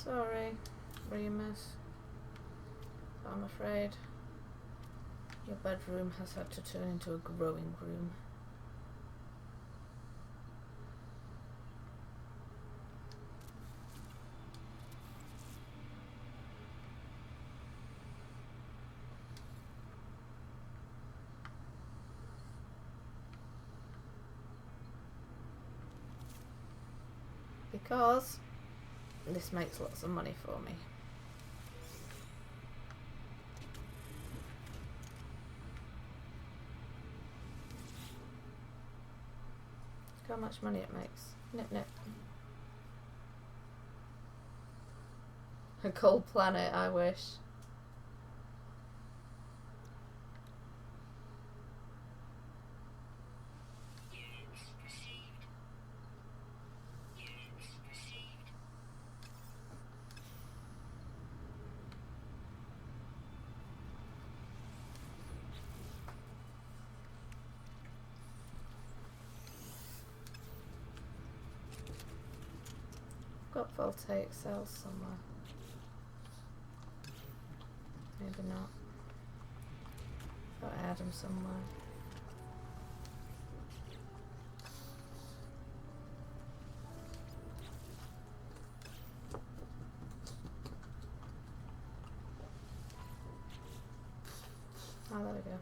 Sorry, Remus. I'm afraid your bedroom has had to turn into a growing room. Because this makes lots of money for me. Look how much money it makes. Nip nip. A cold planet, I wish. Got voltaic cells somewhere. Maybe not. Thought I had them somewhere. Oh, there we go.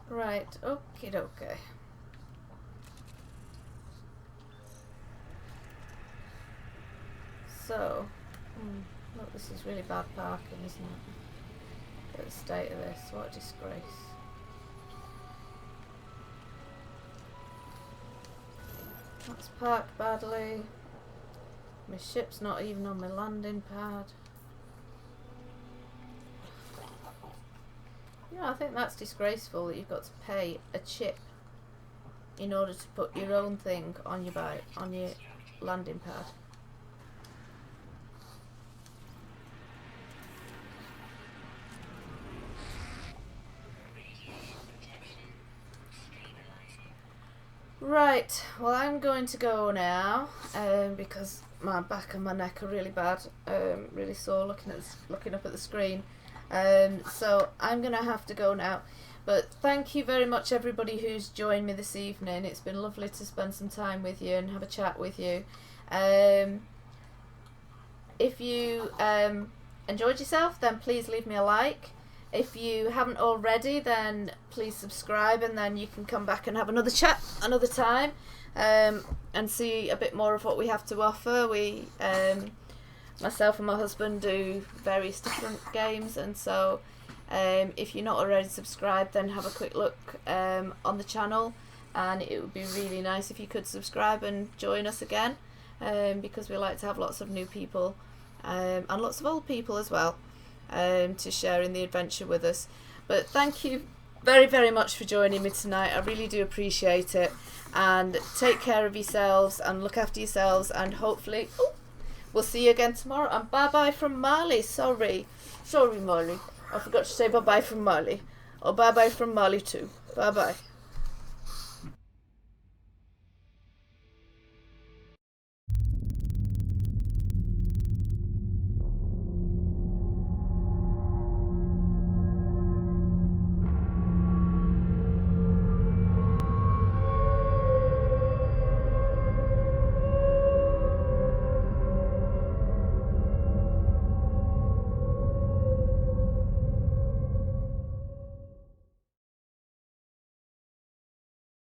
Right, okie dokie. So, look, this is really bad parking, isn't it? Look at the state of this, what a disgrace. That's parked badly. My ship's not even on my landing pad. You know, I think that's disgraceful that you've got to pay a chip in order to put your own thing on your landing pad. Right, well I'm going to go now because my back and my neck are really bad, really sore looking up at the screen. So I'm going to have to go now. But thank you very much everybody who's joined me this evening. It's been lovely to spend some time with you and have a chat with you. If you enjoyed yourself, then please leave me a like. If you haven't already, then please subscribe, and then you can come back and have another chat another time, and see a bit more of what we have to offer. We, myself and my husband, do various different games, and so if you're not already subscribed, then have a quick look on the channel, and it would be really nice if you could subscribe and join us again, because we like to have lots of new people and lots of old people as well, to share in the adventure with us. But thank you very, very much for joining me tonight. I really do appreciate it, and take care of yourselves and look after yourselves, and hopefully we'll see you again tomorrow. And bye bye from Marley. Sorry Marley, I forgot to say bye bye from Marley, or bye bye from Marley too. Bye bye.